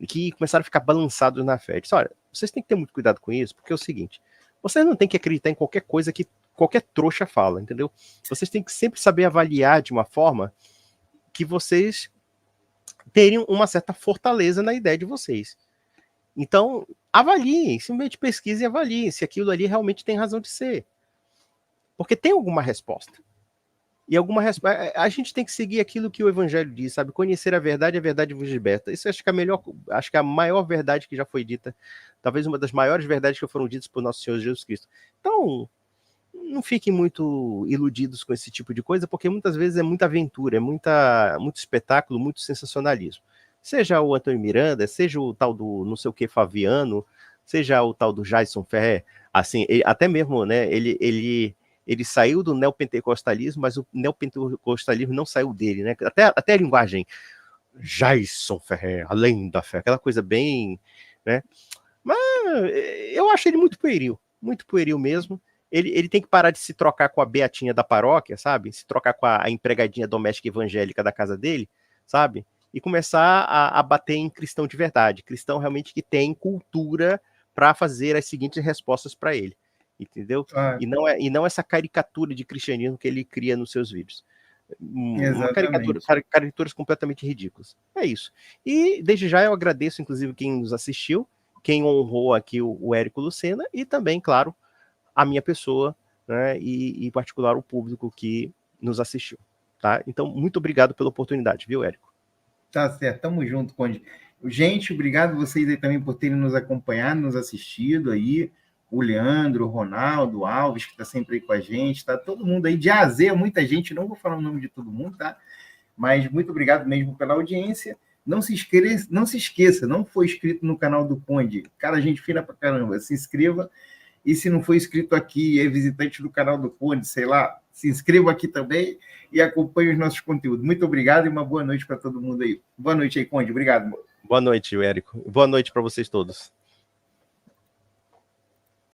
que começaram a ficar balançados na fé. Disse, olha, vocês têm que ter muito cuidado com isso, porque é o seguinte, vocês não têm que acreditar em qualquer coisa que qualquer trouxa fala, entendeu? Vocês têm que sempre saber avaliar de uma forma que vocês teriam uma certa fortaleza na ideia de vocês. Então, avaliem, simplesmente pesquisem e avaliem se aquilo ali realmente tem razão de ser. Porque tem alguma resposta. E a gente tem que seguir aquilo que o Evangelho diz, sabe? Conhecer a verdade vos liberta. Isso acho que é a maior verdade que já foi dita, talvez uma das maiores verdades que foram ditas por nosso Senhor Jesus Cristo. Então, não fiquem muito iludidos com esse tipo de coisa, porque muitas vezes é muita aventura, é muito espetáculo, muito sensacionalismo. Seja o Antônio Miranda, seja o tal do não sei o que Fabiano, seja o tal do Jason Ferrer, assim, até mesmo, né, ele saiu do neopentecostalismo, mas o neopentecostalismo não saiu dele, né? Até a linguagem Jason Ferrer, além da fé, aquela coisa bem, né? Mas eu acho ele muito pueril mesmo. Ele tem que parar de se trocar com a beatinha da paróquia, sabe? Se trocar com a empregadinha doméstica evangélica da casa dele, sabe? E começar a bater em cristão de verdade, cristão realmente que tem cultura para fazer as seguintes respostas para ele. Entendeu? E não essa caricatura de cristianismo que ele cria nos seus vídeos. Caricaturas completamente ridículas. É isso. E desde já eu agradeço, inclusive, quem nos assistiu, quem honrou aqui o Érico Lucena, e também, claro, a minha pessoa, né, e em particular o público que nos assistiu. tá? Então, muito obrigado pela oportunidade, viu, Érico? Tá certo, tamo junto, Conde. Gente, obrigado vocês aí também por terem nos acompanhado, nos assistido aí. O Leandro, o Ronaldo, o Alves, que está sempre aí com a gente, tá todo mundo aí de A a Z, muita gente, não vou falar o nome de todo mundo, tá? Mas muito obrigado mesmo pela audiência. Não se esqueça, não foi inscrito no canal do Conde, cara, gente fina pra caramba, se inscreva. E se não for inscrito aqui, é visitante do canal do Conde, sei lá, se inscreva aqui também e acompanhe os nossos conteúdos. Muito obrigado e uma boa noite para todo mundo aí. Boa noite aí, Conde. Obrigado. Boa noite, Érico. Boa noite para vocês todos.